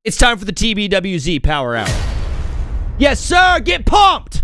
It's time for the TBWZ Power Hour. Yes, sir. Get pumped.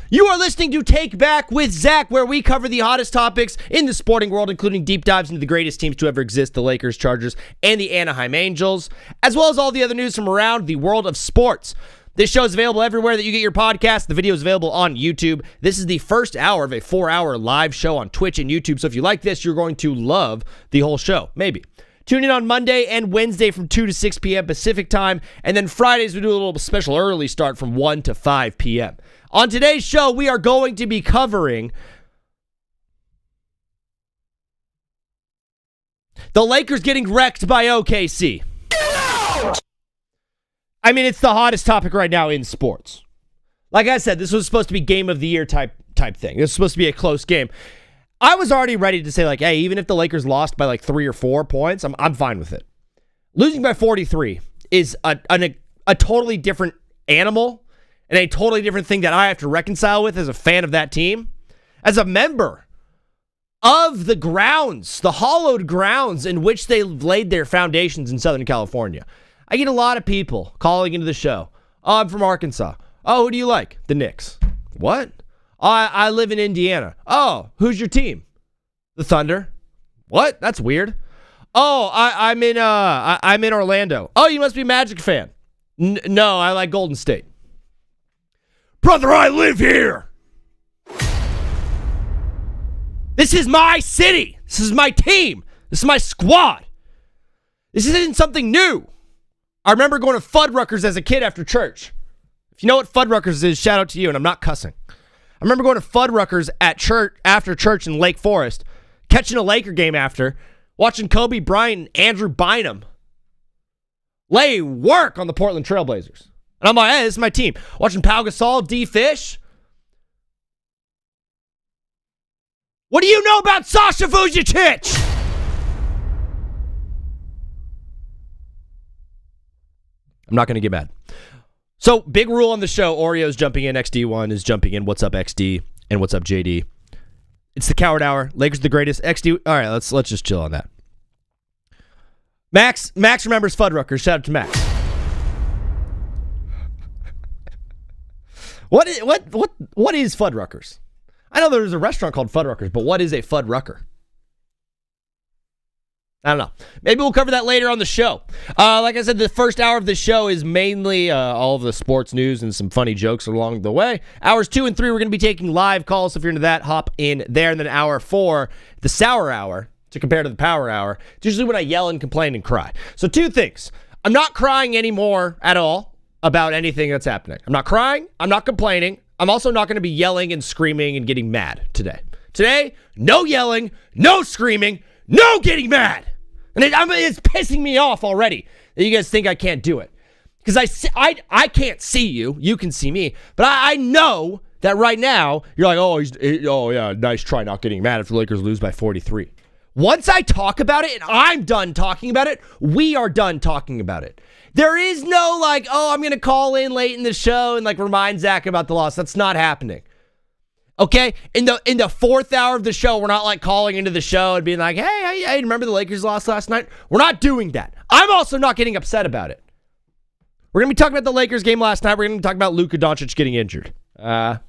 You are listening to Take Back with Zach, where we cover the hottest topics in the sporting world, including deep dives into the greatest teams to ever exist, the Lakers, Chargers, and the Anaheim Angels, as well as all the other news from around the world of sports. This show is available everywhere that you get your podcast. The video is available on YouTube. This is the first hour of a 4-hour live show on Twitch and YouTube. So if you like this, you're going to love the whole show. Maybe. Tune in on Monday and Wednesday from 2 to 6 p.m. Pacific time. And then Fridays, we do a little special early start from 1 to 5 p.m. On today's show, we are going to be covering the Lakers getting wrecked by OKC. I mean, it's the hottest topic right now in sports. Like I said, this was supposed to be game of the year type thing. This was supposed to be a close game. I was already ready to say, like, hey, even if the Lakers lost by like 3 or 4 points, I'm fine with it. Losing by 43 is a totally different animal and a totally different thing that I have to reconcile with as a fan of that team, as a member of the grounds, the hallowed grounds in which they laid their foundations in Southern California. I get a lot of people calling into the show. Oh, I'm from Arkansas. Oh, who do you like? The Knicks. What? I live in Indiana. Oh, who's your team? The Thunder. What? That's weird. Oh, I'm in Orlando. Oh, you must be a Magic fan. No, I like Golden State. Brother, I live here. This is my city. This is my team. This is my squad. This isn't something new. I remember going to Fuddruckers as a kid after church. If you know what Fuddruckers is, shout out to you, and I'm not cussing. I remember going to Fuddruckers at church after church in Lake Forest, catching a Laker game after, watching Kobe Bryant and Andrew Bynum lay work on the Portland Trailblazers. And I'm like, hey, this is my team. Watching Pau Gasol, D. Fish. What do you know about Sasha Vujacic? I'm not going to get mad. So, big rule on the show. Oreo's jumping in. XD1 is jumping in. What's up, XD? And what's up, JD? It's the Coward Hour. Lakers the greatest. XD. All right, let's just chill on that. Max remembers Fuddruckers. Shout out to Max. What is Fuddruckers? I know there's a restaurant called Fuddruckers, but what is a Fuddrucker? I don't know. Maybe we'll cover that later on the show. Like I said, the first hour of the show is mainly all of the sports news and some funny jokes along the way. Hours 2 and 3, we're going to be taking live calls. So if you're into that, hop in there. And then hour 4, the sour hour, to compare to the power hour, it's usually when I yell and complain and cry. So 2 things. I'm not crying anymore at all about anything that's happening. I'm not crying. I'm not complaining. I'm also not going to be yelling and screaming and getting mad today. Today, no yelling, no screaming, no getting mad. And it's pissing me off already that you guys think I can't do it. Because I can't see you. You can see me. But I know that right now, you're like, oh yeah, nice try not getting mad if the Lakers lose by 43. Once I talk about it and I'm done talking about it, we are done talking about it. There is no like, oh, I'm going to call in late in the show and like remind Zach about the loss. That's not happening. Okay, in the 4th hour of the show, we're not like calling into the show and being like, hey, remember the Lakers lost last night? We're not doing that. I'm also not getting upset about it. We're going to be talking about the Lakers game last night. We're going to be talking about Luka Doncic getting injured. Yeah.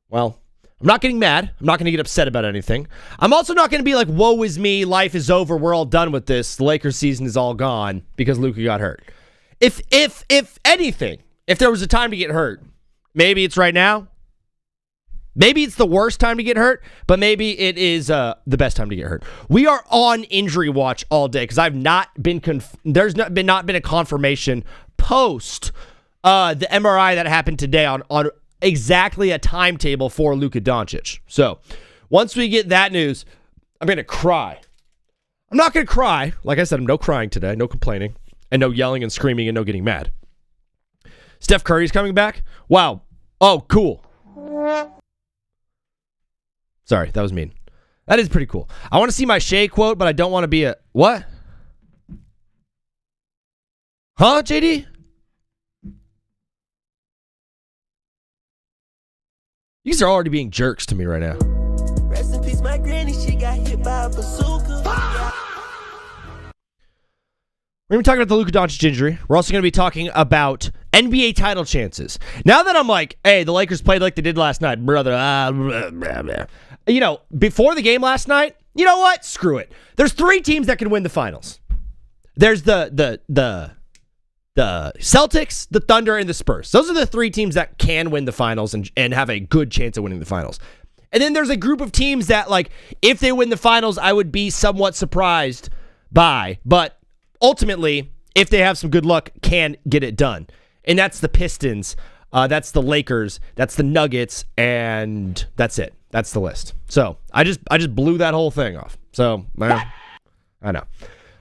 Well, I'm not getting mad. I'm not going to get upset about anything. I'm also not going to be like, woe is me, life is over, we're all done with this. The Lakers season is all gone because Luka got hurt. If anything, if there was a time to get hurt, maybe it's right now. Maybe it's the worst time to get hurt, but maybe it is the best time to get hurt. We are on injury watch all day because I've not been there's not been a confirmation post the MRI that happened today on exactly a timetable for Luka Doncic. So once we get that news, I'm gonna cry. I'm not gonna cry. Like I said, I'm no crying today, no complaining, and no yelling and screaming, and no getting mad. Steph Curry's coming back. Wow. Oh, cool. Sorry, that was mean. That is pretty cool. I want to see my Shea quote, but I don't want to be a... What? Huh, JD? You guys are already being jerks to me right now. Rest in peace, my granny. She got hit by a bazooka. We're going to be talking about the Luka Doncic injury. We're also going to be talking about NBA title chances. Now that I'm like, hey, the Lakers played like they did last night, brother. Blah, blah, blah. You know, before the game last night, you know what? Screw it. There's 3 teams that can win the finals. There's the Celtics, the Thunder, and the Spurs. Those are the 3 teams that can win the finals and have a good chance of winning the finals. And then there's a group of teams that, like, if they win the finals, I would be somewhat surprised by. But ultimately, if they have some good luck, can get it done. And that's the Pistons, that's the Lakers, that's the Nuggets, and that's it. That's the list. So I just blew that whole thing off. So I know.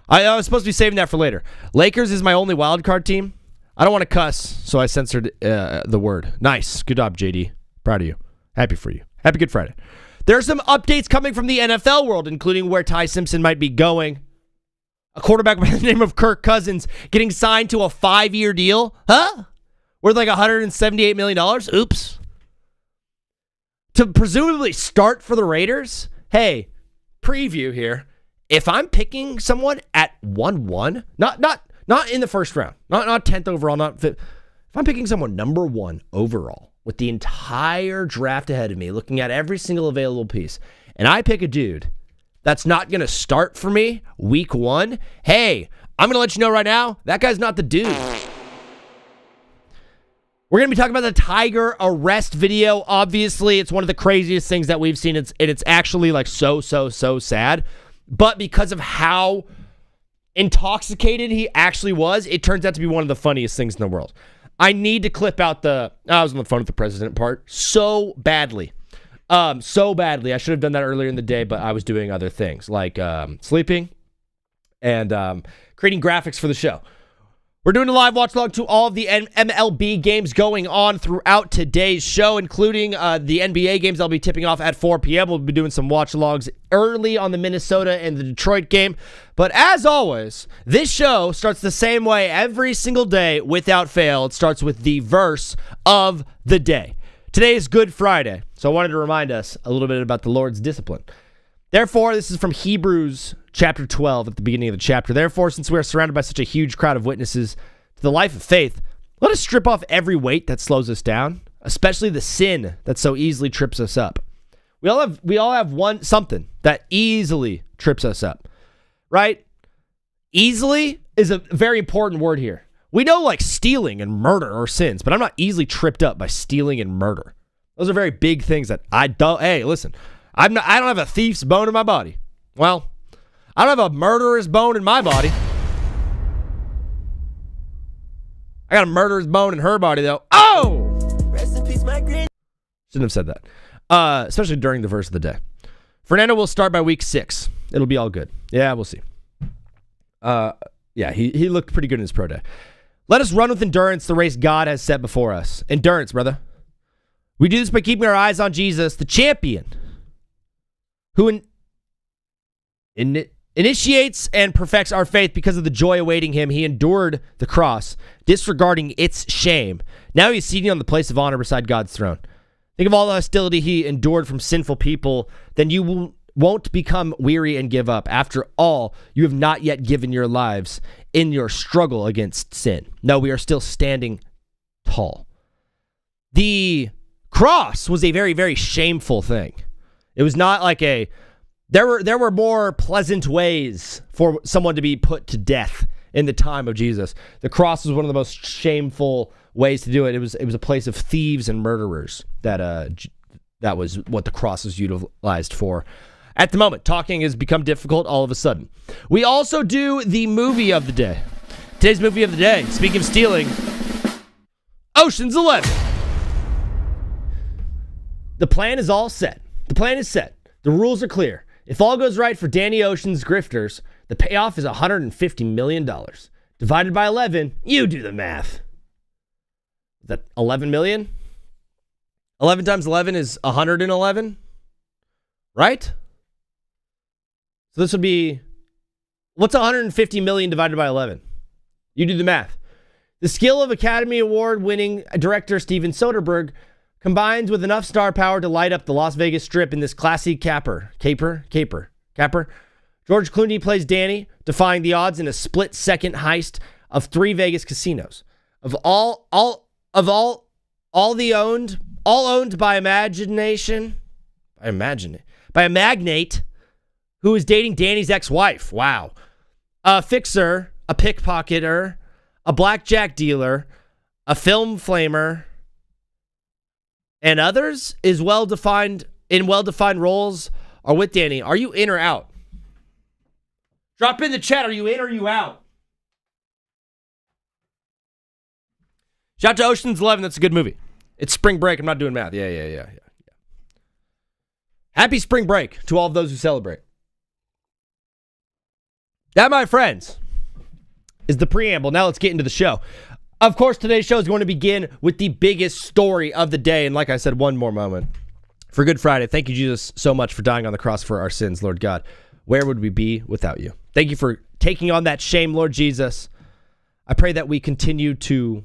I was supposed to be saving that for later. Lakers is my only wild card team. I don't want to cuss, so I censored the word. Nice. Good job, JD. Proud of you. Happy for you. Happy Good Friday. There are some updates coming from the NFL world, including where Ty Simpson might be going. A quarterback by the name of Kirk Cousins getting signed to a 5-year deal. Huh? Worth like $178 million. Oops. To presumably start for the Raiders. Hey, preview here. If I'm picking someone at 1-1, not in the first round, not 10th overall, not 5th. If I'm picking someone number 1 overall with the entire draft ahead of me, looking at every single available piece, and I pick a dude that's not going to start for me week 1, hey, I'm going to let you know right now, that guy's not the dude. We're going to be talking about the Tiger arrest video. Obviously, it's one of the craziest things that we've seen. It's actually like so sad. But because of how intoxicated he actually was, it turns out to be one of the funniest things in the world. I need to clip out I was on the phone with the president part so badly. I should have done that earlier in the day, but I was doing other things like sleeping and creating graphics for the show. We're doing a live watch log to all of the MLB games going on throughout today's show, including the NBA games. I'll be tipping off at 4 p.m. We'll be doing some watch logs early on the Minnesota and the Detroit game. But as always, this show starts the same way every single day without fail. It starts with the verse of the day. Today is Good Friday, so I wanted to remind us a little bit about the Lord's discipline. Therefore, this is from Hebrews chapter 12 at the beginning of the chapter. Therefore, since we are surrounded by such a huge crowd of witnesses to the life of faith, let us strip off every weight that slows us down, especially the sin that so easily trips us up. We all have something that easily trips us up, right? Easily is a very important word here. We know like stealing and murder are sins, but I'm not easily tripped up by stealing and murder. Those are very big things that I don't. Hey, listen. I don't have a thief's bone in my body. Well, I don't have a murderer's bone in my body. I got a murderer's bone in her body, though. Oh! Rest in peace, my granny. Shouldn't have said that. Especially during the verse of the day. Fernando will start by week 6. It'll be all good. Yeah, we'll see. Yeah, he looked pretty good in his pro day. Let us run with endurance the race God has set before us. Endurance, brother. We do this by keeping our eyes on Jesus, the champion, who initiates and perfects our faith. Because of the joy awaiting him, he endured the cross, disregarding its shame. Now he's seated on the place of honor beside God's throne. Think of all the hostility he endured from sinful people. Then you won't become weary and give up. After all, you have not yet given your lives in your struggle against sin. No, we are still standing tall. The cross was a very, very shameful thing. It was not like there were more pleasant ways for someone to be put to death in the time of Jesus. The cross was one of the most shameful ways to do it. It was a place of thieves and murderers. That was what the cross was utilized for. At the moment, talking has become difficult all of a sudden. We also do the movie of the day. Today's movie of the day, speaking of stealing, Ocean's 11. The plan is all set. The plan is set. The rules are clear. If all goes right for Danny Ocean's grifters, the payoff is $150 million. Divided by 11, you do the math. Is that 11 million? 11 times 11 is 111, right? So this would be, what's 150 million divided by 11? You do the math. The skill of Academy Award winning director Steven Soderbergh combines with enough star power to light up the Las Vegas Strip in this classy caper. George George Clooney plays Danny, defying the odds in a split-second heist of 3 Vegas casinos. All owned by by a magnate who is dating Danny's ex-wife. Wow. A fixer, a pickpocketer, a blackjack dealer, a film flamer, and others is well-defined roles are with Danny. Are you in or out? Drop in the chat. Are you in or are you out? Shout out to Ocean's 11. That's a good movie. It's spring break. I'm not doing math. Yeah. Happy spring break to all of those who celebrate. That, my friends, is the preamble. Now let's get into the show. Of course, today's show is going to begin with the biggest story of the day. And like I said, one more moment. For Good Friday, thank you, Jesus, so much for dying on the cross for our sins, Lord God. Where would we be without you? Thank you for taking on that shame, Lord Jesus. I pray that we continue to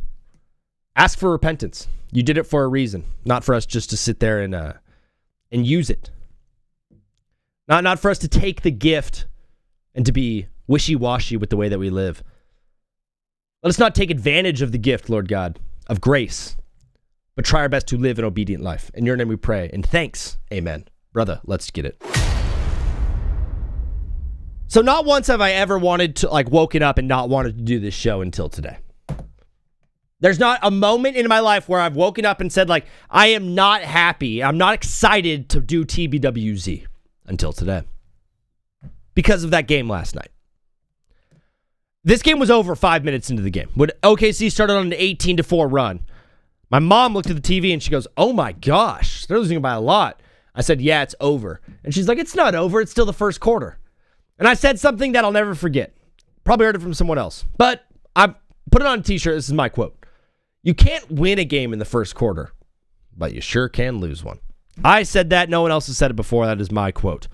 ask for repentance. You did it for a reason, not for us just to sit there and use it. Not for us to take the gift and to be wishy-washy with the way that we live. Let us not take advantage of the gift, Lord God, of grace, but try our best to live an obedient life. In your name we pray, and thanks. Amen. Brother, let's get it. So not once have I ever wanted to, woken up and not wanted to do this show until today. There's not a moment in my life where I've woken up and said, I am not happy, I'm not excited to do TBWZ until today. Because of that game last night. This game was over 5 minutes into the game. When OKC started on an 18-4 run, my mom looked at the TV and she goes, oh my gosh, they're losing by a lot. I said, yeah, it's over. And she's like, it's not over, it's still the first quarter. And I said something that I'll never forget. Probably heard it from someone else. But I put it on a t-shirt. This is my quote. You can't win a game in the first quarter, but you sure can lose one. I said that. No one else has said it before. That is my quote.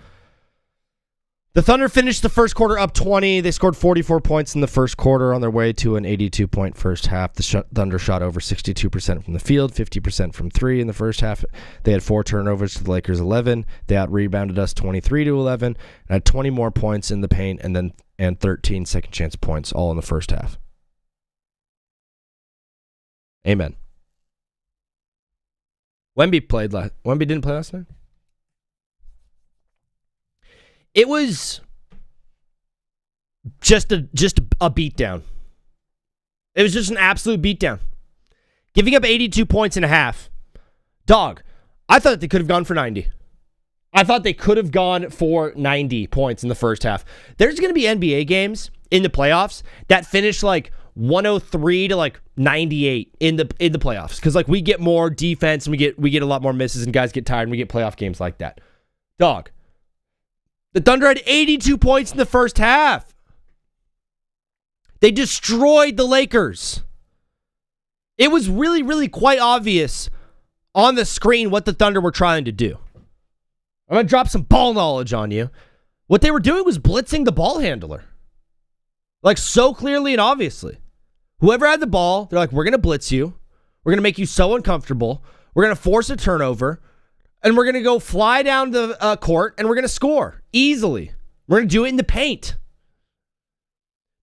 The Thunder finished the first quarter up 20. They scored 44 points in the first quarter on their way to an 82-point first half. The Thunder shot over 62% from the field, 50% from three in the first half. They had 4 turnovers to the Lakers' 11. They out-rebounded us 23-11 and had 20 more points in the paint and 13 second-chance points all in the first half. Amen. Wemby didn't play last night? It was just a beatdown. It was just an absolute beatdown. Giving up 82 points and a half. Dog, I thought they could have gone for 90. I thought they could have gone for 90 points in the first half. There's going to be NBA games in the playoffs that finish 103 to 98 in the playoffs because we get more defense and we get a lot more misses and guys get tired and we get playoff games like that. Dog. The Thunder had 82 points in the first half. They destroyed the Lakers. It was really, really quite obvious on the screen what the Thunder were trying to do. I'm going to drop some ball knowledge on you. What they were doing was blitzing the ball handler. So clearly and obviously. Whoever had the ball, they're we're going to blitz you. We're going to make you so uncomfortable. We're going to force a turnover. And we're going to go fly down the court and we're going to score easily. We're going to do it in the paint.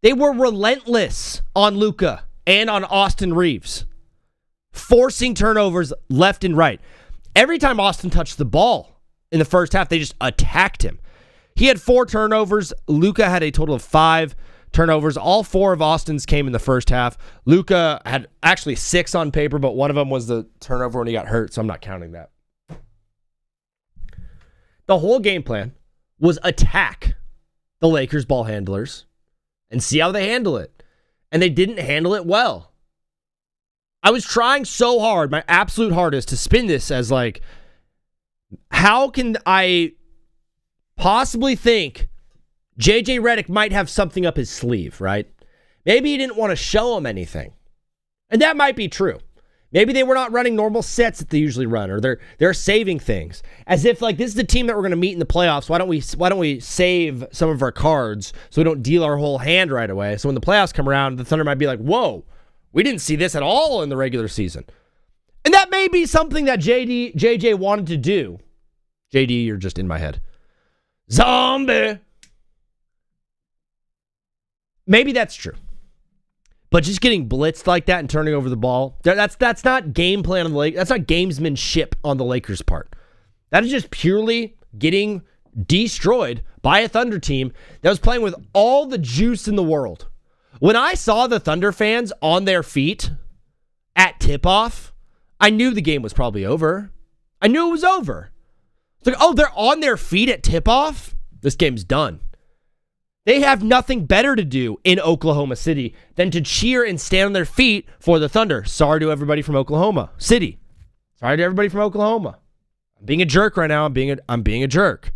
They were relentless on Luka and on Austin Reeves. Forcing turnovers left and right. Every time Austin touched the ball in the first half, they just attacked him. He had 4 turnovers. Luka had a total of 5 turnovers. All 4 of Austin's came in the first half. Luka had actually 6 on paper, but one of them was the turnover when he got hurt, so I'm not counting that. The whole game plan was attack the Lakers ball handlers and see how they handle it. And they didn't handle it well. I was trying so hard, my absolute hardest, to spin this as how can I possibly think JJ Redick might have something up his sleeve, right? Maybe he didn't want to show him anything. And that might be true. Maybe they were not running normal sets that they usually run, or they're saving things. As if this is the team that we're going to meet in the playoffs. Why don't we save some of our cards so we don't deal our whole hand right away? So when the playoffs come around, the Thunder might be whoa, we didn't see this at all in the regular season. And that may be something that JJ wanted to do. JD, you're just in my head. Zombie. Maybe that's true. But just getting blitzed like that and turning over the ball, that's not game plan on the Lakers. That's not gamesmanship on the Lakers' part. That is just purely getting destroyed by a Thunder team that was playing with all the juice in the world. When I saw the Thunder fans on their feet at tip-off, I knew the game was probably over. I knew it was over. It's like, oh, they're on their feet at tip-off? This game's done. They have nothing better to do in Oklahoma City than to cheer and stand on their feet for the Thunder. Sorry to everybody from Oklahoma City. Sorry to everybody from Oklahoma. I'm being a jerk right now. I'm being a jerk.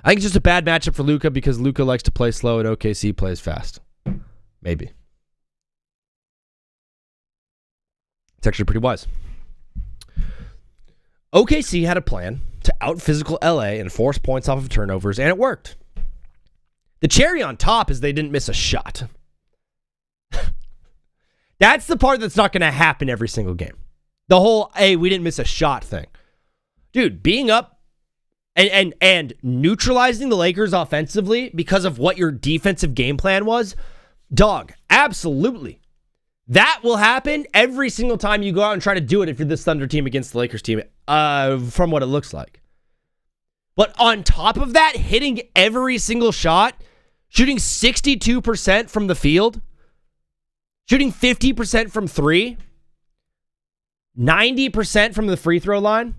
I think it's just a bad matchup for Luka because Luka likes to play slow and OKC plays fast. Maybe. It's actually pretty wise. OKC had a plan to out-physical LA and force points off of turnovers, and it worked. The cherry on top is they didn't miss a shot. That's the part that's not going to happen every single game. The whole, hey, we didn't miss a shot thing. Dude, being up and neutralizing the Lakers offensively because of what your defensive game plan was, dog, absolutely. That will happen every single time you go out and try to do it if you're this Thunder team against the Lakers team, from what it looks like. But on top of that, hitting every single shot, shooting 62% from the field, shooting 50% from three, 90% from the free throw line,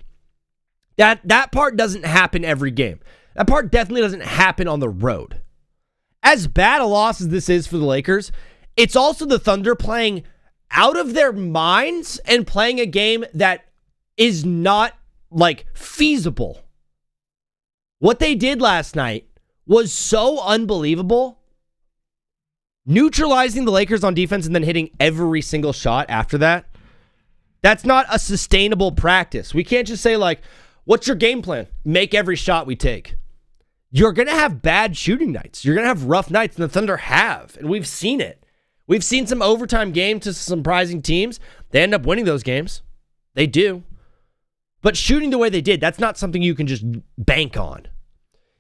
that part doesn't happen every game. That part definitely doesn't happen on the road. As bad a loss as this is for the Lakers, it's also the Thunder playing out of their minds and playing a game that is not, like, feasible. What they did last night was so unbelievable. Neutralizing the Lakers on defense and then hitting every single shot after that, that's not a sustainable practice. We can't just say, like, what's your game plan? Make every shot we take. You're going to have bad shooting nights. You're going to have rough nights, and the Thunder have, and we've seen it. We've seen some overtime games to some surprising teams. They end up winning those games. They do. But shooting the way they did, that's not something you can just bank on.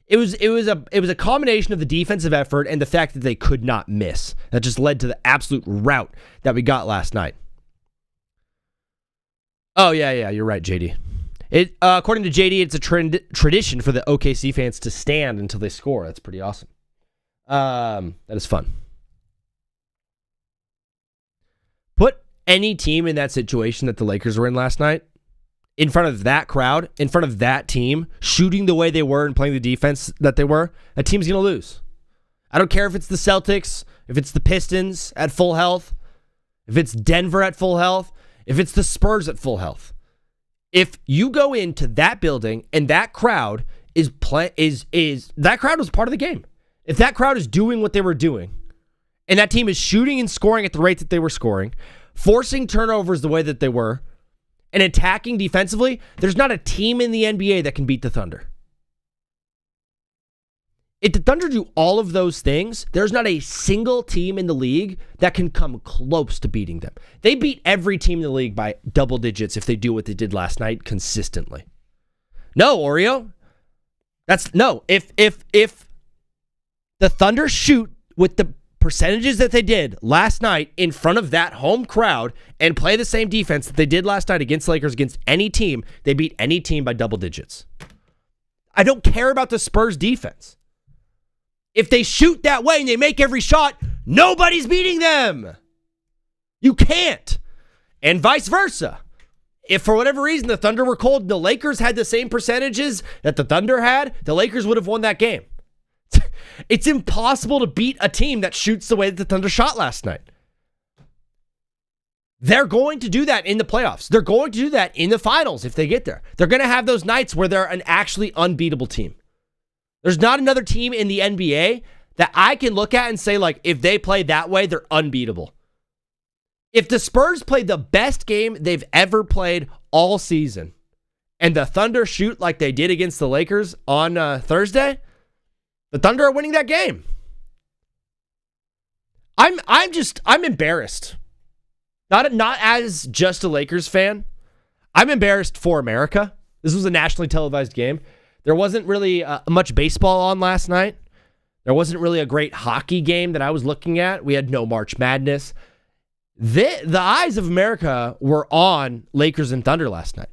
It was a combination of the defensive effort and the fact that they could not miss. That just led to the absolute rout that we got last night. Oh, yeah, you're right, JD. According to JD, it's a tradition for the OKC fans to stand until they score. That's pretty awesome. That is fun. Put any team in that situation that the Lakers were in last night, in front of that crowd, in front of that team, shooting the way they were and playing the defense that they were, that team's going to lose. I don't care if it's the Celtics, if it's the Pistons at full health, if it's Denver at full health, if it's the Spurs at full health. If you go into that building and that crowd that crowd was part of the game. If that crowd is doing what they were doing, and that team is shooting and scoring at the rate that they were scoring, forcing turnovers the way that they were, and attacking defensively, there's not a team in the NBA that can beat the Thunder. If the Thunder do all of those things, there's not a single team in the league that can come close to beating them. They beat every team in the league by double digits if they do what they did last night consistently. No, Oreo. If the Thunder shoot with the percentages that they did last night in front of that home crowd and play the same defense that they did last night against Lakers, against any team, they beat any team by double digits. I don't care about the Spurs defense. If they shoot that way and they make every shot, nobody's beating them. You can't. And vice versa. If for whatever reason the Thunder were cold and the Lakers had the same percentages that the Thunder had, the Lakers would have won that game. It's impossible to beat a team that shoots the way that the Thunder shot last night. They're going to do that in the playoffs. They're going to do that in the finals if they get there. They're going to have those nights where they're an actually unbeatable team. There's not another team in the NBA that I can look at and say, like, if they play that way, they're unbeatable. If the Spurs played the best game they've ever played all season, and the Thunder shoot like they did against the Lakers on Thursday, the Thunder are winning that game. I'm embarrassed. Not as just a Lakers fan. I'm embarrassed for America. This was a nationally televised game. There wasn't really much baseball on last night. There wasn't really a great hockey game that I was looking at. We had no March Madness. The eyes of America were on Lakers and Thunder last night.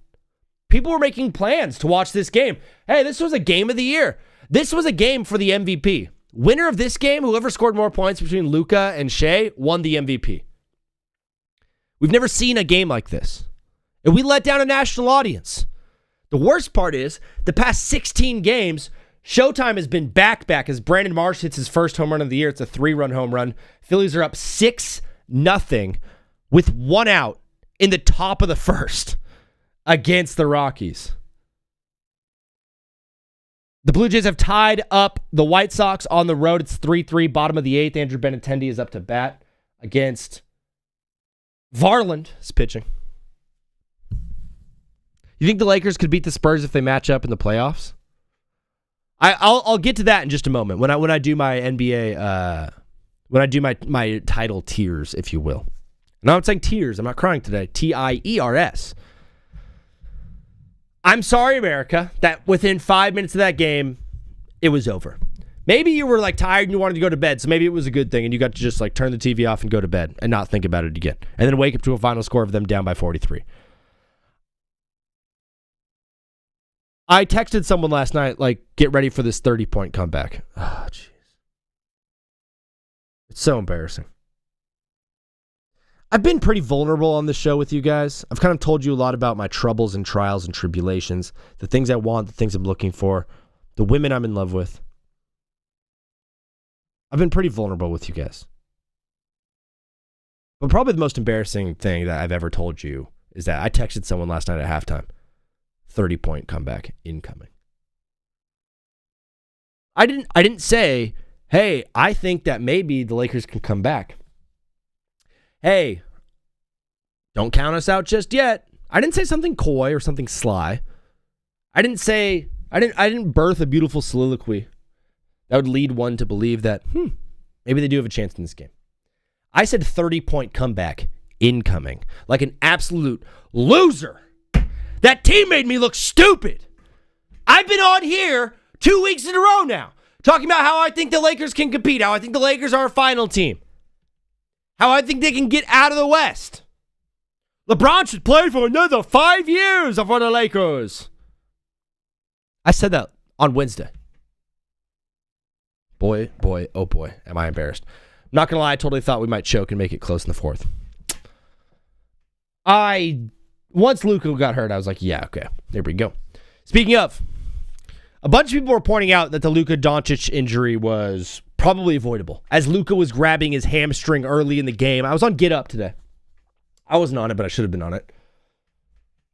People were making plans to watch this game. Hey, this was a game of the year. This was a game for the MVP. Winner of this game, whoever scored more points between Luka and Shea, won the MVP. We've never seen a game like this. And we let down a national audience. The worst part is, the past 16 games, Showtime has been back as Brandon Marsh hits his first home run of the year. It's a 3-run home run. Phillies are up 6-0 with one out in the top of the first against the Rockies. The Blue Jays have tied up the White Sox on the road. It's 3-3, bottom of the 8th. Andrew Benintendi is up to bat against Varland is pitching. You think the Lakers could beat the Spurs if they match up in the playoffs? I'll get to that in just a moment when I do my NBA when I do my title tiers, if you will. No, I'm saying tears. I'm not crying today. Tiers. I'm sorry, America, that within 5 minutes of that game, it was over. Maybe you were like tired and you wanted to go to bed, so maybe it was a good thing and you got to just like turn the TV off and go to bed and not think about it again. And then wake up to a final score of them down by 43. I texted someone last night, like, get ready for this 30-point comeback. Oh, jeez. It's so embarrassing. I've been pretty vulnerable on this show with you guys. I've kind of told you a lot about my troubles and trials and tribulations, the things I want, the things I'm looking for, the women I'm in love with. I've been pretty vulnerable with you guys. But probably the most embarrassing thing that I've ever told you is that I texted someone last night at halftime. 30-point comeback incoming. I didn't say, hey, I think that maybe the Lakers can come back. Hey, don't count us out just yet. I didn't say something coy or something sly. I didn't birth a beautiful soliloquy that would lead one to believe that, maybe they do have a chance in this game. I said 30-point comeback incoming, like an absolute loser. That team made me look stupid. I've been on here 2 weeks in a row now, talking about how I think the Lakers can compete, how I think the Lakers are a final team, how I think they can get out of the West. LeBron should play for another 5 years for the Lakers. I said that on Wednesday. Boy, oh boy, am I embarrassed. I'm not going to lie, I totally thought we might choke and make it close in the fourth. Once Luka got hurt, I was like, yeah, okay, there we go. Speaking of, a bunch of people were pointing out that the Luka Doncic injury was probably avoidable, as Luka was grabbing his hamstring early in the game. I was on Get Up today. I wasn't on it, but I should have been on it.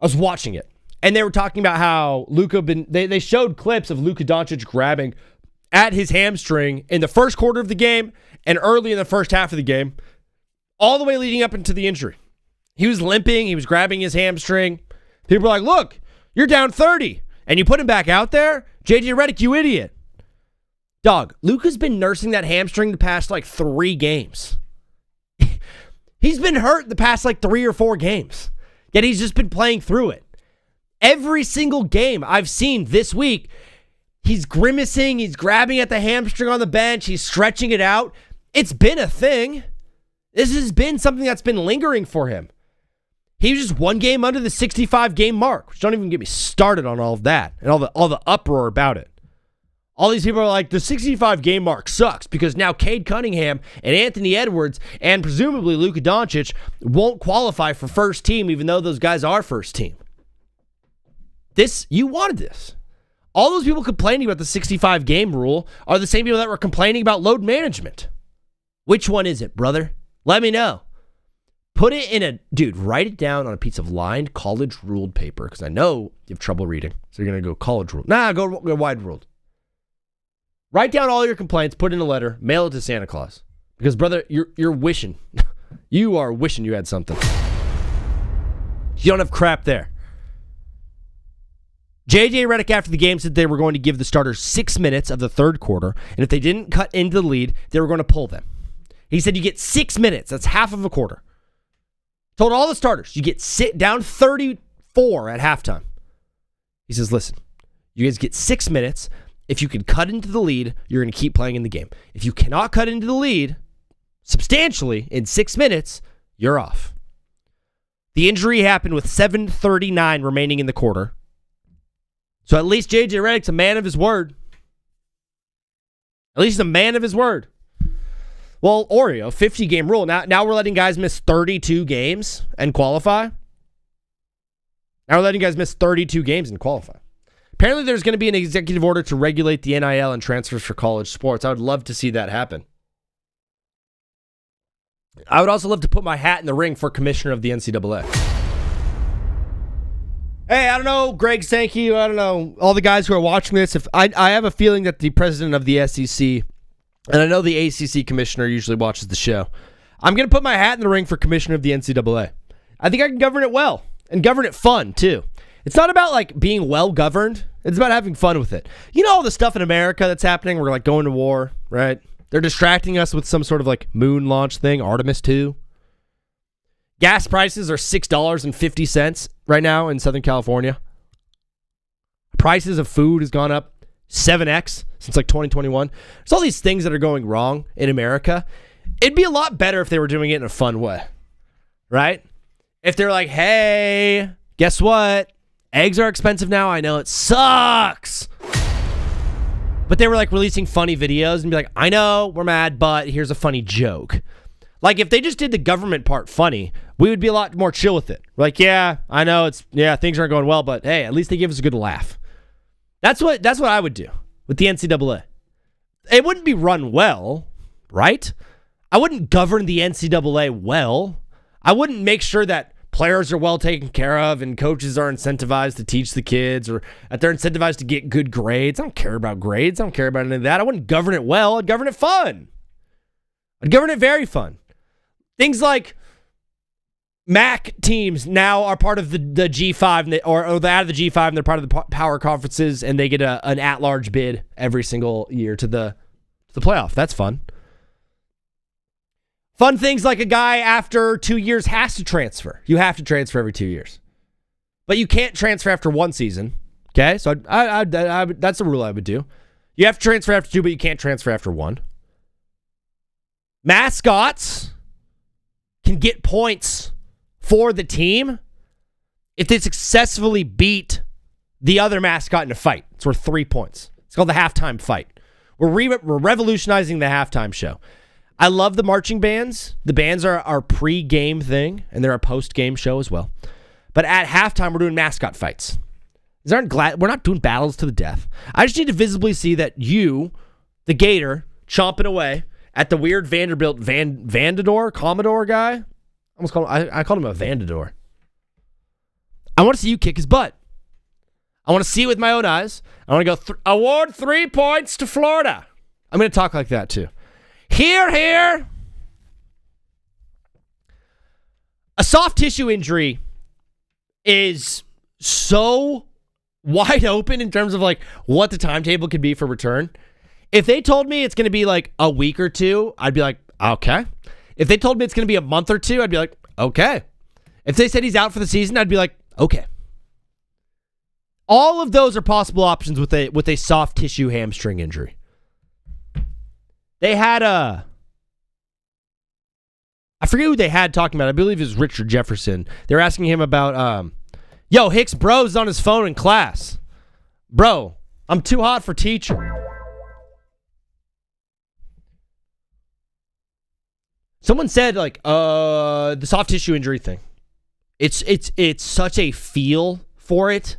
I was watching it, and they were talking about how they showed clips of Luka Doncic grabbing at his hamstring in the first quarter of the game and early in the first half of the game, all the way leading up into the injury. He was limping. He was grabbing his hamstring. People were like, look, you're down 30. And you put him back out there? JJ Redick, you idiot. Dog, Luka's been nursing that hamstring the past like 3 games. He's been hurt the past like 3 or 4 games. Yet he's just been playing through it. Every single game I've seen this week, he's grimacing. He's grabbing at the hamstring on the bench. He's stretching it out. It's been a thing. This has been something that's been lingering for him. He was just 1 game under the 65-game mark, which don't even get me started on all of that and all the uproar about it. All these people are like, the 65-game mark sucks because now Cade Cunningham and Anthony Edwards and presumably Luka Doncic won't qualify for first team, even though those guys are first team. You wanted this. All those people complaining about the 65-game rule are the same people that were complaining about load management. Which one is it, brother? Let me know. Put it in write it down on a piece of lined college ruled paper, because I know you have trouble reading. So you're going to go college ruled. Go wide ruled. Write down all your complaints, put in a letter, mail it to Santa Claus. Because, brother, you're wishing. You are wishing you had something. You don't have crap there. JJ Redick after the game said they were going to give the starters 6 minutes of the third quarter, and if they didn't cut into the lead, they were going to pull them. He said you get 6 minutes. That's half of a quarter. Told all the starters, you get down 34 at halftime. He says, listen, you guys get 6 minutes. if you can cut into the lead, you're going to keep playing in the game. If you cannot cut into the lead substantially in 6 minutes, you're off. The injury happened with 7:39 remaining in the quarter. So at least J.J. Redick's a man of his word. At least he's a man of his word. Well, Oreo, 50-game rule. Now we're letting guys miss 32 games and qualify. Now we're letting guys miss 32 games and qualify. Apparently there's going to be an executive order to regulate the NIL and transfers for college sports. I would love to see that happen. I would also love to put my hat in the ring for commissioner of the NCAA. Hey, I don't know, Greg Sankey, I don't know, all the guys who are watching this. If I have a feeling that the president of the SEC, and I know the ACC commissioner usually watches the show, I'm going to put my hat in the ring for commissioner of the NCAA. I think I can govern it well, and govern it fun, too. It's not about, like, being well-governed. It's about having fun with it. You know all the stuff in America that's happening? We're, like, going to war, right? They're distracting us with some sort of, like, moon launch thing, Artemis 2. Gas prices are $6.50 right now in Southern California. Prices of food has gone up 7x since, like, 2021. There's all these things that are going wrong in America. It'd be a lot better if they were doing it in a fun way, right? If they're like, hey, guess what? Eggs are expensive now. I know it sucks. But they were like releasing funny videos and be like, I know we're mad, but here's a funny joke. Like if they just did the government part funny, we would be a lot more chill with it. We're like, yeah, I know things aren't going well, but hey, at least they give us a good laugh. That's what I would do with the NCAA. It wouldn't be run well, right? I wouldn't govern the NCAA well. I wouldn't make sure that players are well taken care of and coaches are incentivized to teach the kids or that they're incentivized to get good grades. I don't care about grades. I don't care about any of that. I wouldn't govern it well. I'd govern it fun. I'd govern it very fun. Things like MAC teams now are part of the G5 or they're out of the G5 and they're part of the power conferences and they get an at-large bid every single year to the playoff. That's fun. Fun things like a guy after 2 years has to transfer. You have to transfer every 2 years. But you can't transfer after one season. Okay? So I that's the rule I would do. You have to transfer after two, but you can't transfer after one. Mascots can get points for the team if they successfully beat the other mascot in a fight. It's worth 3 points. It's called the halftime fight. We're revolutionizing the halftime show. I love the marching bands. The bands are our pre-game thing, and they're a post-game show as well. But at halftime, we're doing mascot fights. We're not doing battles to the death. I just need to visibly see that you, the Gator, chomping away at the weird Vanderbilt Commodore guy. I called him a Vandador. I want to see you kick his butt. I want to see it with my own eyes. I want to go, award 3 points to Florida. I'm going to talk like that, too. Here. A soft tissue injury is so wide open in terms of like what the timetable could be for return. If they told me it's going to be like a week or two, I'd be like, okay. If they told me it's going to be a month or two, I'd be like, okay. If they said he's out for the season, I'd be like, okay. All of those are possible options with a soft tissue hamstring injury. They had I forget who they had talking about. I believe it was Richard Jefferson. They were asking him about, Hicks bro's on his phone in class. Bro, I'm too hot for teacher. Someone said like, the soft tissue injury thing. It's such a feel for it.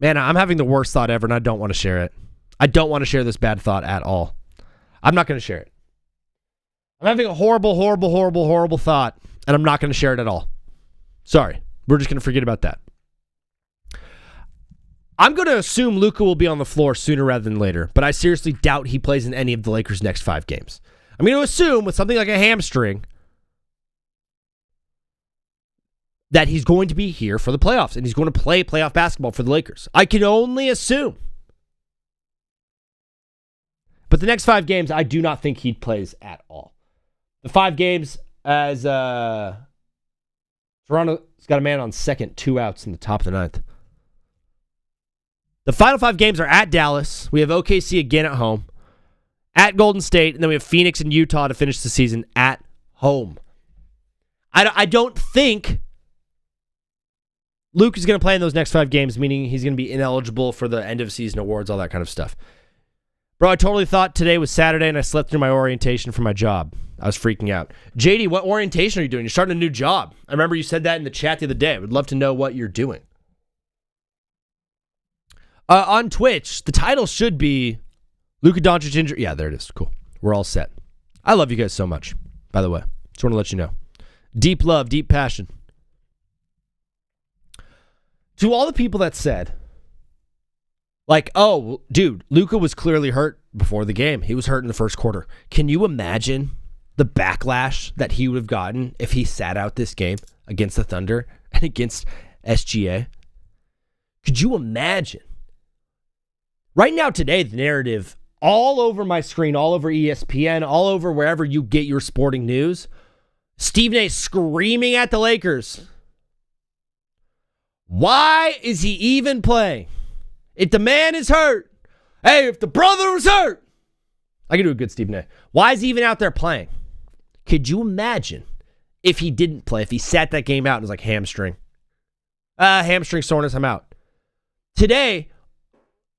Man, I'm having the worst thought ever, and I don't want to share it. I don't want to share this bad thought at all. I'm not going to share it. I'm having a horrible thought, and I'm not going to share it at all. Sorry. We're just going to forget about that. I'm going to assume Luka will be on the floor sooner rather than later, but I seriously doubt he plays in any of the Lakers' next 5 games. I'm going to assume with something like a hamstring that he's going to be here for the playoffs, and he's going to play playoff basketball for the Lakers. I can only assume. But the next 5 games, I do not think he plays at all. The 5 games as Toronto's got a man on second, 2 outs in the top of the 9th. The final 5 games are at Dallas. We have OKC again at home, at Golden State, and then we have Phoenix and Utah to finish the season at home. I don't think Luke is going to play in those next 5 games, meaning he's going to be ineligible for the end of season awards, all that kind of stuff. Bro, I totally thought today was Saturday and I slept through my orientation for my job. I was freaking out. JD, what orientation are you doing? You're starting a new job. I remember you said that in the chat the other day. I would love to know what you're doing. On Twitch, the title should be Luka Doncic injury. Yeah, there it is. Cool. We're all set. I love you guys so much, by the way. Just want to let you know. Deep love, deep passion. To all the people that said, like, oh, dude, Luka was clearly hurt before the game. He was hurt in the first quarter. Can you imagine the backlash that he would have gotten if he sat out this game against the Thunder and against SGA? Could you imagine? Right now, today, the narrative all over my screen, all over ESPN, all over wherever you get your sporting news, Stephen A. screaming at the Lakers. Why is he even playing? If the man is hurt, hey, if the brother was hurt, I can do a good Stephen A. Why is he even out there playing? Could you imagine if he didn't play, if he sat that game out and was like hamstring soreness, I'm out. Today,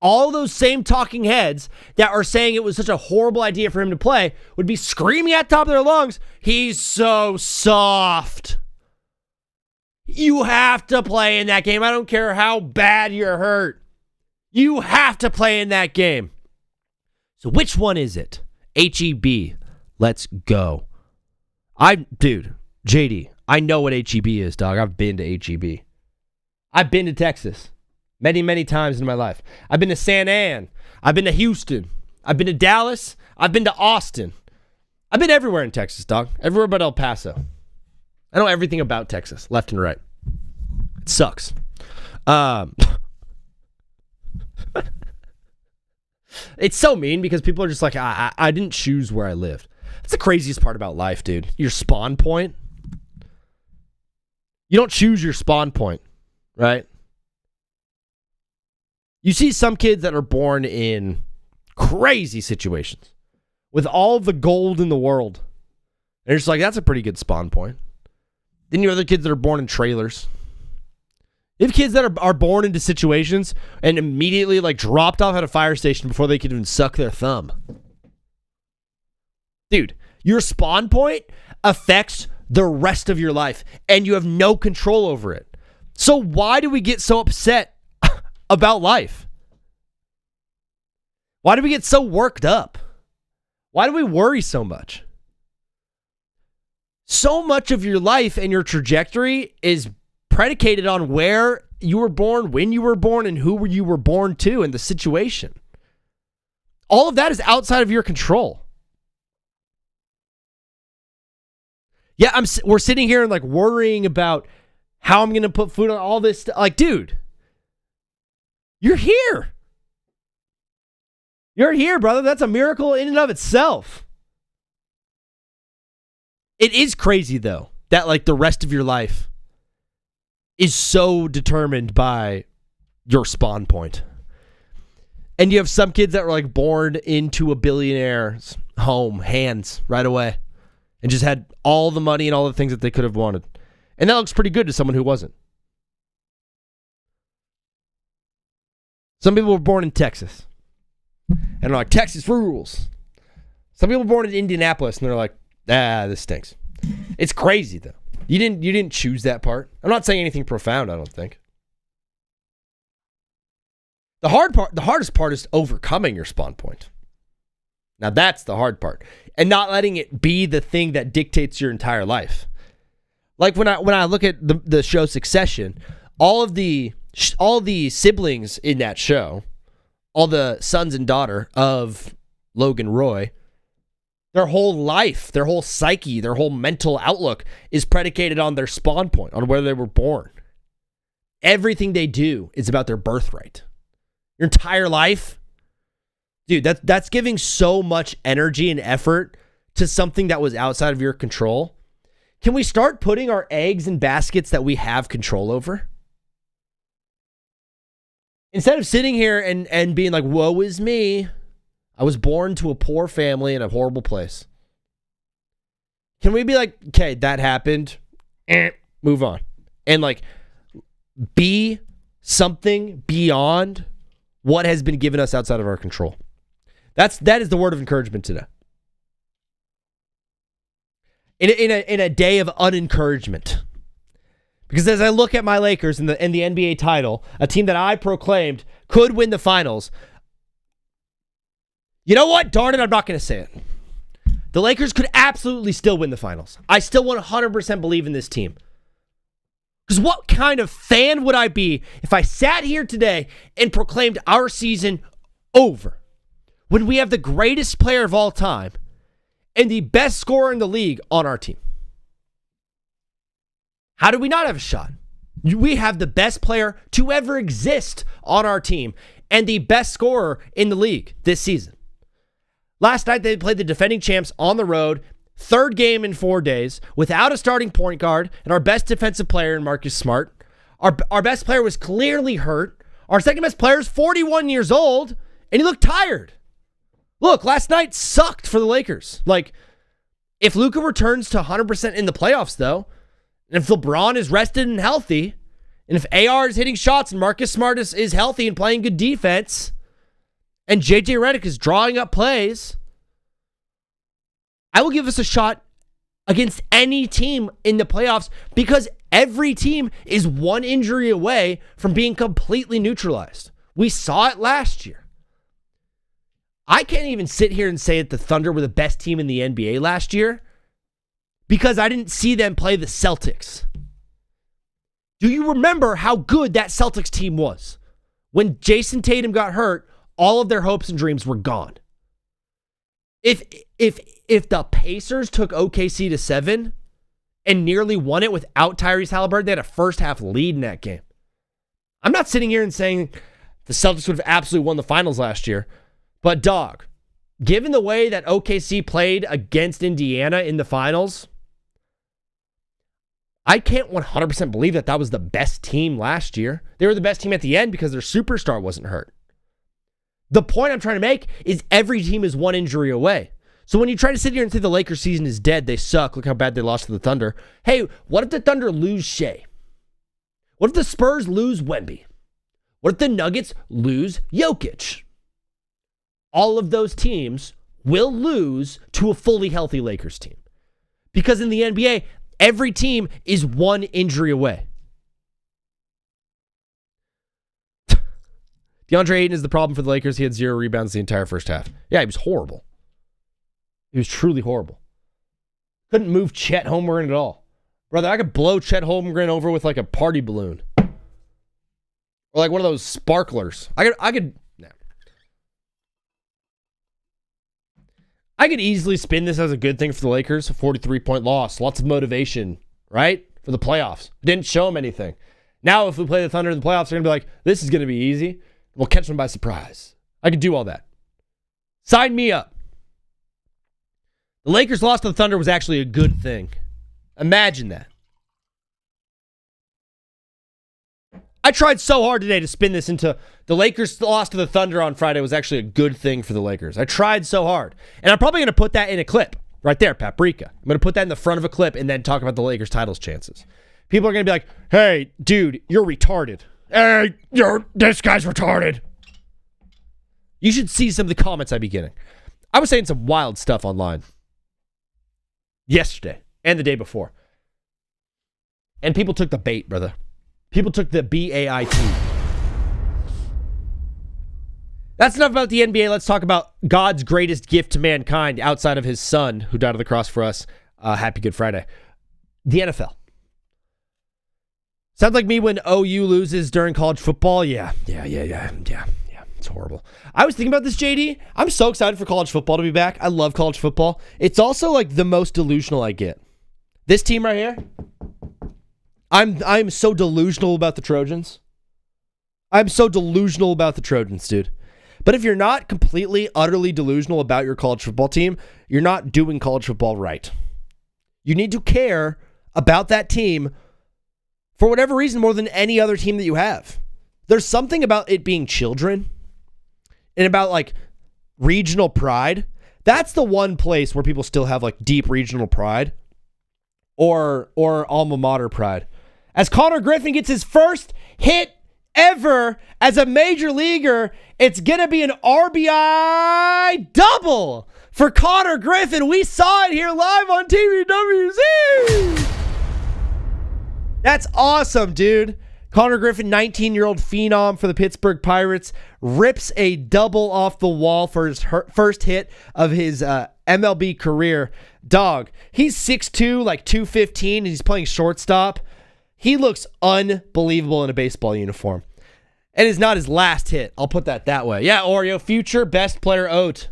all those same talking heads that are saying it was such a horrible idea for him to play would be screaming at the top of their lungs, he's so soft. You have to play in that game. I don't care how bad you're hurt. You have to play in that game. So which one is it? HEB. Let's go. Dude, JD, I know what HEB is, dog. I've been to HEB. I've been to Texas many, many times in my life. I've been to San Ann. I've been to Houston. I've been to Dallas. I've been to Austin. I've been everywhere in Texas, dog. Everywhere but El Paso. I know everything about Texas, left and right. It sucks. It's so mean because people are just like, I didn't choose where I lived. That's the craziest part about life, dude. Your spawn point. You don't choose your spawn point, right? You see some kids that are born in crazy situations with all the gold in the world. And you're just like, that's a pretty good spawn point. Then you have other kids that are born in trailers. You have kids that are born into situations and immediately like dropped off at a fire station before they could even suck their thumb. Dude, your spawn point affects the rest of your life and you have no control over it. So why do we get so upset about life? Why do we get so worked up? Why do we worry so much? So much of your life and your trajectory is predicated on where you were born, when you were born, and who you were born to and the situation. All of that is outside of your control. Yeah, we're sitting here and like worrying about how I'm going to put food on all this stuff. Like, dude, you're here. You're here, brother. That's a miracle in and of itself. It is crazy, though, that like the rest of your life is so determined by your spawn point. And you have some kids that were like born into a billionaire's home, hands right away, and just had all the money and all the things that they could have wanted. And that looks pretty good to someone who wasn't. Some people were born in Texas and are like, Texas rules. Some people were born in Indianapolis and they're like, this stinks. It's crazy though. You didn't choose that part. I'm not saying anything profound, I don't think. The hardest part is overcoming your spawn point. Now that's the hard part. And not letting it be the thing that dictates your entire life. Like when I look at the show Succession, all the siblings in that show, all the sons and daughter of Logan Roy, their whole life, their whole psyche, their whole mental outlook is predicated on their spawn point, on where they were born. Everything they do is about their birthright. Your entire life, dude, that's giving so much energy and effort to something that was outside of your control. Can we start putting our eggs in baskets that we have control over? Instead of sitting here and being like, woe is me, I was born to a poor family in a horrible place. Can we be like, okay, that happened, move on. And like, be something beyond what has been given us outside of our control. That is the word of encouragement today. In a day of unencouragement. Because as I look at my Lakers in the NBA title, a team that I proclaimed could win the finals, you know what? Darn it, I'm not going to say it. The Lakers could absolutely still win the finals. I still 100% believe in this team. Because what kind of fan would I be if I sat here today and proclaimed our season over when we have the greatest player of all time and the best scorer in the league on our team? How do we not have a shot? We have the best player to ever exist on our team and the best scorer in the league this season. Last night, they played the defending champs on the road, third game in 4 days, without a starting point guard and our best defensive player in Marcus Smart. Our best player was clearly hurt. Our second best player is 41 years old, and he looked tired. Look, last night sucked for the Lakers. Like, if Luka returns to 100% in the playoffs, though, and if LeBron is rested and healthy, and if AR is hitting shots and Marcus Smart is healthy and playing good defense, and JJ Redick is drawing up plays, I will give us a shot against any team in the playoffs because every team is one injury away from being completely neutralized. We saw it last year. I can't even sit here and say that the Thunder were the best team in the NBA last year because I didn't see them play the Celtics. Do you remember how good that Celtics team was? When Jason Tatum got hurt, all of their hopes and dreams were gone. If the Pacers took OKC to 7 and nearly won it without Tyrese Halliburton, they had a first half lead in that game. I'm not sitting here and saying the Celtics would have absolutely won the finals last year, but dog, given the way that OKC played against Indiana in the finals, I can't 100% believe that was the best team last year. They were the best team at the end because their superstar wasn't hurt. The point I'm trying to make is every team is one injury away. So when you try to sit here and say the Lakers season is dead, they suck, look how bad they lost to the Thunder. Hey, what if the Thunder lose Shea? What if the Spurs lose Wemby? What if the Nuggets lose Jokic? All of those teams will lose to a fully healthy Lakers team. Because in the NBA, every team is one injury away. DeAndre Ayton is the problem for the Lakers. He had 0 rebounds the entire first half. Yeah, he was horrible. He was truly horrible. Couldn't move Chet Holmgren at all. Brother, I could blow Chet Holmgren over with like a party balloon. Or like one of those sparklers. I could easily spin this as a good thing for the Lakers. A 43-point loss. Lots of motivation, right? For the playoffs. Didn't show them anything. Now, if we play the Thunder in the playoffs, they're going to be like, this is going to be easy. We'll catch them by surprise. I could do all that. Sign me up. The Lakers loss to the Thunder was actually a good thing. Imagine that. I tried so hard today to spin this into the Lakers loss to the Thunder on Friday was actually a good thing for the Lakers. I tried so hard. And I'm probably going to put that in a clip right there, Paprika. I'm going to put that in the front of a clip and then talk about the Lakers titles chances. People are going to be like, hey, dude, you're retarded. Hey, this guy's retarded. You should see some of the comments I'd be getting. I was saying some wild stuff online yesterday and the day before. And people took the bait, brother. People took the BAIT. That's enough about the NBA. Let's talk about God's greatest gift to mankind outside of his son who died on the cross for us. Happy Good Friday. The NFL. Sounds like me when OU loses during college football. Yeah. It's horrible. I was thinking about this, JD. I'm so excited for college football to be back. I love college football. It's also like the most delusional I get. This team right here, I'm so delusional about the Trojans. I'm so delusional about the Trojans, dude. But if you're not completely, utterly delusional about your college football team, you're not doing college football right. You need to care about that team for whatever reason more than any other team that you have. there's something about it being children and about like regional pride. That's the one place where people still have like deep regional pride or alma mater pride. As Connor Griffin gets his first hit ever as a major leaguer, it's going to be an RBI double for Connor Griffin. We saw it here live on TBWZ. That's awesome, dude. Connor Griffin, 19-year-old phenom for the Pittsburgh Pirates, rips a double off the wall for his first hit of his MLB career. Dog, he's 6'2", like 215, and he's playing shortstop. He looks unbelievable in a baseball uniform. And it's not his last hit. I'll put that way. Yeah, Oreo, future best player oat.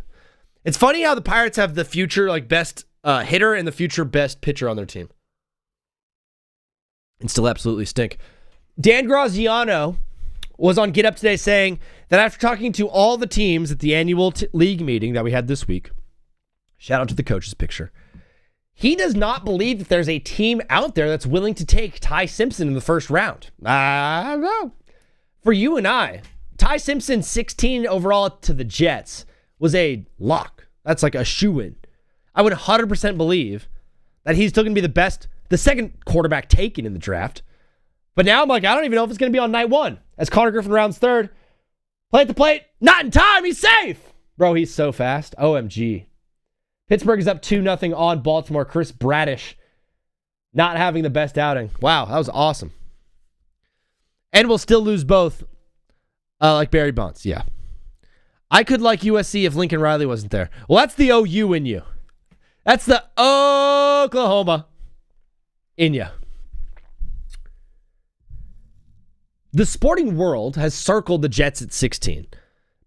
It's funny how the Pirates have the future like best hitter and the future best pitcher on their team. And still absolutely stink. Dan Graziano was on Get Up today saying that after talking to all the teams at the annual league meeting that we had this week, shout out to the coach's picture, he does not believe that there's a team out there that's willing to take Ty Simpson in the first round. I don't know. For you and I, Ty Simpson, 16 overall to the Jets, was a lock. That's like a shoo-in. I would 100% believe that he's still going to be the second quarterback taken in the draft. But now I'm like, I don't even know if it's going to be on night one. As Connor Griffin rounds third. Play at the plate. Not in time. He's safe. Bro, he's so fast. OMG. Pittsburgh is up 2-0 on Baltimore. Chris Bradish not having the best outing. Wow, that was awesome. And we'll still lose both like Barry Bonds. Yeah. I could like USC if Lincoln Riley wasn't there. Well, that's the OU in you. That's the Oklahoma in you. The sporting world has circled the Jets at 16.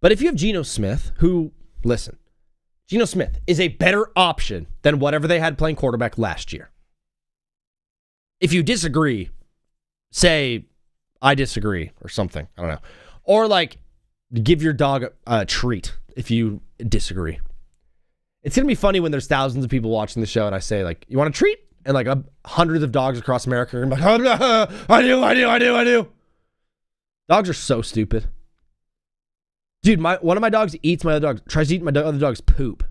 But if you have Geno Smith, who, listen, Geno Smith is a better option than whatever they had playing quarterback last year. If you disagree, say, I disagree or something. I don't know. Or like, give your dog a treat if you disagree. It's going to be funny when there's thousands of people watching the show and I say, like, you want a treat? And like hundreds of dogs across America are going to be like, I do. Dogs are so stupid. Dude, one of my dogs eats my other dog, tries to eat my other dog's poop.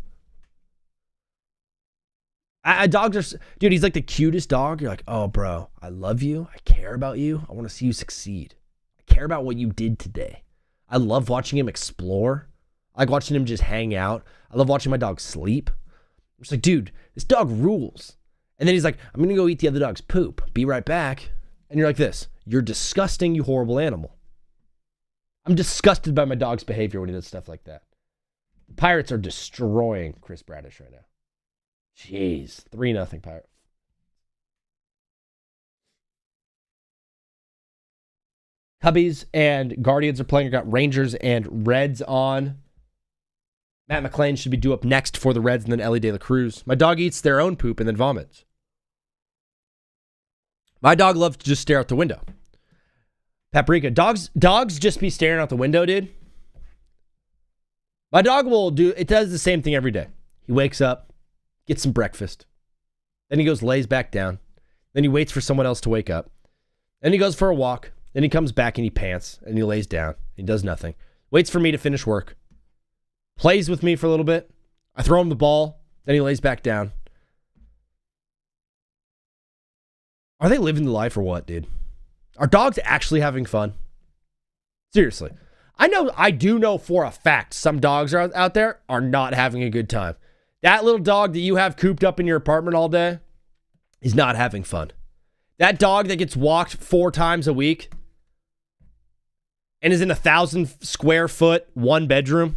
Dogs are, dude, he's like the cutest dog. You're like, oh, bro, I love you. I care about you. I want to see you succeed. I care about what you did today. I love watching him explore. I like watching him just hang out. I love watching my dog sleep. I'm just like, dude, this dog rules. And then he's like, I'm going to go eat the other dog's poop. Be right back. And you're like this. You're disgusting, you horrible animal. I'm disgusted by my dog's behavior when he does stuff like that. The Pirates are destroying Chris Bradish right now. Jeez. 3-0 Pirates. Cubbies and Guardians are playing. I got Rangers and Reds on. Matt McClain should be due up next for the Reds and then Ellie De La Cruz. My dog eats their own poop and then vomits. My dog loves to just stare out the window. Paprika. Dogs just be staring out the window, dude. My dog does the same thing every day. He wakes up, gets some breakfast. Then he goes, lays back down. Then he waits for someone else to wake up. Then he goes for a walk. Then he comes back and he pants and he lays down. He does nothing. Waits for me to finish work. Plays with me for a little bit. I throw him the ball. Then he lays back down. Are they living the life or what, dude? Are dogs actually having fun? Seriously. I do know for a fact some dogs are out there are not having a good time. That little dog that you have cooped up in your apartment all day is not having fun. That dog that gets walked 4 times a week and is in 1,000 square foot, 1 bedroom,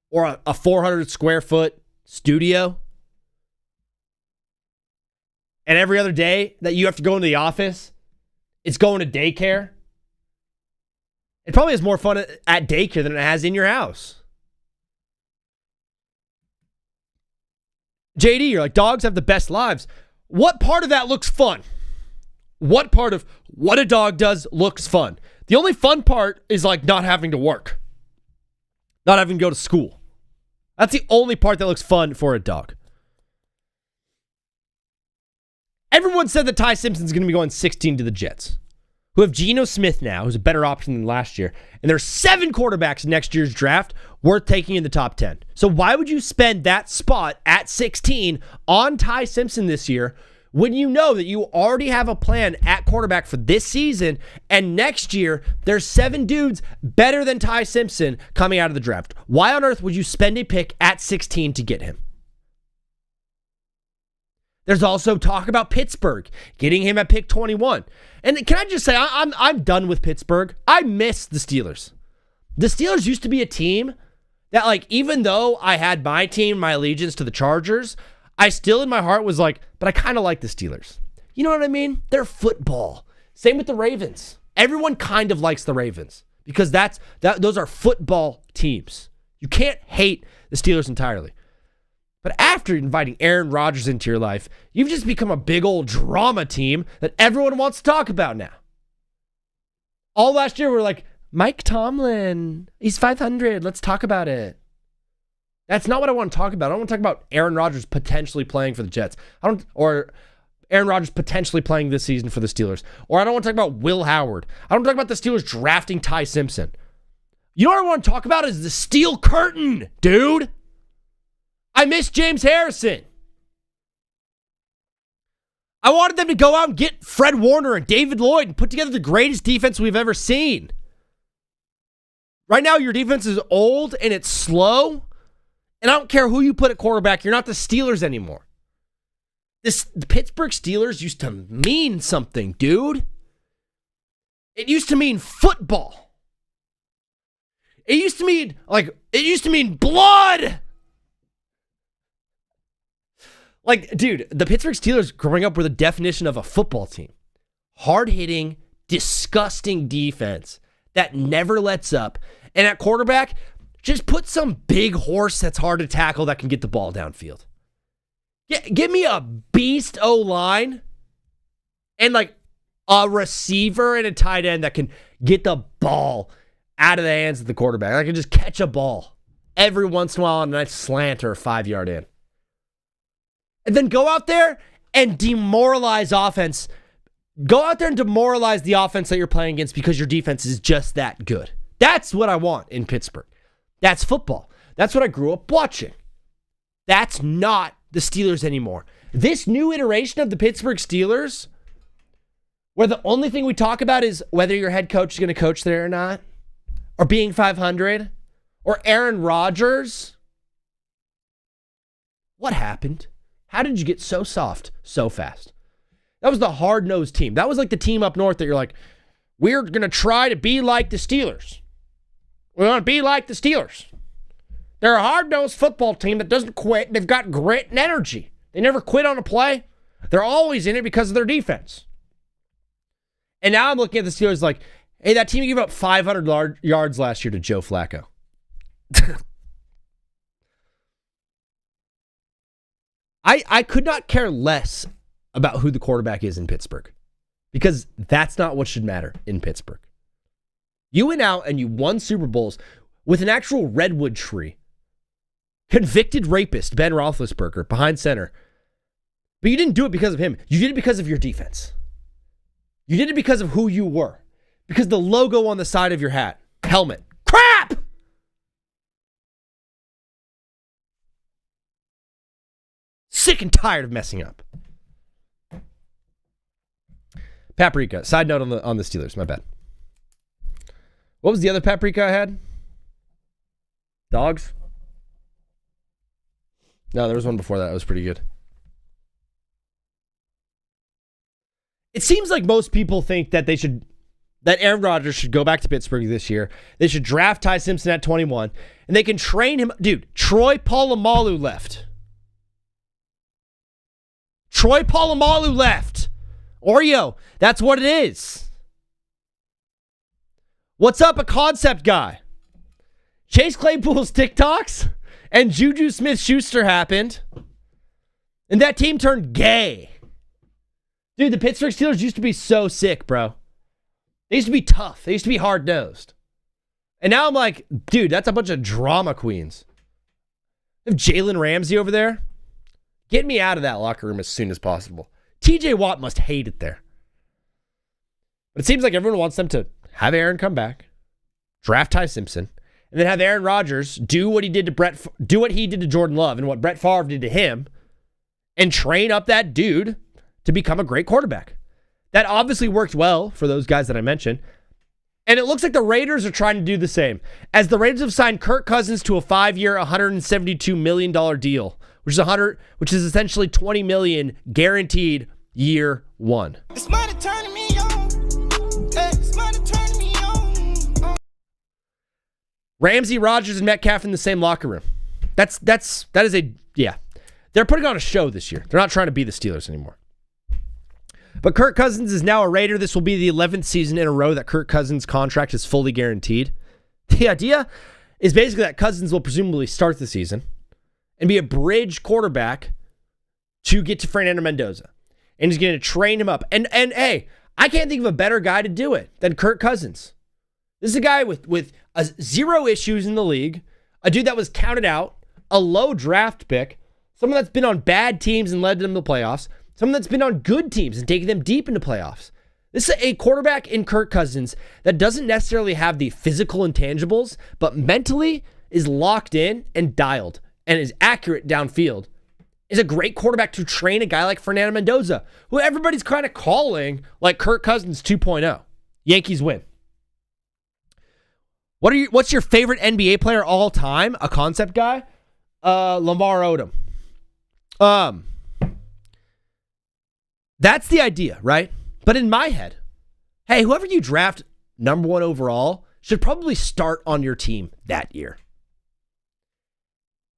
or a 400 square foot studio. And every other day that you have to go into the office, it's going to daycare. It probably has more fun at daycare than it has in your house. JD, you're like, dogs have the best lives. What part of that looks fun? What part of what a dog does looks fun? The only fun part is like not having to work. Not having to go to school. That's the only part that looks fun for a dog. Everyone said that Ty Simpson's going to be going 16 to the Jets. who have Geno Smith now, who's a better option than last year, and there's 7 quarterbacks in next year's draft worth taking in the top 10. So why would you spend that spot at 16 on Ty Simpson this year when you know that you already have a plan at quarterback for this season, and next year there's 7 dudes better than Ty Simpson coming out of the draft? Why on earth would you spend a pick at 16 to get him? There's also talk about Pittsburgh getting him at pick 21. And can I just say, I'm done with Pittsburgh. I miss the Steelers. The Steelers used to be a team that, like, even though I had my team, my allegiance to the Chargers, I still in my heart was like, but I kind of like the Steelers. You know what I mean? They're football. Same with the Ravens. Everyone kind of likes the Ravens because those are football teams. You can't hate the Steelers entirely. But after inviting Aaron Rodgers into your life, you've just become a big old drama team that everyone wants to talk about now. All last year, we're like, Mike Tomlin, he's 500. Let's talk about it. That's not what I want to talk about. I don't want to talk about Aaron Rodgers potentially playing for the Jets. Or Aaron Rodgers potentially playing this season for the Steelers. Or I don't want to talk about Will Howard. I don't want to talk about the Steelers drafting Ty Simpson. You know what I want to talk about is the steel curtain, dude. I miss James Harrison. I wanted them to go out and get Fred Warner and David Lloyd and put together the greatest defense we've ever seen. Right now, your defense is old and it's slow. And I don't care who you put at quarterback. You're not the Steelers anymore. The Pittsburgh Steelers used to mean something, dude. It used to mean football. It used to mean blood. Like, dude, the Pittsburgh Steelers growing up were the definition of a football team. Hard-hitting, disgusting defense that never lets up. And at quarterback, just put some big horse that's hard to tackle that can get the ball downfield. Give me a beast O-line and like a receiver and a tight end that can get the ball out of the hands of the quarterback. I can just catch a ball every once in a while on a nice slant or a 5-yard in. And then go out there and demoralize offense. Go out there and demoralize the offense that you're playing against because your defense is just that good. That's what I want in Pittsburgh. That's football. That's what I grew up watching. That's not the Steelers anymore. This new iteration of the Pittsburgh Steelers, where the only thing we talk about is whether your head coach is going to coach there or not, or being 500, or Aaron Rodgers. What happened? How did you get so soft so fast? That was the hard-nosed team. That was like the team up north that you're like, we're going to try to be like the Steelers. We want to be like the Steelers. They're a hard-nosed football team that doesn't quit. They've got grit and energy. They never quit on a play. They're always in it because of their defense. And now I'm looking at the Steelers like, hey, that team gave up 500 yards last year to Joe Flacco. I could not care less about who the quarterback is in Pittsburgh because that's not what should matter in Pittsburgh. You went out and you won Super Bowls with an actual redwood tree. Convicted rapist Ben Roethlisberger behind center. But you didn't do it because of him. You did it because of your defense. You did it because of who you were. Because the logo on the side of your hat. Helmet. Crap! Sick and tired of messing up. Paprika. Side note on the Steelers. My bad. What was the other paprika I had? Dogs? No, there was one before that. It was pretty good. It seems like most people think that that Aaron Rodgers should go back to Pittsburgh this year. They should draft Ty Simpson at 21, and they can train him. Dude, Troy Polamalu left. Troy Polamalu left. Oreo, that's what it is. What's up, a concept guy? Chase Claypool's TikToks and Juju Smith-Schuster happened, and that team turned gay. Dude, the Pittsburgh Steelers used to be so sick, bro. They used to be tough. They used to be hard-nosed. And now I'm like, dude, that's a bunch of drama queens. They have Jalen Ramsey over there. Get me out of that locker room as soon as possible. TJ Watt must hate it there. But it seems like everyone wants them to have Aaron come back, draft Ty Simpson, and then have Aaron Rodgers do what he did to Jordan Love and what Brett Favre did to him, and train up that dude to become a great quarterback. That obviously worked well for those guys that I mentioned. And it looks like the Raiders are trying to do the same, as the Raiders have signed Kirk Cousins to a 5-year, $172 million deal, which is essentially $20 million guaranteed year one. It's money turning me on. It's money turning me on. Ramsey, Rodgers, and Metcalf in the same locker room. That is yeah. They're putting on a show this year. They're not trying to be the Steelers anymore. But Kirk Cousins is now a Raider. This will be the 11th season in a row that Kirk Cousins' contract is fully guaranteed. The idea is basically that Cousins will presumably start the season and be a bridge quarterback to get to Fernando Mendoza. And he's going to train him up. And hey, I can't think of a better guy to do it than Kirk Cousins. This is a guy with zero issues in the league, a dude that was counted out, a low draft pick, someone that's been on bad teams and led them to the playoffs, someone that's been on good teams and taken them deep into playoffs. This is a quarterback in Kirk Cousins that doesn't necessarily have the physical intangibles, but mentally is locked in and dialed and is accurate downfield. Is a great quarterback to train a guy like Fernando Mendoza, who everybody's kind of calling like Kirk Cousins 2.0. Yankees win. What's your favorite NBA player all time? A concept guy? Lamar Odom. That's the idea, right? But in my head, hey, whoever you draft number 1 overall should probably start on your team that year.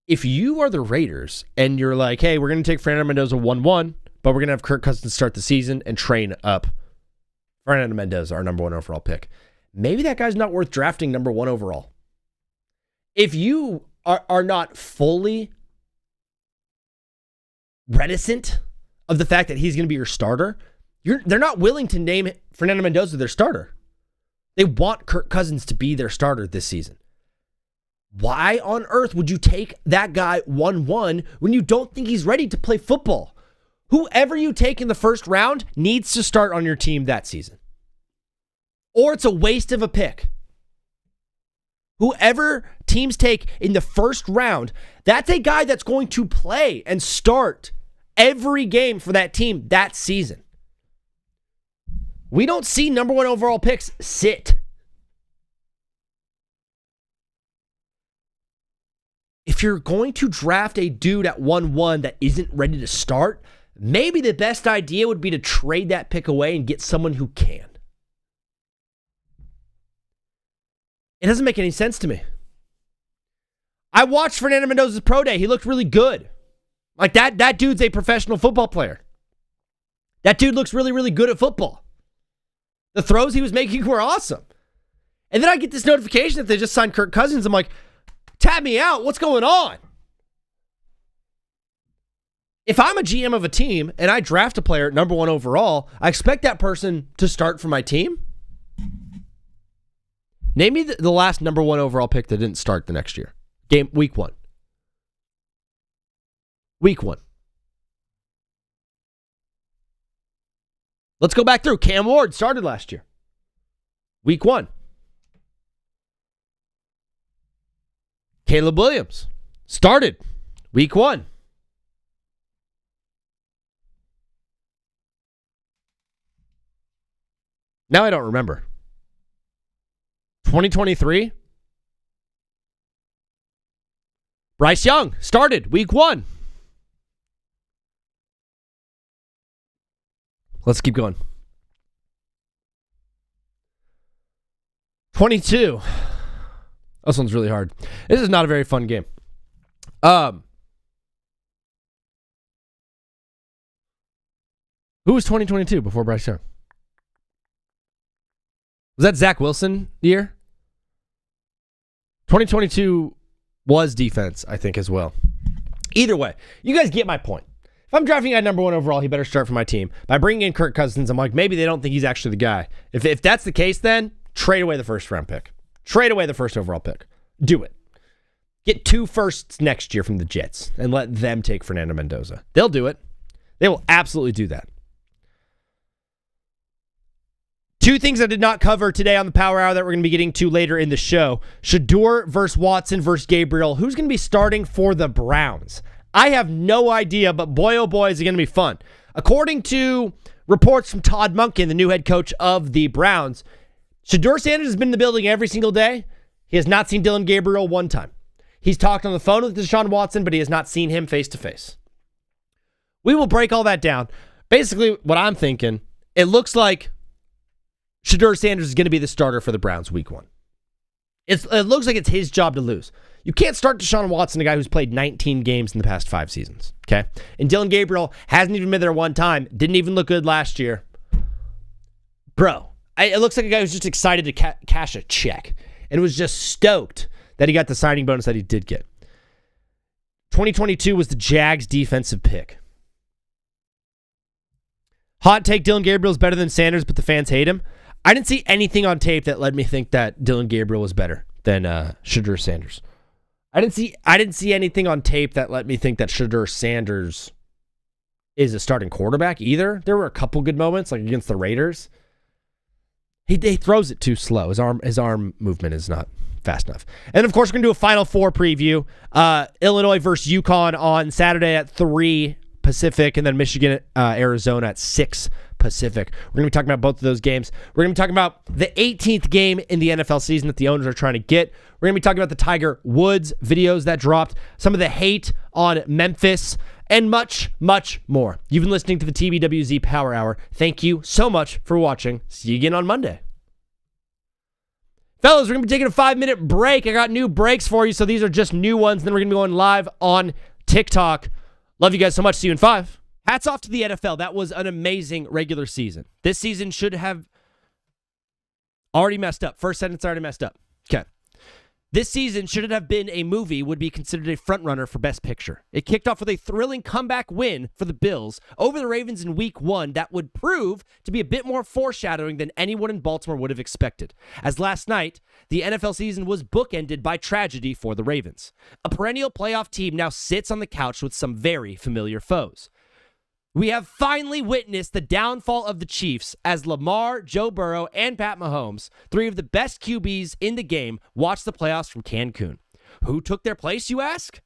If you are the Raiders and you're like, hey, we're going to take Fernando Mendoza 1-1, but we're going to have Kirk Cousins start the season and train up Fernando Mendoza, our number 1 overall pick, maybe that guy's not worth drafting number 1 overall. If you are not fully reticent of the fact that he's going to be your starter, they're not willing to name Fernando Mendoza their starter. They want Kirk Cousins to be their starter this season. Why on earth would you take that guy 1-1 when you don't think he's ready to play football? Whoever you take in the first round needs to start on your team that season. Or it's a waste of a pick. Whoever teams take in the first round, that's a guy that's going to play and start every game for that team that season. We don't see number 1 overall picks sit. If you're going to draft a dude at 1-1 that isn't ready to start, maybe the best idea would be to trade that pick away and get someone who can. It doesn't make any sense to me. I watched Fernando Mendoza's pro day. He looked really good. Like that dude's a professional football player. That dude looks really, really good at football. The throws he was making were awesome. And then I get this notification that they just signed Kirk Cousins. I'm like, tap me out. What's going on? If I'm a GM of a team and I draft a player at number 1 overall, I expect that person to start for my team. Name me the last number 1 overall pick that didn't start the next year. Week 1. Week 1. Let's go back through. Cam Ward started last year. Week 1. Caleb Williams started week 1. Now I don't remember. 2023? Bryce Young started week 1. Let's keep going. 22. This one's really hard. This is not a very fun game. Who was 2022 before Bryce Young? Was that Zach Wilson year? 2022 was defense, I think, as well. Either way, you guys get my point. If I'm drafting at number 1 overall, he better start for my team. By bringing in Kirk Cousins, I'm like, maybe they don't think he's actually the guy. If that's the case, then trade away the first round pick. Trade away the first overall pick. Do it. Get 2 firsts next year from the Jets and let them take Fernando Mendoza. They'll do it. They will absolutely do that. Two things I did not cover today on the Power Hour that we're going to be getting to later in the show. Shedeur versus Watson versus Gabriel. Who's going to be starting for the Browns? I have no idea, but boy, oh boy, is it going to be fun. According to reports from Todd Monken, the new head coach of the Browns, Shedeur Sanders has been in the building every single day. He has not seen Dylan Gabriel one time. He's talked on the phone with Deshaun Watson, but he has not seen him face to face. We will break all that down. Basically, what I'm thinking, it looks like Shedeur Sanders is going to be the starter for the Browns week 1. It looks like it's his job to lose. You can't start Deshaun Watson, a guy who's played 19 games in the past 5 seasons. Okay? And Dylan Gabriel hasn't even been there one time. Didn't even look good last year. Bro, it looks like a guy who's just excited to cash a check and was just stoked that he got the signing bonus that he did get. 2022 was the Jags' defensive pick. Hot take, Dylan Gabriel's better than Sanders, but the fans hate him. I didn't see anything on tape that led me think that Dylan Gabriel was better than Shedeur Sanders. I didn't see anything on tape that let me think that Shedeur Sanders is a starting quarterback either. There were a couple good moments, like against the Raiders. He throws it too slow. His arm movement is not fast enough. And of course, we're gonna do a Final Four preview. Illinois versus UConn on Saturday at 3 Pacific, and then Michigan, Arizona at 6 Pacific. We're going to be talking about both of those games. We're going to be talking about the 18th game in the NFL season that the owners are trying to get. We're going to be talking about the Tiger Woods videos that dropped, some of the hate on Memphis, and much, much more. You've been listening to the TBWZ Power Hour. Thank you so much for watching. See you again on Monday. Fellas, we're going to be taking a 5-minute break. I got new breaks for you, so these are just new ones. Then we're going to be going live on TikTok. Love you guys so much. See you in 5. Hats off to the NFL. That was an amazing regular season. This season should have already messed up. First sentence already messed up. Okay. This season, should it have been a movie, would be considered a frontrunner for Best Picture. It kicked off with a thrilling comeback win for the Bills over the Ravens in Week 1 that would prove to be a bit more foreshadowing than anyone in Baltimore would have expected. As last night, the NFL season was bookended by tragedy for the Ravens. A perennial playoff team now sits on the couch with some very familiar foes. We have finally witnessed the downfall of the Chiefs as Lamar, Joe Burrow, and Pat Mahomes, 3 of the best QBs in the game, watch the playoffs from Cancun. Who took their place, you ask?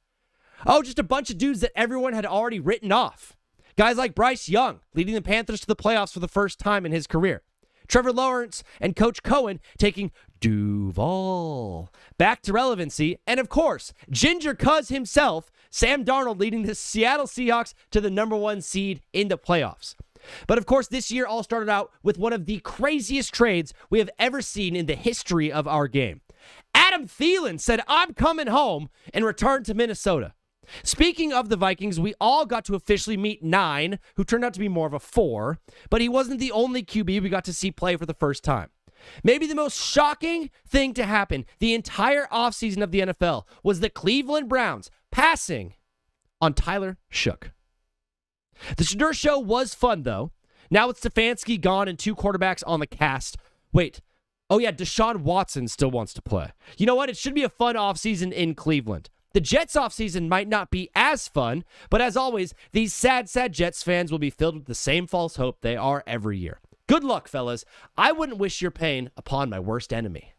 Oh, just a bunch of dudes that everyone had already written off. Guys like Bryce Young, leading the Panthers to the playoffs for the first time in his career. Trevor Lawrence and Coach Cohen taking Duval back to relevancy. And of course, Ginger Cuz himself, Sam Darnold, leading the Seattle Seahawks to the #1 seed in the playoffs. But of course, this year all started out with one of the craziest trades we have ever seen in the history of our game. Adam Thielen said, "I'm coming home," and returned to Minnesota. Speaking of the Vikings, we all got to officially meet 9, who turned out to be more of a 4, but he wasn't the only QB we got to see play for the first time. Maybe the most shocking thing to happen the entire offseason of the NFL was the Cleveland Browns passing on Tyler Shook. The Shedeur Show was fun, though. Now with Stefanski gone and 2 quarterbacks on the cast. Wait. Oh, yeah, Deshaun Watson still wants to play. You know what? It should be a fun offseason in Cleveland. The Jets offseason might not be as fun, but as always, these sad Jets fans will be filled with the same false hope they are every year. Good luck, fellas. I wouldn't wish your pain upon my worst enemy.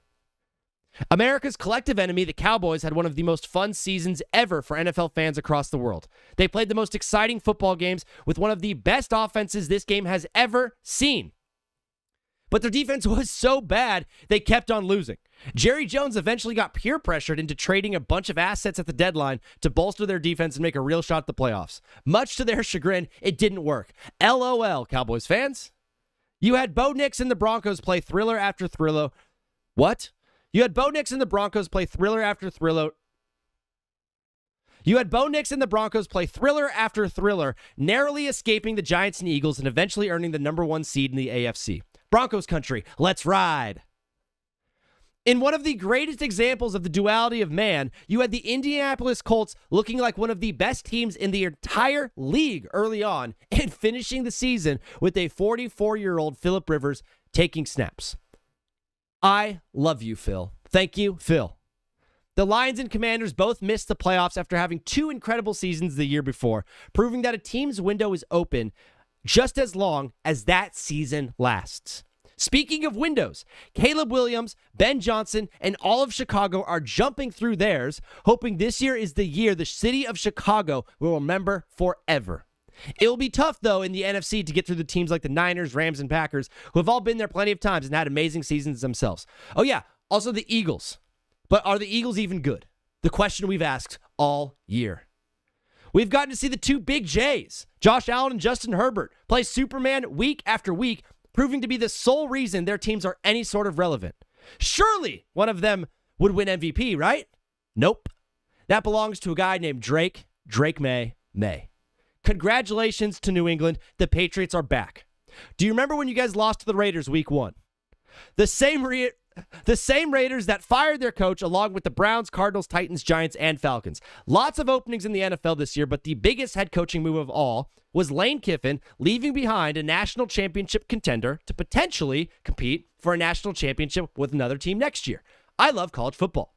America's collective enemy, the Cowboys, had one of the most fun seasons ever for NFL fans across the world. They played the most exciting football games with one of the best offenses this game has ever seen. But their defense was so bad, they kept on losing. Jerry Jones eventually got peer pressured into trading a bunch of assets at the deadline to bolster their defense and make a real shot at the playoffs. Much to their chagrin, it didn't work. LOL, Cowboys fans. You had Bo Nix and the Broncos play thriller after thriller. What? You had Bo Nix and the Broncos play thriller after thriller. You had Bo Nix and the Broncos play thriller after thriller, narrowly escaping the Giants and Eagles and eventually earning the #1 seed in the AFC. Broncos country, let's ride. In one of the greatest examples of the duality of man, you had the Indianapolis Colts looking like one of the best teams in the entire league early on and finishing the season with a 44-year-old Phillip Rivers taking snaps. I love you, Phil. Thank you, Phil. The Lions and Commanders both missed the playoffs after having 2 incredible seasons the year before, proving that a team's window is open just as long as that season lasts. Speaking of windows, Caleb Williams, Ben Johnson, and all of Chicago are jumping through theirs, hoping this year is the year the city of Chicago will remember forever. It will be tough, though, in the NFC to get through the teams like the Niners, Rams, and Packers, who have all been there plenty of times and had amazing seasons themselves. Oh, yeah, also the Eagles. But are the Eagles even good? The question we've asked all year. We've gotten to see the two big J's, Josh Allen and Justin Herbert, play Superman week after week, proving to be the sole reason their teams are any sort of relevant. Surely one of them would win MVP, right? Nope. That belongs to a guy named Drake May. Congratulations to New England. The Patriots are back. Do you remember when you guys lost to the Raiders week 1? The same Raiders that fired their coach along with the Browns, Cardinals, Titans, Giants, and Falcons. Lots of openings in the NFL this year, but the biggest head coaching move of all was Lane Kiffin leaving behind a national championship contender to potentially compete for a national championship with another team next year. I love college football.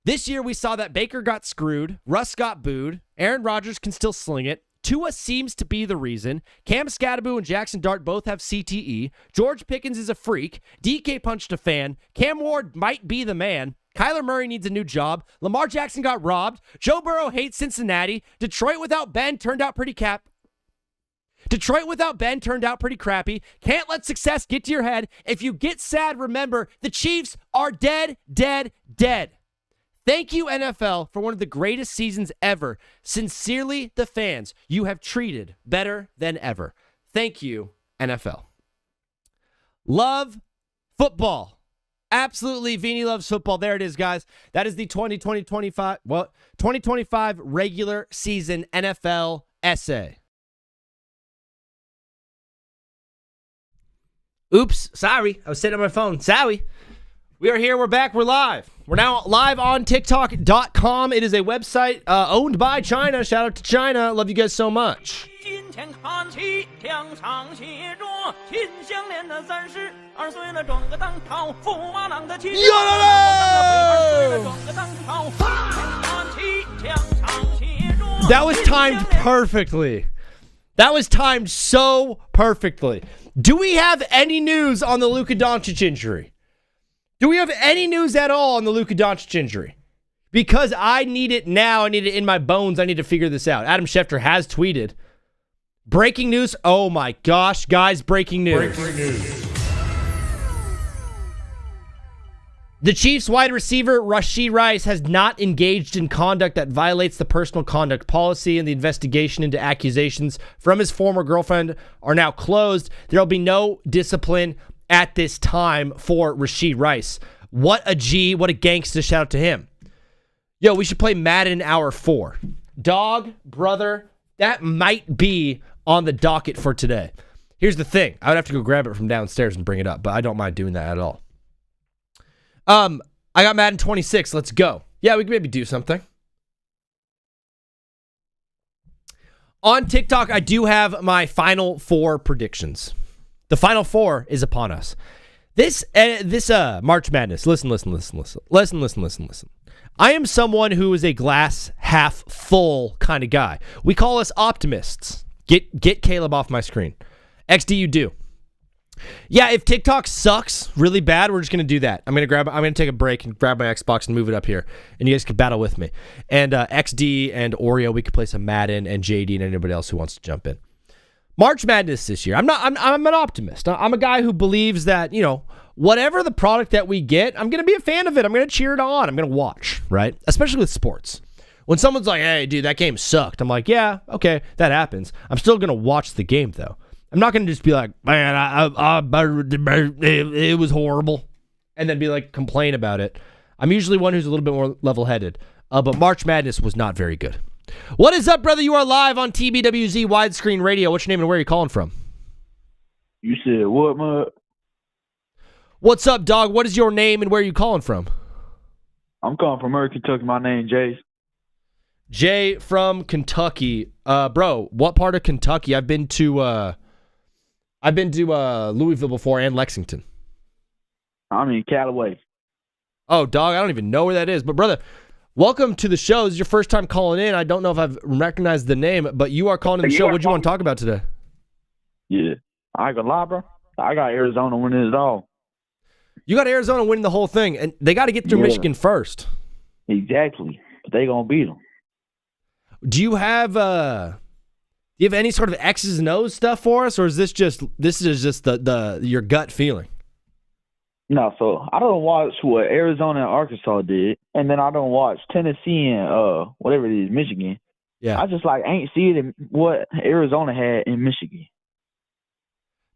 This year we saw that Baker got screwed, Russ got booed, Aaron Rodgers can still sling it, Tua seems to be the reason, Cam Scatterbo and Jackson Dart both have CTE, George Pickens is a freak, DK punched a fan, Cam Ward might be the man, Kyler Murray needs a new job, Lamar Jackson got robbed, Joe Burrow hates Cincinnati, Detroit without Ben turned out pretty crappy. Can't let success get to your head. If you get sad, remember, the Chiefs are dead. Thank you, NFL, for one of the greatest seasons ever. Sincerely, the fans you have treated better than ever. Thank you, NFL. Love football. Absolutely, Vini loves football. There it is, guys. That is the 2025 regular season NFL essay. Oops, sorry. I was sitting on my phone. Sorry. We are here. We're back. We're live. We're now live on TikTok.com. It is a website owned by China. Shout out to China. Love you guys so much. That was timed perfectly. That was timed so perfectly. Do we have any news on the Luka Doncic injury? Do we have any news at all on the Luka Doncic injury? Because I need it now. I need it in my bones. I need to figure this out. Adam Schefter has tweeted. Breaking news. Oh my gosh, guys, breaking news. The Chiefs wide receiver Rashee Rice has not engaged in conduct that violates the personal conduct policy, and the investigation into accusations from his former girlfriend are now closed. There will be no discipline at this time for Rashee Rice. What a G, what a gangster. Shout out to him. Yo, we should play Madden Hour 4. Dog, brother, that might be on the docket for today. Here's the thing. I would have to go grab it from downstairs and bring it up, but I don't mind doing that at all. I got Madden 26. Let's go. Yeah, we can maybe do something. On TikTok, I do have my Final Four predictions. The Final Four is upon us. This March Madness. Listen. I am someone who is a glass half full kind of guy. We call us optimists. Get Caleb off my screen. XD, you do. Yeah, if TikTok sucks really bad, we're just gonna do that. I'm gonna take a break and grab my Xbox and move it up here, and you guys can battle with me. And XD and Oreo, we could play some Madden, and JD and anybody else who wants to jump in. March Madness this year. I'm an optimist. I'm a guy who believes that, whatever the product that we get, I'm going to be a fan of it. I'm going to cheer it on. I'm going to watch, right? Especially with sports. When someone's like, hey, dude, that game sucked. I'm like, yeah, okay, that happens. I'm still going to watch the game, though. I'm not going to just be like, man, it was horrible, and then be like, complain about it. I'm usually one who's a little bit more level-headed. But March Madness was not very good. What is up, brother? You are live on TBWZ Widescreen Radio. What's your name and where are you calling from? You said what, Mud? What's up, dog? What is your name and where are you calling from? I'm calling from Murray, Kentucky. My name Jay. Jay from Kentucky. Bro, what part of Kentucky? I've been to Louisville before and Lexington. I'm in Callaway. Oh, dog, I don't even know where that is. But, brother, welcome to the show. This is your first time calling in. I don't know if I've recognized the name, but you are calling in the show. What do you want to talk about today? Yeah. I ain't gonna lie, bro. I got Arizona winning it all. You got Arizona winning the whole thing, and they got to get through Michigan first. Exactly. But they going to beat them. Do you have any sort of X's and O's stuff for us, or is this just the your gut feeling? No, so I don't watch what Arizona and Arkansas did, and then I don't watch Tennessee and whatever it is, Michigan. Yeah. I just ain't see it in what Arizona had in Michigan.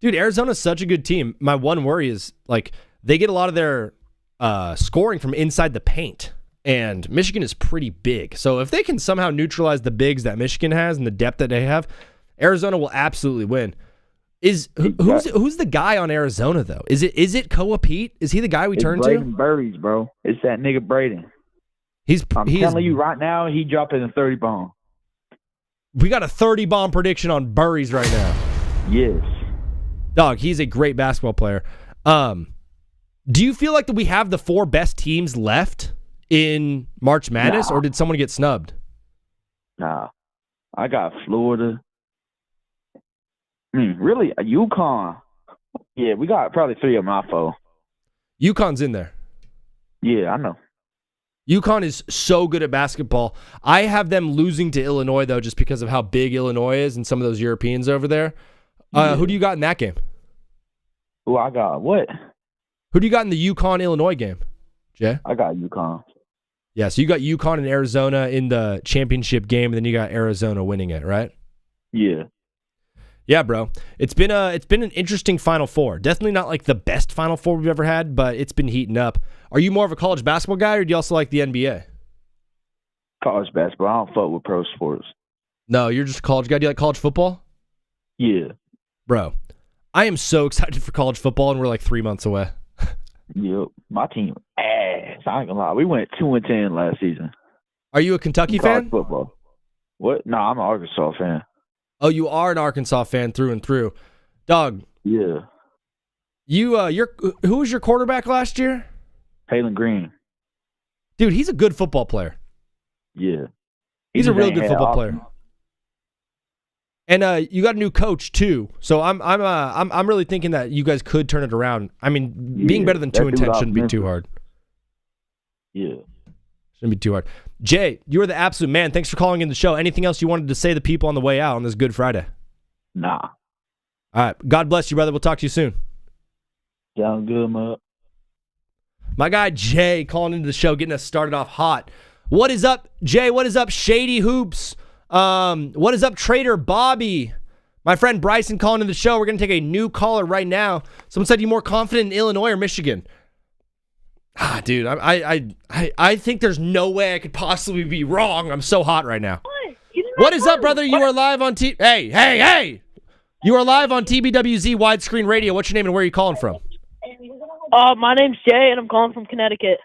Dude, Arizona's such a good team. My one worry is they get a lot of their scoring from inside the paint, and Michigan is pretty big. So if they can somehow neutralize the bigs that Michigan has and the depth that they have, Arizona will absolutely win. Who's the guy on Arizona though? Is it Koa Pete? Is he the guy we turn to? Braden Burries, bro. It's that nigga Braden. I'm telling you right now, he dropping a 30 bomb. We got a 30 bomb prediction on Burries right now. Yes. Dog, he's a great basketball player. Do you feel like that we have the 4 best teams left in March Madness, or did someone get snubbed? Nah. I got Florida. Really, UConn. Yeah, we got probably 3 of my 4. UConn's in there. Yeah, I know. UConn is so good at basketball. I have them losing to Illinois, though, just because of how big Illinois is and some of those Europeans over there. Who do you got in that game? Who I got? What? Who do you got in the UConn-Illinois game, Jay? I got UConn. Yeah, so you got UConn and Arizona in the championship game, and then you got Arizona winning it, right? Yeah. Yeah, bro. It's been an interesting Final Four. Definitely not like the best Final Four we've ever had, but it's been heating up. Are you more of a college basketball guy, or do you also like the NBA? College basketball. I don't fuck with pro sports. No, you're just a college guy. Do you like college football? Yeah. Bro, I am so excited for college football, and we're like 3 months away. Yep. My team ass. I ain't gonna lie. We went 2-10 last season. Are you a Kentucky fan? Football. What? No, I'm an Arkansas fan. Oh, you are an Arkansas fan through and through. Dog. Yeah. Who was your quarterback last year? Halen Green. Dude, he's a good football player. Yeah. He's a real good football player. And you got a new coach too, so I'm really thinking that you guys could turn it around. I mean, being better than 2-10 shouldn't be too hard. Yeah, shouldn't be too hard. Jay, you are the absolute man. Thanks for calling in the show. Anything else you wanted to say to people on the way out on this Good Friday? Nah. All right. God bless you, brother. We'll talk to you soon. Sounds good, man. My guy Jay calling into the show, getting us started off hot. What is up, Jay? What is up, Shady Hoops? What is up, Trader Bobby? My friend Bryson calling into the show. We're going to take a new caller right now. Someone said, you more confident in Illinois or Michigan? Dude, I think there's no way I could possibly be wrong. I'm so hot right now. What is up, brother? You are live on Hey. You are live on TBWZ Widescreen Radio. What's your name and where are you calling from? My name's Jay, and I'm calling from Connecticut.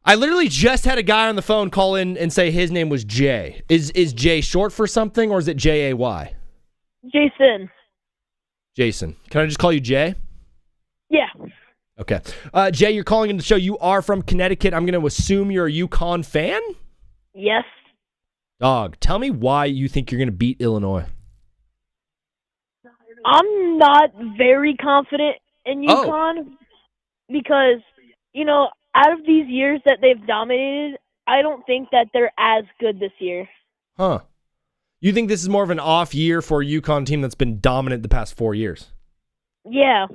I literally just had a guy on the phone call in and say his name was Jay. Is Jay short for something, or is it Jay? Jason. Jason. Can I just call you Jay? Yeah. Okay. Jay, you're calling in the show. You are from Connecticut. I'm going to assume you're a UConn fan? Yes. Dog, tell me why you think you're going to beat Illinois. I'm not very confident in UConn because, out of these years that they've dominated, I don't think that they're as good this year. Huh. You think this is more of an off year for a UConn team that's been dominant the past 4 years? Yeah.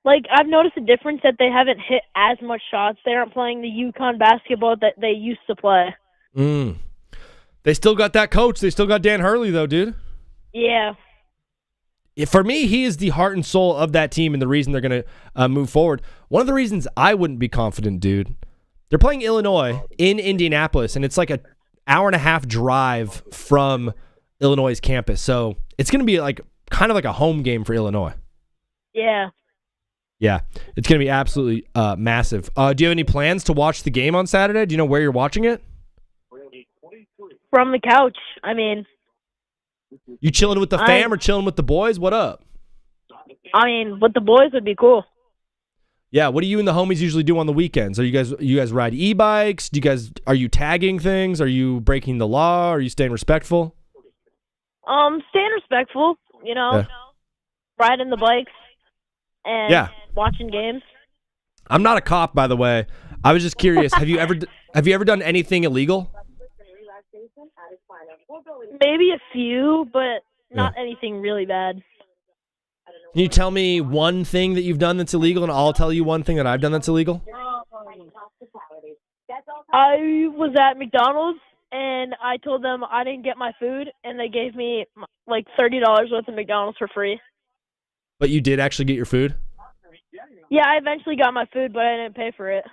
I've noticed a difference that they haven't hit as much shots. They aren't playing the UConn basketball that they used to play. They still got that coach. They still got Dan Hurley, though, dude. Yeah. For me, he is the heart and soul of that team and the reason they're going to move forward. One of the reasons I wouldn't be confident, dude, they're playing Illinois in Indianapolis, and it's like an hour-and-a-half drive from Illinois' campus. So it's going to be kind of like a home game for Illinois. Yeah. Yeah, it's going to be absolutely massive. Do you have any plans to watch the game on Saturday? Do you know where you're watching it? From the couch. I mean, you chilling with the fam or chilling with the boys? What up? I mean, with the boys would be cool. Yeah, what do you and the homies usually do on the weekends? Are you guys ride e-bikes? Are you tagging things? Are you breaking the law? Are you staying respectful? Staying respectful, Yeah. riding the bikes and Yeah. watching games. I'm not a cop, by the way. I was just curious. Have you ever done anything illegal? Maybe a few, but not anything really bad. Can you tell me one thing that you've done that's illegal, and I'll tell you one thing that I've done that's illegal? I was at McDonald's, and I told them I didn't get my food, and they gave me like $30 worth of McDonald's for free. But you did actually get your food? Yeah, I eventually got my food, but I didn't pay for it.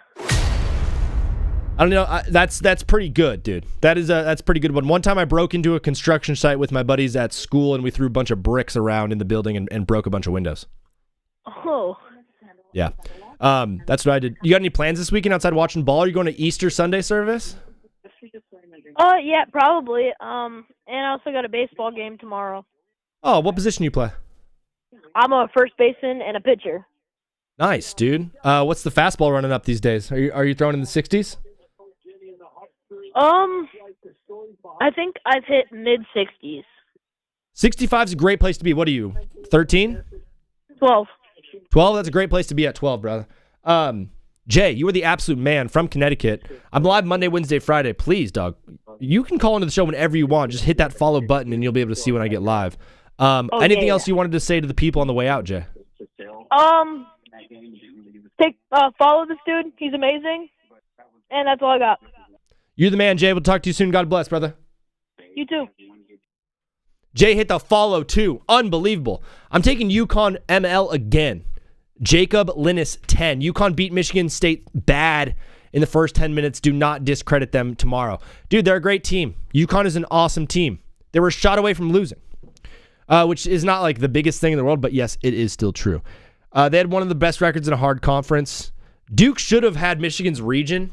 I don't know. That's pretty good, dude. That's pretty good one. One time I broke into a construction site with my buddies at school, and we threw a bunch of bricks around in the building and broke a bunch of windows. Oh. Yeah. That's what I did. You got any plans this weekend outside watching ball? Are you going to Easter Sunday service? Oh, yeah, probably. And I also got a baseball game tomorrow. Oh, what position do you play? I'm a first baseman and a pitcher. Nice, dude. What's the fastball running up these days? Are you throwing in the 60s? I think I've hit mid-60s. 65 is a great place to be. What are you, 13? 12. 12? That's a great place to be at 12, brother. Jay, you are the absolute man from Connecticut. I'm live Monday, Wednesday, Friday. Please, dog. You can call into the show whenever you want. Just hit that follow button, and you'll be able to see when I get live. Anything else you wanted to say to the people on the way out, Jay? Follow this dude. He's amazing. And that's all I got. You're the man, Jay. We'll talk to you soon. God bless, brother. You too. Jay hit the follow, too. Unbelievable. I'm taking UConn ML again. Jacob Linus 10. UConn beat Michigan State bad in the first 10 minutes. Do not discredit them tomorrow. Dude, they're a great team. UConn is an awesome team. They were a shot away from losing, which is not like the biggest thing in the world, but yes, it is still true. They had one of the best records in a hard conference. Duke should have had Michigan's region.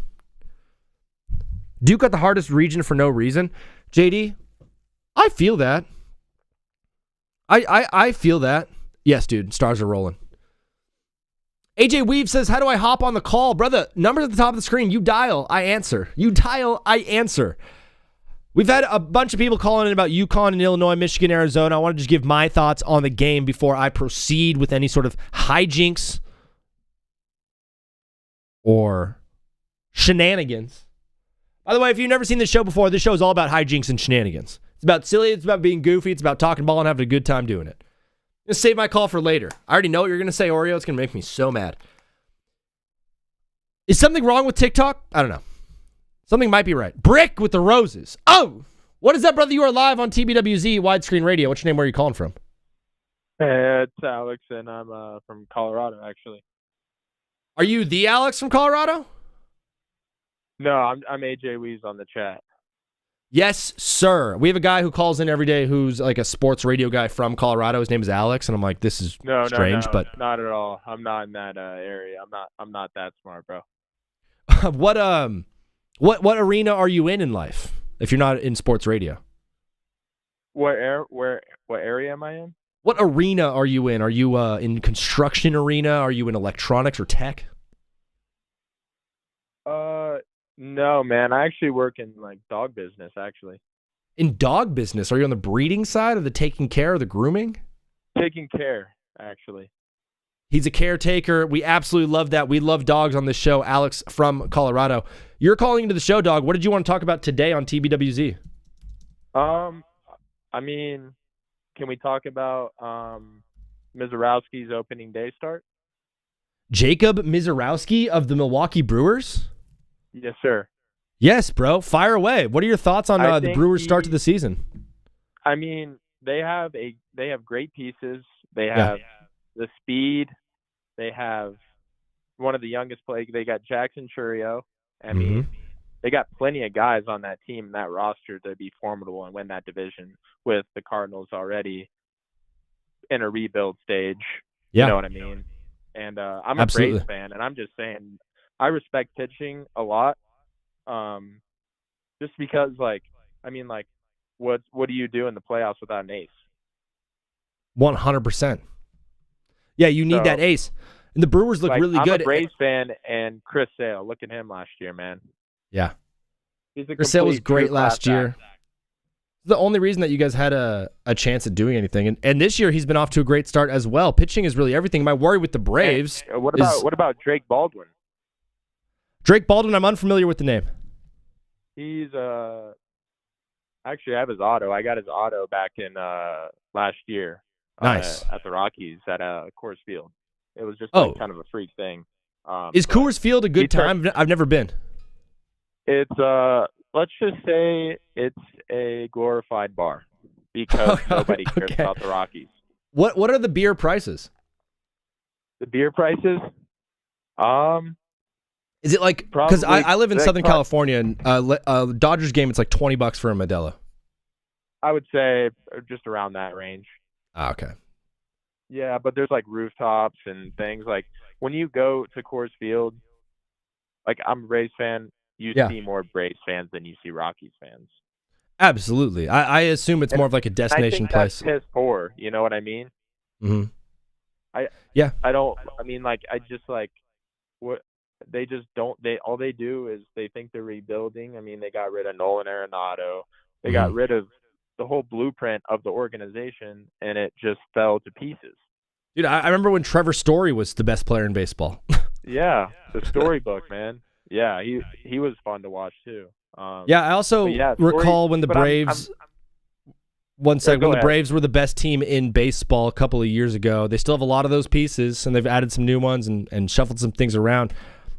Duke got the hardest region for no reason. JD, I feel that. I feel that. Yes, dude, stars are rolling. AJ Weave says, how do I hop on the call? Brother, number at the top of the screen. You dial, I answer. You dial, I answer. We've had a bunch of people calling in about UConn and Illinois, Michigan, Arizona. I want to just give my thoughts on the game before I proceed with any sort of hijinks or shenanigans. By the way, if you've never seen this show before, this show is all about hijinks and shenanigans. It's about silly, it's about being goofy, it's about talking ball and having a good time doing it. I'm going to save my call for later. I already know what you're going to say, Oreo. It's going to make me so mad. Is something wrong with TikTok? I don't know. Something might be right. Brick with the roses. Oh! What is that, brother? You are live on TBWZ Widescreen Radio. What's your name? Where are you calling from? Hey, it's Alex, and I'm from Colorado, actually. Are you the Alex from Colorado? No, I'm AJ Wees on the chat. Yes, sir. We have a guy who calls in every day who's like a sports radio guy from Colorado. His name is Alex, and I'm like, this is strange, no, but not at all. I'm not in that area. I'm not that smart, bro. What arena are you in life if you're not in sports radio? What area am I in? What arena are you in? Are you in construction arena? Are you in electronics or tech? No, man. I actually work in like dog business, actually. In dog business? Are you on the breeding side or the taking care or the grooming? Taking care, actually. He's a caretaker. We absolutely love that. We love dogs on this show. Alex from Colorado. You're calling into the show, dog. What did you want to talk about today on TBWZ? I mean, can we talk about Mizorowski's opening day start? Jacob Mizorowski of the Milwaukee Brewers? Yes, sir. Yes, bro. Fire away. What are your thoughts on the Brewers' start to the season? I mean, they have great pieces. They have the speed. They have one of the youngest players. They got Jackson Churio. I mean, they got plenty of guys on that team, that roster, to be formidable and win that division with the Cardinals already in a rebuild stage. Yeah. You know what I mean? And I'm a Braves fan, and I'm just saying I respect pitching a lot. Just because, what do you do in the playoffs without an ace? 100%. Yeah, you need that ace. And the Brewers look really good. I'm a Braves fan, and Chris Sale, look at him last year, man. Yeah. Chris Sale was great last year. The only reason that you guys had a chance at doing anything. And this year he's been off to a great start as well. Pitching is really everything. My worry with the Braves what about Drake Baldwin? Drake Baldwin, I'm unfamiliar with the name. He's actually, I have his auto. I got his auto back in last year. Nice. At the Rockies at Coors Field. It was just kind of a freak thing. Is Coors Field a good time? I've never been. It's let's just say it's a glorified bar because nobody cares about the Rockies. What are the beer prices? The beer prices? Is it like, because I live in Southern California, and Dodgers game, it's like $20 for a Modelo. I would say just around that range. Ah, okay. Yeah, but there's like rooftops and things. Like when you go to Coors Field, like I'm a Braves fan, you see more Braves fans than you see Rockies fans. Absolutely. I assume it's more of like a destination place. That's piss poor, you know what I mean? Mm-hmm. I just like what they just don't. All they do is they think they're rebuilding. I mean, they got rid of Nolan Arenado. They got rid of the whole blueprint of the organization, and it just fell to pieces. Dude, I remember when Trevor Story was the best player in baseball. Yeah, the storybook, man. Yeah, he was fun to watch too. I also recall when the Braves. One second, when the Braves were the best team in baseball a couple of years ago, they still have a lot of those pieces, and they've added some new ones and shuffled some things around.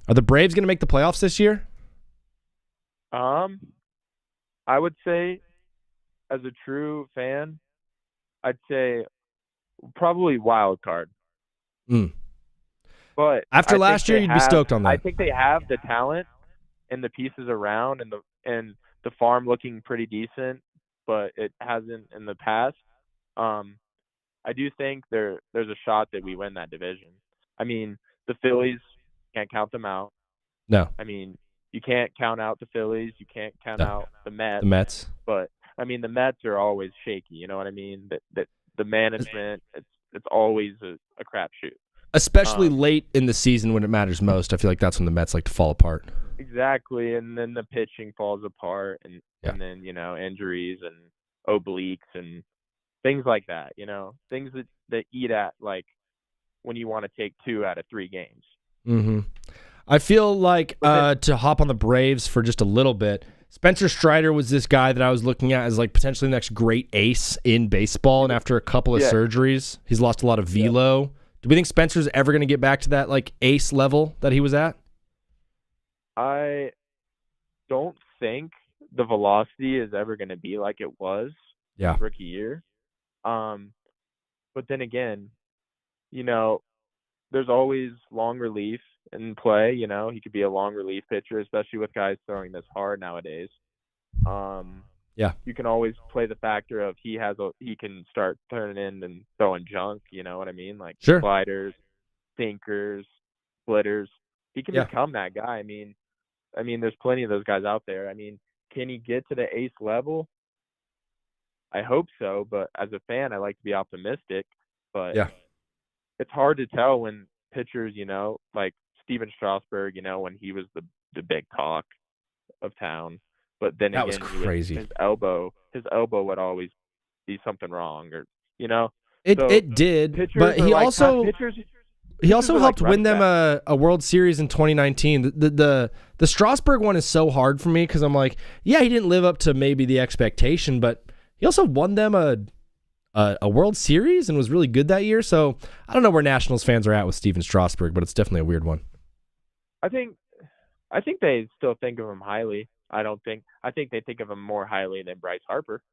Are the Braves going to make the playoffs this year? I would say, as a true fan, I'd say probably wild card. But after last year, you'd be stoked on that. I think they have the talent and the pieces around, and the farm looking pretty decent, but it hasn't in the past. I do think there's a shot that we win that division. I mean, the Phillies, can't count them out. No. I mean, you can't count out the Phillies. You can't count out the Mets. The Mets. But I mean, the Mets are always shaky. You know what I mean? That the management, it's always a crapshoot. Especially late in the season when it matters most. I feel like that's when the Mets like to fall apart. Exactly, and then the pitching falls apart, and then injuries and obliques and things like that. Things that eat at like when you want to take 2 out of 3 games. Mm-hmm. I feel like to hop on the Braves for just a little bit. Spencer Strider was this guy that I was looking at as like potentially the next great ace in baseball, and after a couple of surgeries, he's lost a lot of velo. Yeah. Do we think Spencer's ever going to get back to that like ace level that he was at? I don't think the velocity is ever going to be like it was his rookie year. But then again, there's always long relief in play. He could be a long relief pitcher, especially with guys throwing this hard nowadays. You can always play the factor of he can start turning in and throwing junk. You know what I mean? Like sliders, sinkers, splitters. He can become that guy. I mean, there's plenty of those guys out there. I mean, can he get to the ace level? I hope so, but as a fan, I like to be optimistic. But it's hard to tell when pitchers, like Steven Strasburg, when he was the big talk of town. But then that was crazy. His elbow would always be something wrong, or it did. But he also helped win them a World Series in 2019. The Strasburg one is so hard for me because I'm like, he didn't live up to maybe the expectation, but he also won them a World Series and was really good that year. So I don't know where Nationals fans are at with Steven Strasburg, but it's definitely a weird one. I think they still think of him highly. I think they think of him more highly than Bryce Harper.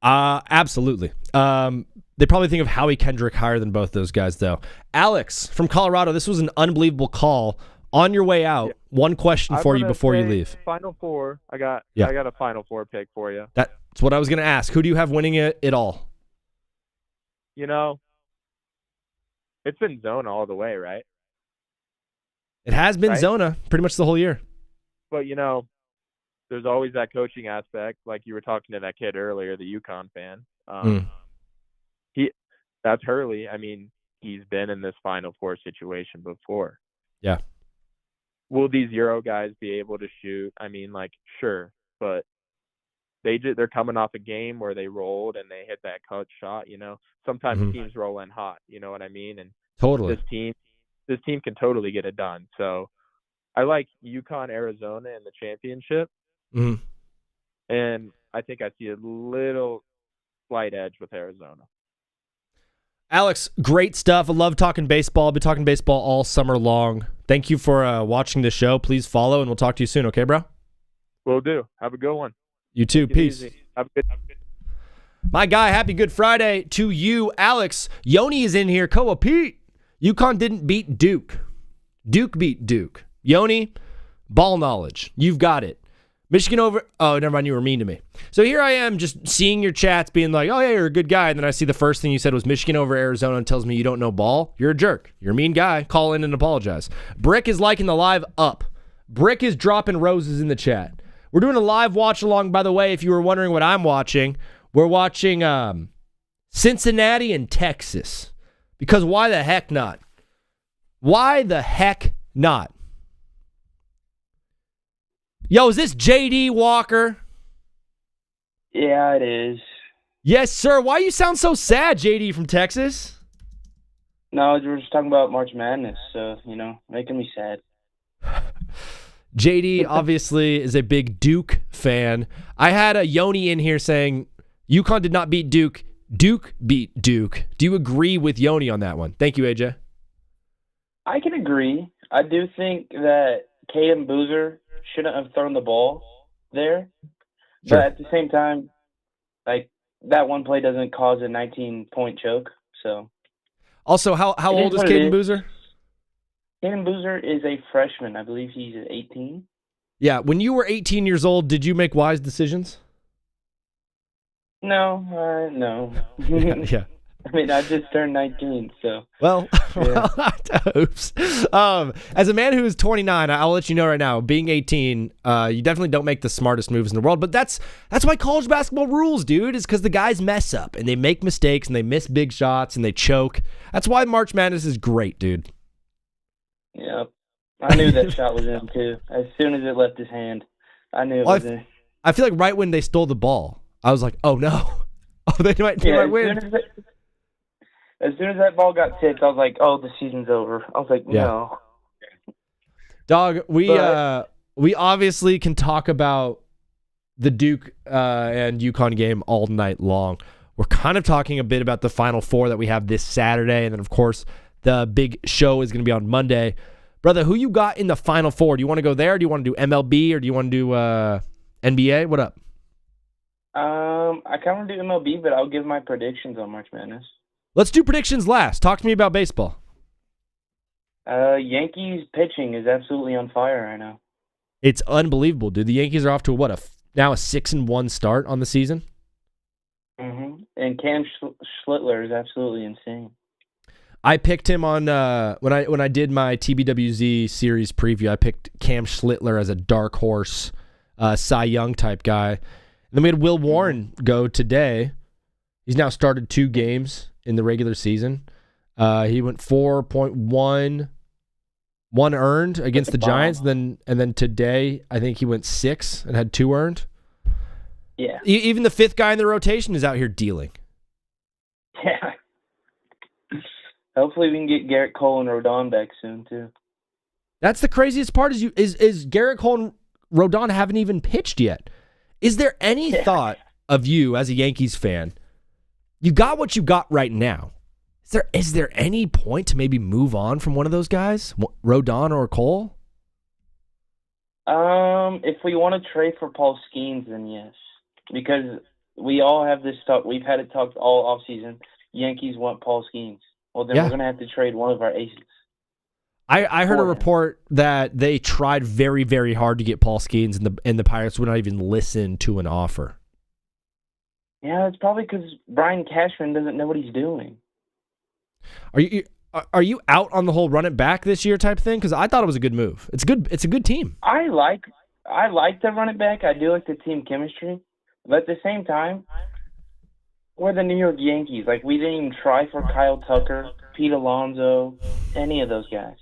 Absolutely. They probably think of Howie Kendrick higher than both those guys, though. Alex from Colorado, this was an unbelievable call. On your way out, one question for you before you leave. Final Four. I got a Final Four pick for you. That's what I was going to ask. Who do you have winning it all? It's been Zona all the way, right? It has been Zona pretty much the whole year. But, there's always that coaching aspect, like you were talking to that kid earlier, the UConn fan. That's Hurley. I mean, he's been in this Final Four situation before. Yeah. Will these Euro guys be able to shoot? I mean, sure, but they're coming off a game where they rolled and they hit that clutch shot. Sometimes teams roll in hot. You know what I mean? And Totally. this team can totally get it done. So I like UConn, Arizona in the championship, and I think I see a little slight edge with Arizona. Alex, great stuff. I love talking baseball. I'll be talking baseball all summer long. Thank you for watching the show. Please follow, and we'll talk to you soon. Okay, bro? Will do. Have a good one. You too. Peace. Have a good. My guy, happy Good Friday to you, Alex. Yoni is in here. Koa Pete. UConn didn't beat Duke. Duke beat Duke. Yoni, ball knowledge. You've got it. Michigan over. Oh, never mind. You were mean to me. So here I am just seeing your chats being like, oh, yeah, you're a good guy. And then I see the first thing you said was Michigan over Arizona and tells me you don't know ball. You're a jerk. You're a mean guy. Call in and apologize. Brick is liking the live up. Brick is dropping roses in the chat. We're doing a live watch along, by the way, if you were wondering what I'm watching. We're watching Cincinnati and Texas. Because why the heck not? Why the heck not? Yo, is this J.D. Walker? Yeah, it is. Yes, sir. Why you sound so sad, J.D. from Texas? No, we're just talking about March Madness, so, making me sad. JD obviously is a big Duke fan. I had a Yoni in here saying UConn did not beat Duke. Duke beat Duke. Do you agree with Yoni on that one? Thank you, AJ. I can agree. I do think that Caden Boozer shouldn't have thrown the ball there. Sure. But at the same time, that one play doesn't cause a 19-point choke. So. Also, how old is Caden Boozer? Caden Boozer is a freshman. I believe he's 18. Yeah. When you were 18 years old, did you make wise decisions? No. Yeah. I mean, I just turned 19, so. Well, yeah. oops. As a man who is 29, I'll let you know right now, being 18, you definitely don't make the smartest moves in the world. But that's why college basketball rules, dude, is because the guys mess up and they make mistakes and they miss big shots and they choke. That's why March Madness is great, dude. Yep. I knew that shot was in, too. As soon as it left his hand, I knew it was in. I feel like right when they stole the ball, I was like, oh, no. Oh, they might win. As soon as that ball got tipped, I was like, oh, the season's over. I was like, no. Dog, we obviously can talk about the Duke and UConn game all night long. We're kind of talking a bit about the Final Four that we have this Saturday, and then, of course, the big show is going to be on Monday. Brother, who you got in the Final Four? Do you want to go there? Do you want to do MLB, or do you want to do NBA? What up? I kind of do MLB, but I'll give my predictions on March Madness. Let's do predictions last. Talk to me about baseball. Yankees pitching is absolutely on fire right now. It's unbelievable, dude. The Yankees are off to now a 6-1 start on the season. Mm-hmm. And Cam Schlittler is absolutely insane. I picked him on when I did my TBWZ series preview. I picked Cam Schlittler as a dark horse, Cy Young type guy. And then we had Will Warren go today. He's now started 2 games in the regular season. He went 4.1 earned against the Giants. And then today, I think he went 6 and had 2 earned. Yeah. Even the 5th guy in the rotation is out here dealing. Yeah. Hopefully we can get Garrett Cole and Rodon back soon too. That's the craziest part is Garrett Cole and Rodon haven't even pitched yet. Is there any thought of you as a Yankees fan? You got what you got right now. Is there any point to maybe move on from one of those guys, Rodon or Cole? If we want to trade for Paul Skeens, then yes, because we all have this talk. We've had it talked all offseason. Yankees want Paul Skeens. Well, then we're going to have to trade one of our aces. I heard a report that they tried very, very hard to get Paul Skeens, and the Pirates would not even listen to an offer. Yeah, it's probably because Brian Cashman doesn't know what he's doing. Are you out on the whole run it back this year type thing? Because I thought it was a good move. It's good. It's a good team. I like the run it back. I do like the team chemistry, but at the same time, we're the New York Yankees. We didn't even try for Kyle Tucker, Pete Alonso, any of those guys.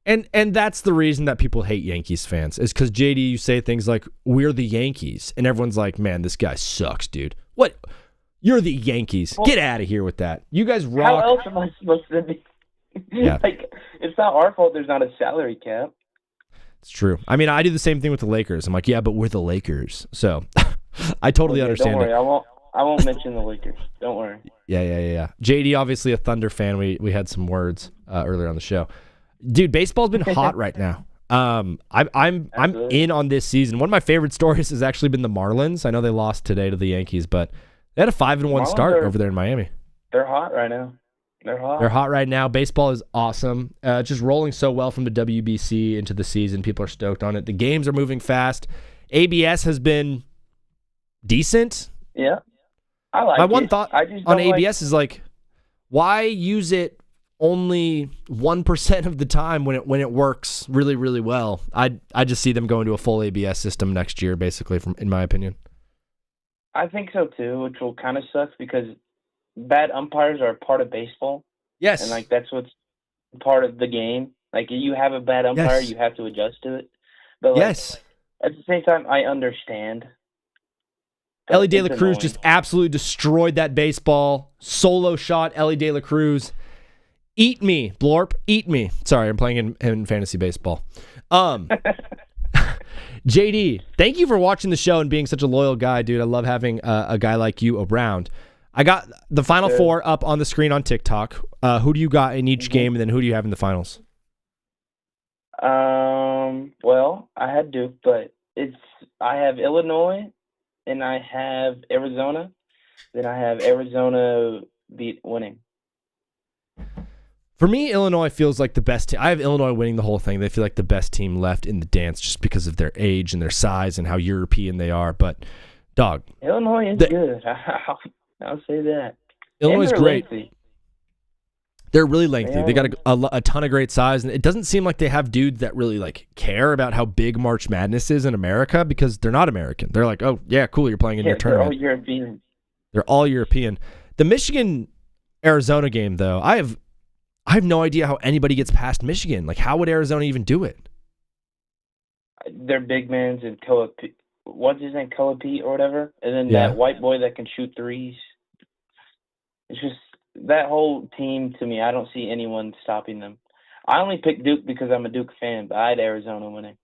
And that's the reason that people hate Yankees fans is because, JD, you say things like, we're the Yankees. And everyone's like, man, this guy sucks, dude. What? You're the Yankees. Well, get out of here with that. You guys rock. How else am I supposed to be? Yeah. Like, it's not our fault there's not a salary cap. It's true. I mean, I do the same thing with the Lakers. I'm like, yeah, but we're the Lakers. So I totally understand. Don't worry. It. I won't mention the Lakers. Don't worry. Yeah. JD, obviously a Thunder fan. We had some words earlier on the show. Dude, baseball's been hot right now. I'm in on this season. One of my favorite stories has actually been the Marlins. I know they lost today to the Yankees, but they had a 5-1 start over there in Miami. They're hot right now. They're hot right now. Baseball is awesome. Just rolling so well from the WBC into the season. People are stoked on it. The games are moving fast. ABS has been decent. Yeah, I like it. My one thought on ABS is like, why use it only 1% of the time when it works really, really well? I just see them going to a full ABS system next year, basically, in my opinion. I think so too, which will kind of suck because bad umpires are a part of baseball. Yes. And like that's what's part of the game. Like you have a bad umpire, you have to adjust to it. But like, at the same time, I understand. Ellie De La Cruz just absolutely destroyed that baseball. Solo shot, Ellie De La Cruz. Eat me, Blorp. Eat me. Sorry, I'm playing in fantasy baseball. JD, thank you for watching the show and being such a loyal guy, dude. I love having a guy like you around. I got the Final Four up on the screen on TikTok. Who do you got in each game, and then who do you have in the finals? Well, I had Duke, but I have Illinois, and I have Arizona. Then I have Arizona winning. For me, Illinois feels like the best team. I have Illinois winning the whole thing. They feel like the best team left in the dance just because of their age and their size and how European they are. But, dog. Illinois is good. I'll say that. Illinois is great. Lengthy. They're really lengthy. They got a ton of great size. And it doesn't seem like they have dudes that really like care about how big March Madness is in America because they're not American. They're like, oh, yeah, cool, you're playing in your tournament. They're all European. They're all European. The Michigan-Arizona game, though, I have no idea how anybody gets past Michigan. Like, how would Arizona even do it? They're big mans and what's his name, Pete or whatever, and then that white boy that can shoot threes. It's just that whole team to me. I don't see anyone stopping them. I only picked Duke because I'm a Duke fan, but I had Arizona winning.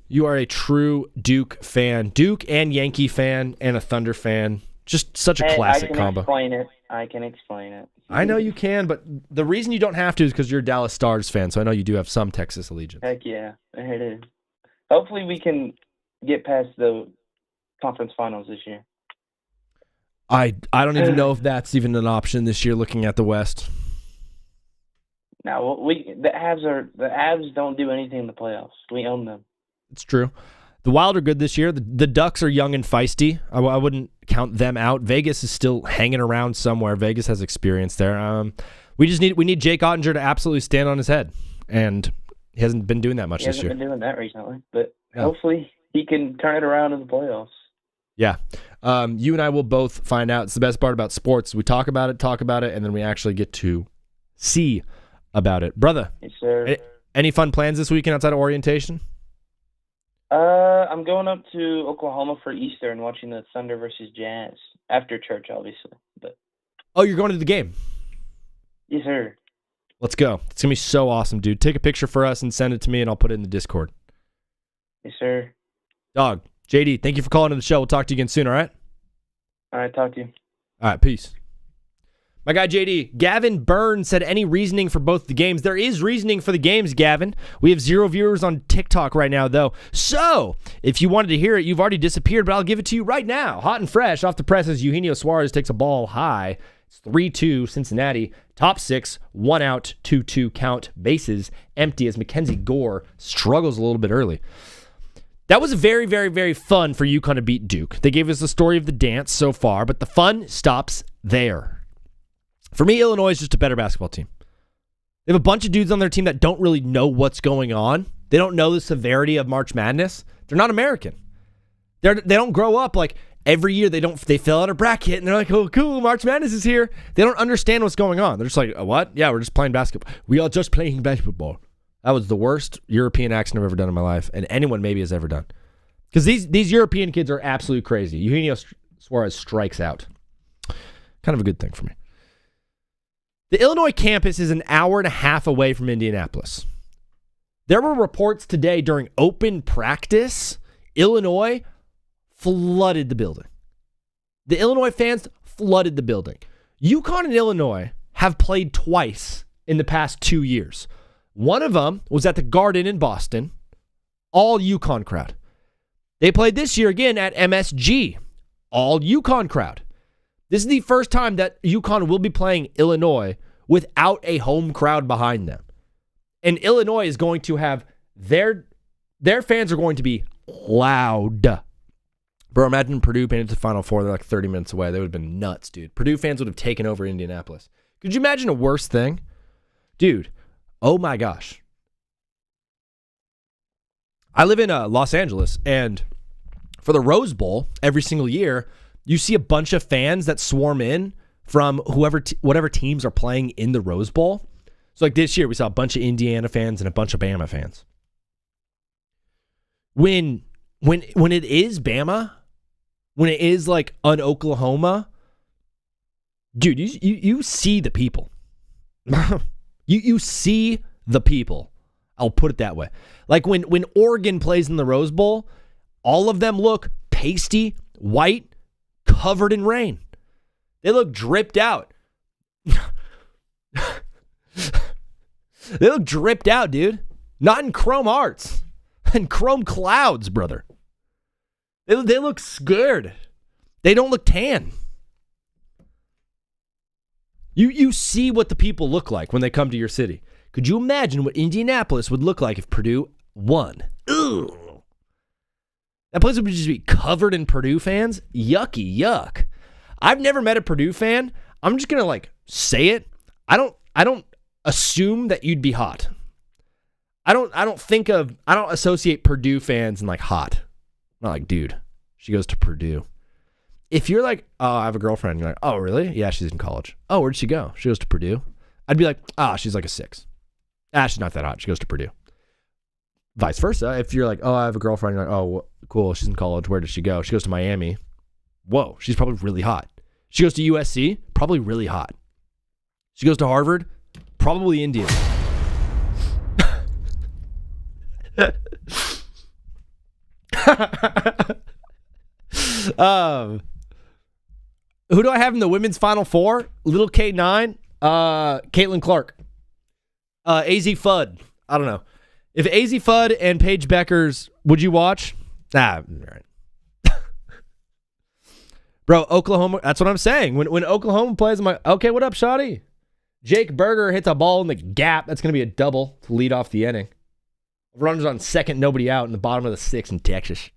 You are a true Duke fan, Duke and Yankee fan, and a Thunder fan. Just such a classic combo. I can explain it. I know you can, but the reason you don't have to is because you're a Dallas Stars fan, so I know you do have some Texas allegiance. Heck yeah, there it is. Hopefully we can get past the conference finals this year. I don't even know if that's even an option this year looking at the West. No, the Avs don't do anything in the playoffs. We own them. It's true. The Wild are good this year. The Ducks are young and feisty. I wouldn't count them out. Vegas is still hanging around somewhere. Vegas has experience there. We need Jake Ottinger to absolutely stand on his head, and he hasn't been doing that much this year. He hasn't been doing that recently, but hopefully he can turn it around in the playoffs. Yeah. You and I will both find out. It's the best part about sports. We talk about it, and then we actually get to see about it. Brother, yes, sir. Any fun plans this weekend outside of orientation? I'm going up to Oklahoma for Easter and watching the Thunder versus Jazz after church, obviously. But you're going to the game? Yes, sir. Let's go. It's gonna be so awesome, dude. Take a picture for us and send it to me, and I'll put it in the Discord. Yes, sir. Dog, JD, thank you for calling to the show. We'll talk to you again soon. All right. All right. Talk to you. All right. Peace. My guy JD, Gavin Byrne said any reasoning for both the games. There is reasoning for the games, Gavin. We have 0 viewers on TikTok right now, though. So, if you wanted to hear it, you've already disappeared, but I'll give it to you right now. Hot and fresh off the presses, Eugenio Suarez takes a ball high. It's 3-2 Cincinnati. Top 6, 1 out, 2-2 count. Bases empty as Mackenzie Gore struggles a little bit early. That was very, very, very fun for UConn to beat Duke. They gave us the story of the dance so far, but the fun stops there. For me, Illinois is just a better basketball team. They have a bunch of dudes on their team that don't really know what's going on. They don't know the severity of March Madness. They're not American. They don't grow up like every year. They fill out a bracket and they're like, oh, cool, March Madness is here. They don't understand what's going on. They're just like, what? Yeah, we're just playing basketball. We are just playing basketball. That was the worst European accent I've ever done in my life, and anyone maybe has ever done. Because these European kids are absolutely crazy. Eugenio Suarez strikes out. Kind of a good thing for me. The Illinois campus is an hour and a half away from Indianapolis. There were reports today during open practice, Illinois flooded the building. The Illinois fans flooded the building. UConn and Illinois have played twice in the past 2 years. One of them was at the Garden in Boston, all UConn crowd. They played this year again at MSG, all UConn crowd. This is the first time that UConn will be playing Illinois without a home crowd behind them. And Illinois is going to have their fans are going to be loud. Bro, imagine Purdue made it to the Final Four. They're like 30 minutes away. They would have been nuts, dude. Purdue fans would have taken over Indianapolis. Could you imagine a worse thing? Dude, oh my gosh. I live in Los Angeles, and for the Rose Bowl, every single year, you see a bunch of fans that swarm in from whatever teams are playing in the Rose Bowl. So like this year, we saw a bunch of Indiana fans and a bunch of Bama fans. When it is Bama, when it is like an Oklahoma, dude, you see the people. you see the people. I'll put it that way. Like when Oregon plays in the Rose Bowl, all of them look pasty, white, covered in rain. They look dripped out. They look dripped out, dude. Not in chrome arts. In chrome clouds, brother. They look scared. They don't look tan. You see what the people look like when they come to your city. Could you imagine what Indianapolis would look like if Purdue won? Ugh. That place would just be covered in Purdue fans. Yucky, yuck. I've never met a Purdue fan. I'm just gonna say it. I don't assume that you'd be hot. I don't associate Purdue fans and hot. I'm not like, dude, she goes to Purdue. If you're like, oh, I have a girlfriend, you're like, oh, really? Yeah, she's in college. Oh, where'd she go? She goes to Purdue. I'd be like, she's like a 6. She's not that hot. She goes to Purdue. Vice versa. If you're like, oh, I have a girlfriend, you're like, oh, cool, she's in college. Where does she go? She goes to Miami. Whoa, she's probably really hot. She goes to USC, probably really hot. She goes to Harvard, probably Indian. Who do I have in the women's Final Four? Little K9, Caitlin Clark, AZ Fudd. I don't know. If AZ Fudd and Paige Beckers, would you watch? All right. Bro, Oklahoma, that's what I'm saying. When Oklahoma plays, I'm like, okay, what up, shawty? Jake Berger hits a ball in the gap. That's going to be a double to lead off the inning. Runners on second, nobody out in the bottom of the 6th in Texas.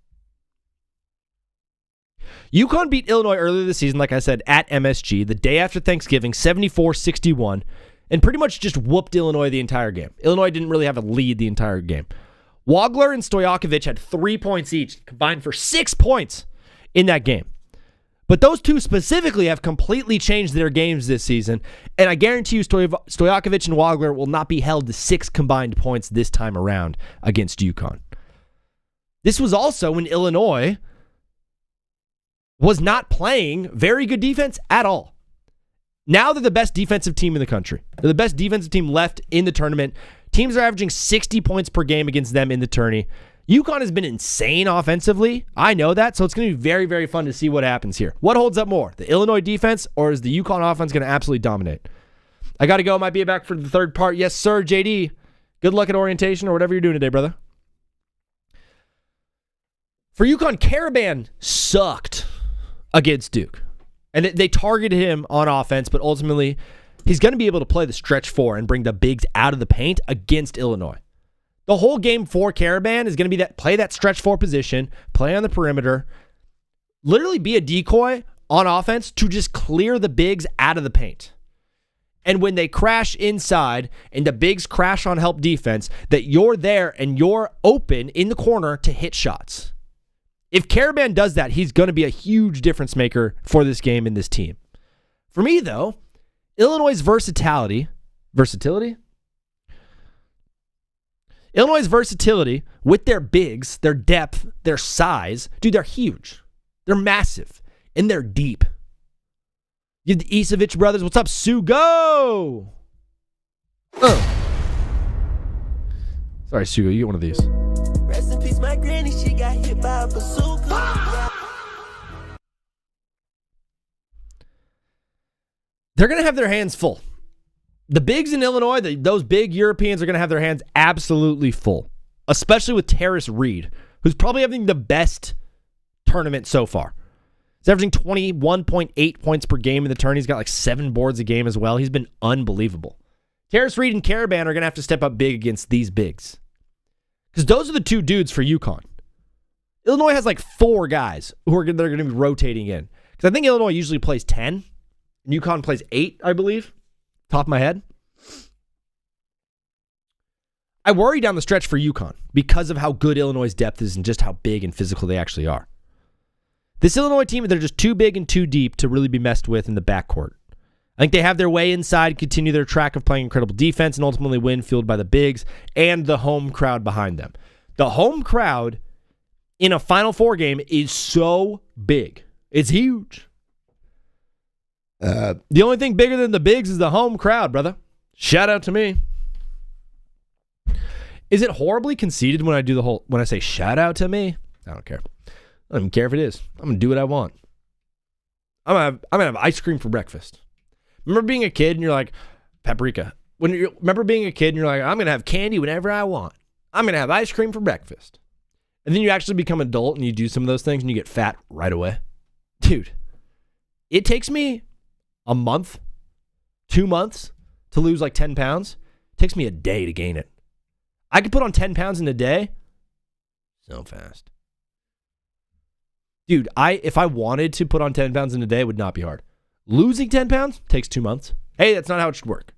UConn beat Illinois earlier this season, like I said, at MSG, the day after Thanksgiving, 74-61, and pretty much just whooped Illinois the entire game. Illinois didn't really have a lead the entire game. Wagler and Stojakovic had 3 points each, combined for 6 points in that game. But those two specifically have completely changed their games this season, and I guarantee you Stojakovic and Wagler will not be held to 6 combined points this time around against UConn. This was also when Illinois was not playing very good defense at all. Now they're the best defensive team in the country. They're the best defensive team left in the tournament. Teams are averaging 60 points per game against them in the tourney. UConn has been insane offensively. I know that, so it's going to be very, very fun to see what happens here. What holds up more, the Illinois defense or is the UConn offense going to absolutely dominate? I got to go. Might be back for the third part. Yes, sir, JD. Good luck at orientation or whatever you're doing today, brother. For UConn, Caravan sucked against Duke. And they targeted him on offense, but ultimately he's going to be able to play the stretch 4 and bring the bigs out of the paint against Illinois. The whole game for Caravan is going to be that play that stretch 4 position, play on the perimeter, literally be a decoy on offense to just clear the bigs out of the paint. And when they crash inside and the bigs crash on help defense, that you're there and you're open in the corner to hit shots. If Caravan does that, he's going to be a huge difference maker for this game and this team. For me, though, Illinois' versatility? Illinois' versatility with their bigs, their depth, their size, dude, they're huge. They're massive, and they're deep. You have the Isevich brothers. What's up, Sue? Go! Sorry, Sugo, you get one of these. Rest in peace, my granny, she got hit by a bazooka. They're going to have their hands full. The bigs in Illinois, those big Europeans are going to have their hands absolutely full, especially with Terrace Reed, who's probably having the best tournament so far. He's averaging 21.8 points per game in the tournament. He's got like 7 boards a game as well. He's been unbelievable. Terrace Reed and Caravan are going to have to step up big against these bigs, because those are the two dudes for UConn. Illinois has like 4 guys they're going to be rotating in, because I think Illinois usually plays 10. UConn plays 8, I believe. Top of my head. I worry down the stretch for UConn because of how good Illinois' depth is and just how big and physical they actually are. This Illinois team, they're just too big and too deep to really be messed with in the backcourt. I think they have their way inside, continue their track of playing incredible defense, and ultimately win, fueled by the bigs and the home crowd behind them. The home crowd in a Final Four game is so big. It's huge. The only thing bigger than the bigs is the home crowd, brother. Shout out to me. Is it horribly conceited when I say shout out to me? I don't care. I don't even care if it is. I'm gonna do what I want. I'm gonna have ice cream for breakfast. Remember being a kid and you're like, paprika. Remember being a kid and you're like, I'm gonna have candy whenever I want. I'm gonna have ice cream for breakfast. And then you actually become an adult and you do some of those things and you get fat right away. Dude, it takes me a month, 2 months to lose like 10 pounds. It takes me a day to gain it. I could put on 10 pounds in a day so fast. Dude, if I wanted to put on 10 pounds in a day, it would not be hard. Losing 10 pounds takes 2 months. Hey, that's not how it should work.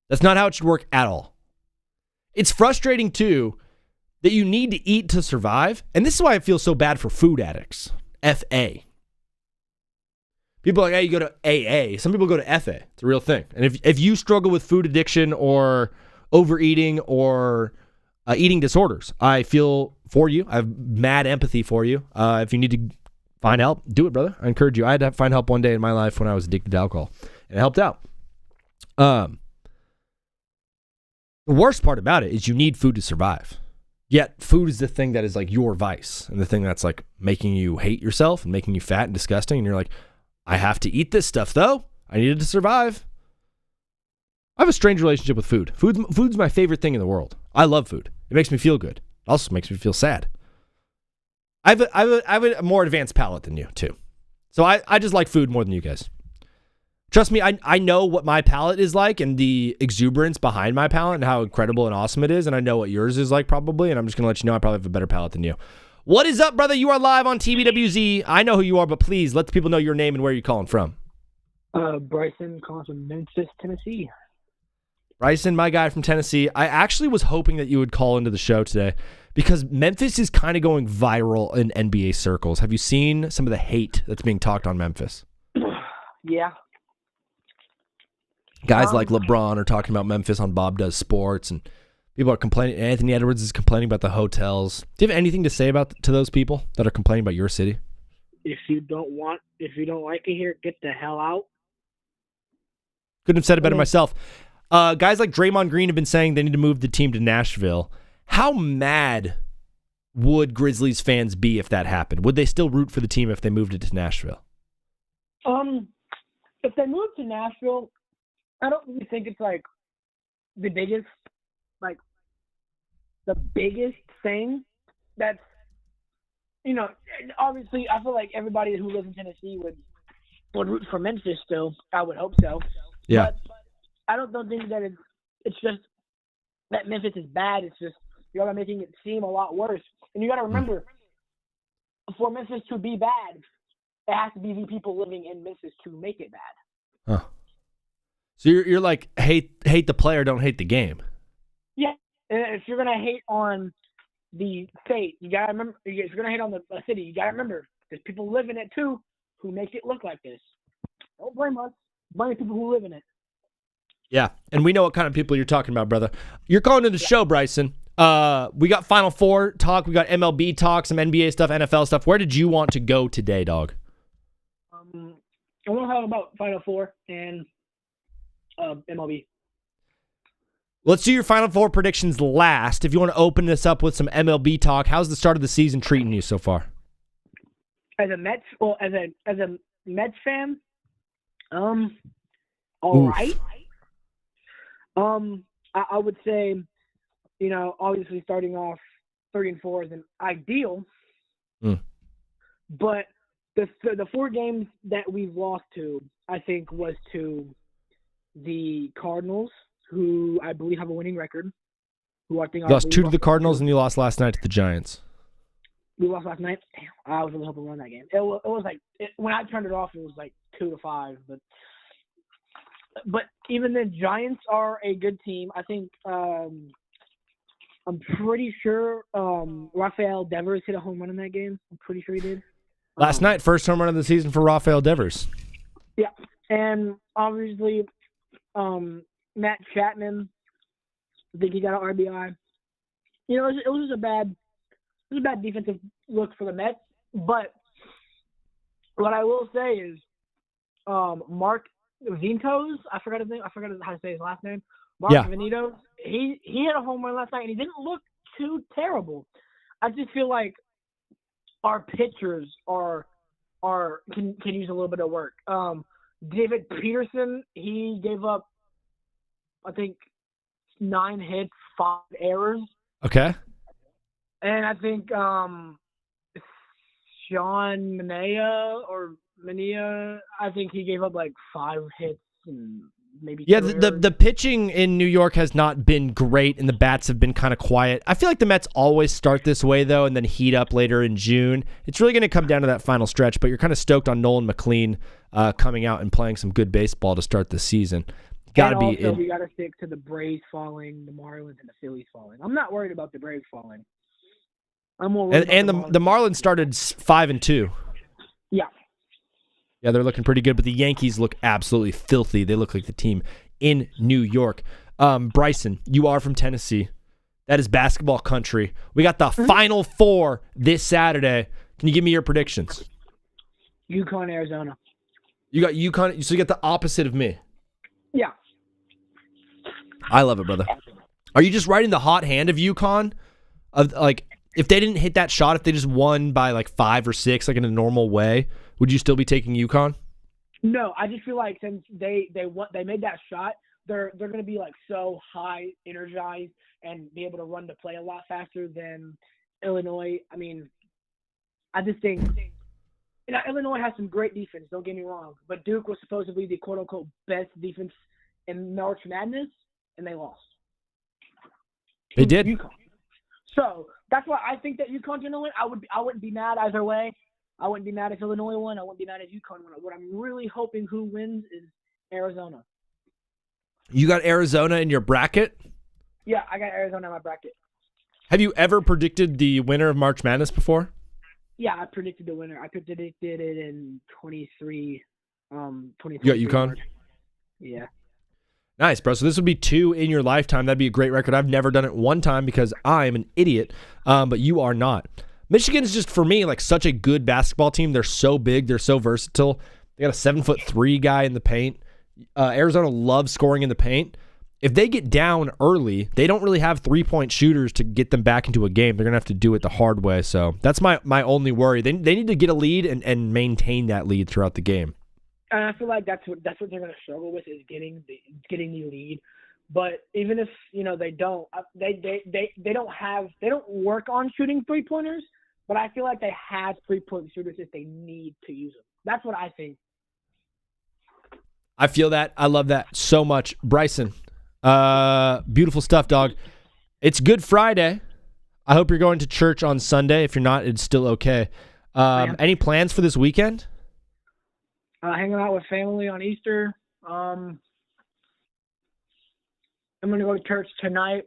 That's not how it should work at all. It's frustrating, too, that you need to eat to survive. And this is why I feel so bad for food addicts. FA. People are like, hey, you go to AA. Some people go to FA. It's a real thing. And if you struggle with food addiction or overeating or eating disorders, I feel for you. I have mad empathy for you. If you need to find help, do it, brother. I encourage you. I had to find help one day in my life when I was addicted to alcohol, and it helped out. The worst part about it is you need food to survive. Yet food is the thing that is like your vice and the thing that's like making you hate yourself and making you fat and disgusting. And you're like, I have to eat this stuff though. I needed to survive. I have a strange relationship with food. Food's my favorite thing in the world. I love food. It makes me feel good. It also makes me feel sad. I have a more advanced palate than you too. So I just like food more than you guys. Trust me, I know what my palate is like and the exuberance behind my palate and how incredible and awesome it is. And I know what yours is like probably. And I'm just going to let you know I probably have a better palate than you. What is up, brother? You are live on TBWZ. I know who you are, but please let the people know your name and where you're calling from. Bryson, calling from Memphis, Tennessee. Bryson, my guy from Tennessee. I actually was hoping that you would call into the show today because Memphis is kind of going viral in NBA circles. Have you seen some of the hate that's being talked on Memphis? Yeah. Guys like LeBron are talking about Memphis on Bob Does Sports, and people are complaining. Anthony Edwards is complaining about the hotels. Do you have anything to say to those people that are complaining about your city? If you don't like it here, get the hell out. Couldn't have said it better myself. Guys like Draymond Green have been saying they need to move the team to Nashville. How mad would Grizzlies fans be if that happened? Would they still root for the team if they moved it to Nashville? If they moved to Nashville, I don't really think it's like the biggest thing that's, obviously I feel like everybody who lives in Tennessee would root for Memphis still. I would hope so. Yeah. But I don't think that it's just that Memphis is bad. It's just y'all are making it seem a lot worse. And you got to remember, for Memphis to be bad, it has to be the people living in Memphis to make it bad. Huh. So you're like hate the player, don't hate the game. Yeah. And if you're gonna hate on the state, you gotta remember. If you're gonna hate on the city, you gotta remember there's people live in it too who make it look like this. Don't blame us. Blame the people who live in it. Yeah, and we know what kind of people you're talking about, brother. You're calling to the show, Bryson. We got Final Four talk. We got MLB talk, some NBA stuff, NFL stuff. Where did you want to go today, dog? I want to talk about Final Four and MLB. Let's do your Final Four predictions last. If you want to open this up with some MLB talk, how's the start of the season treating you so far? As a Mets fan, all right. I would say, obviously starting off 3-4 isn't ideal, but the 4 games that we've lost to, I think, was to the Cardinals, who I believe have a winning record. Who I think you lost 2 to the Cardinals, and you lost last night to the Giants. We lost last night. Damn, I was really hoping to win that game. It was like when I turned it off, it was like 2-5. But even the Giants are a good team. I think I'm pretty sure Rafael Devers hit a home run in that game. I'm pretty sure he did. Last night, first home run of the season for Rafael Devers. Yeah, and obviously Matt Chapman, I think he got an RBI. It was a bad defensive look for the Mets. But what I will say is Mark Vientos, I forgot how to say his last name. Mark Vientos, he hit a home run last night, and he didn't look too terrible. I just feel like our pitchers can use a little bit of work. David Peterson, he gave up, I think, 9 hits, 5 errors. Okay. And I think Sean Mania, I think he gave up like 5 hits and maybe 2 errors. The pitching in New York has not been great, and the bats have been kind of quiet. I feel like the Mets always start this way, though, and then heat up later in June. It's really going to come down to that final stretch, but you're kind of stoked on Nolan McLean coming out and playing some good baseball to start the season. We got to stick to the Braves falling, the Marlins, and the Phillies falling. I'm not worried about the Braves falling. I'm more worried about the Marlins started 5-2. Yeah. Yeah, they're looking pretty good, but the Yankees look absolutely filthy. They look like the team in New York. Bryson, you are from Tennessee. That is basketball country. We got the Final Four this Saturday. Can you give me your predictions? UConn, Arizona. You got UConn, so you got the opposite of me. Yeah. I love it, brother. Are you just riding the hot hand of UConn? If they didn't hit that shot, if they just won by like 5 or 6, like in a normal way, would you still be taking UConn? No, I just feel like since they made that shot, they're going to be like so high energized and be able to run the play a lot faster than Illinois. I mean, I just think Illinois has some great defense. Don't get me wrong, but Duke was supposedly the quote unquote best defense in March Madness, and they lost. They did. UConn. So that's why I think that UConn's going to win. I wouldn't be mad either way. I wouldn't be mad if Illinois won. I wouldn't be mad if UConn won. What I'm really hoping who wins is Arizona. You got Arizona in your bracket? Yeah, I got Arizona in my bracket. Have you ever predicted the winner of March Madness before? Yeah, I predicted the winner. I predicted it in 23. You got UConn? Yeah. Nice, bro. So this would be 2 in your lifetime. That'd be a great record. I've never done it 1 time because I am an idiot, but you are not. Michigan is just, for me, like such a good basketball team. They're so big. They're so versatile. They got a 7'3" guy in the paint. Arizona loves scoring in the paint. If they get down early, they don't really have 3-point shooters to get them back into a game. They're going to have to do it the hard way. So that's my only worry. They need to get a lead and maintain that lead throughout the game. And I feel like that's what they're going to struggle with is getting the lead. But even if they don't, they don't work on shooting 3-pointers. But I feel like they have 3-point shooters if they need to use them. That's what I think. I feel that. I love that so much. Bryson, beautiful stuff, dog. It's Good Friday. I hope you're going to church on Sunday. If you're not, it's still okay. Any plans for this weekend? Hanging out with family on Easter. I'm going to go to church tonight.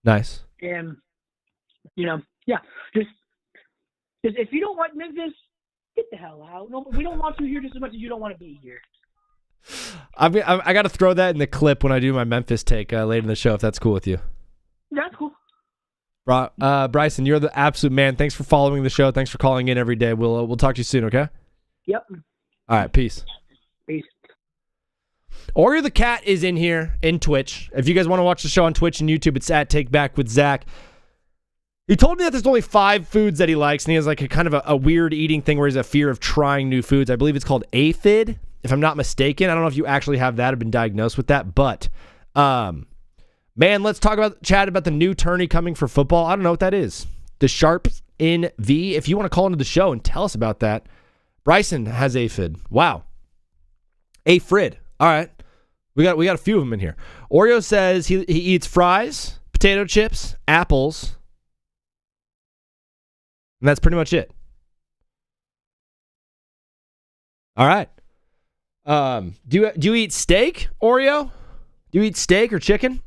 Nice. And, just if you don't like Memphis, get the hell out. No, we don't want you here just as much as you don't want to be here. I got to throw that in the clip when I do my Memphis take later in the show, if that's cool with you. Yeah, that's cool. Bryson, you're the absolute man. Thanks for following the show. Thanks for calling in every day. We'll talk to you soon, okay? Yep. All right, peace. Peace. Oreo the Cat is in here in Twitch. If you guys want to watch the show on Twitch and YouTube, it's at Take Back with Zach. He told me that there's only 5 foods that he likes, and he has like a kind of a weird eating thing where he has a fear of trying new foods. I believe it's called aphid, if I'm not mistaken. I don't know if you actually have that or been diagnosed with that, but man, let's chat about the new tourney coming for football. I don't know what that is. The Sharps in V. If you want to call into the show and tell us about that. Bryson has aphid. Wow. Aphrid. All right. We got a few of them in here. Oreo says he eats fries, potato chips, apples, and that's pretty much it. All right. Do you eat steak, Oreo? Do you eat steak or chicken?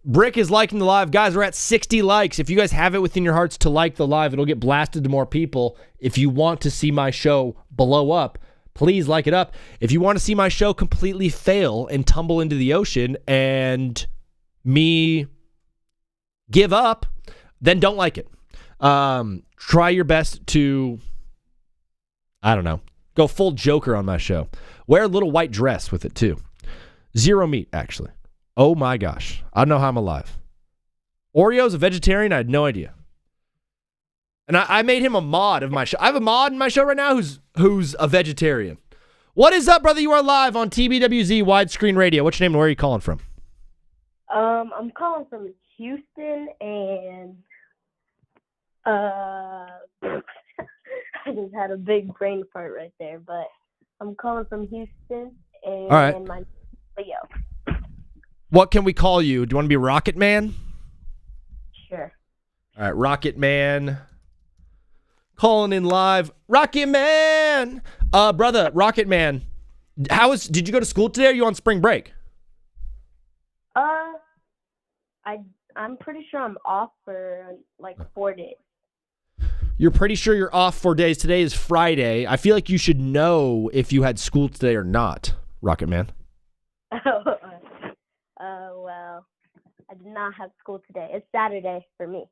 Brick is liking the live. Guys, we're at 60 likes. If you guys have it within your hearts to like the live, it'll get blasted to more people. If you want to see my show blow up, please like it up. If you want to see my show completely fail and tumble into the ocean and me give up, then don't like it. Try your best to, I don't know, go full Joker on my show. Wear a little white dress with it too. 0 meat, actually. Oh my gosh. I don't know how I'm alive. Oreo's a vegetarian? I had no idea. And I made him a mod of my show. I have a mod in my show right now who's a vegetarian. What is up, brother? You are live on TBWZ Widescreen Radio. What's your name and where are you calling from? I'm calling from Houston, and I just had a big brain fart right there, but I'm calling from Houston, and all right. my Leo. What can we call you? Do you want to be Rocket Man? Sure. All right, Rocket Man. Calling in live. Rocket Man! Brother, Rocket Man, did you go to school today or are you on spring break? I'm pretty sure I'm off for like 4 days. You're pretty sure you're off 4 days. Today is Friday. I feel like you should know if you had school today or not, Rocket Man. Well, I did not have school today. It's Saturday for me.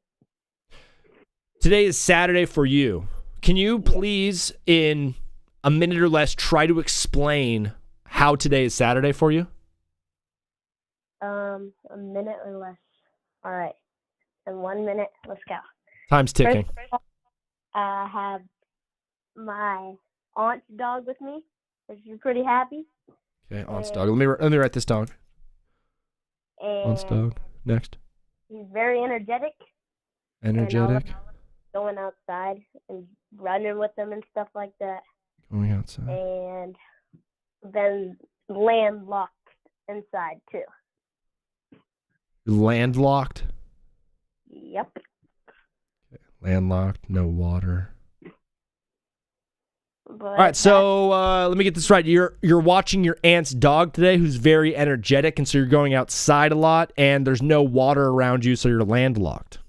Today is Saturday for you. Can you please, in a minute or less, try to explain how today is Saturday for you? A minute or less. All right. In 1 minute, let's go. Time's ticking. First of all, I have my aunt's dog with me, so she's pretty happy. Okay, aunt's dog. Let me write this down. Aunt's dog. Next. He's very energetic. Energetic. Going outside and running with them and stuff like that. Going outside. And then landlocked inside too. Landlocked? Yep. Okay. Landlocked, no water. But all right, so let me get this right. You're watching your aunt's dog today who's very energetic, and so you're going outside a lot, and there's no water around you, so you're landlocked.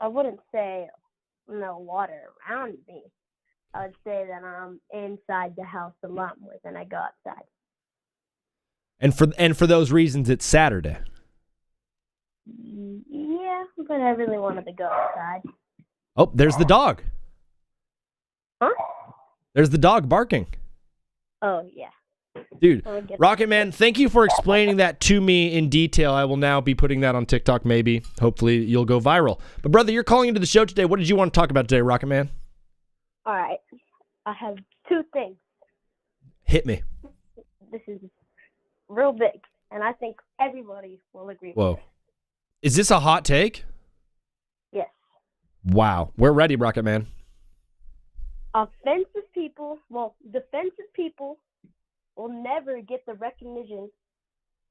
I wouldn't say no water around me. I would say that I'm inside the house a lot more than I go outside. And for those reasons, it's Saturday. Yeah, but I really wanted to go outside. Oh, there's the dog. Huh? There's the dog barking. Oh, yeah. Dude, Rocket Man, thank you for explaining that to me in detail. I will now be putting that on TikTok, maybe. Hopefully, you'll go viral. But, brother, you're calling into the show today. What did you want to talk about today, Rocket Man? All right. I have 2 things. Hit me. This is real big, and I think everybody will agree Whoa. with it. Is this a hot take? Yes. Wow. We're ready, Rocket Man. Defensive people will never get the recognition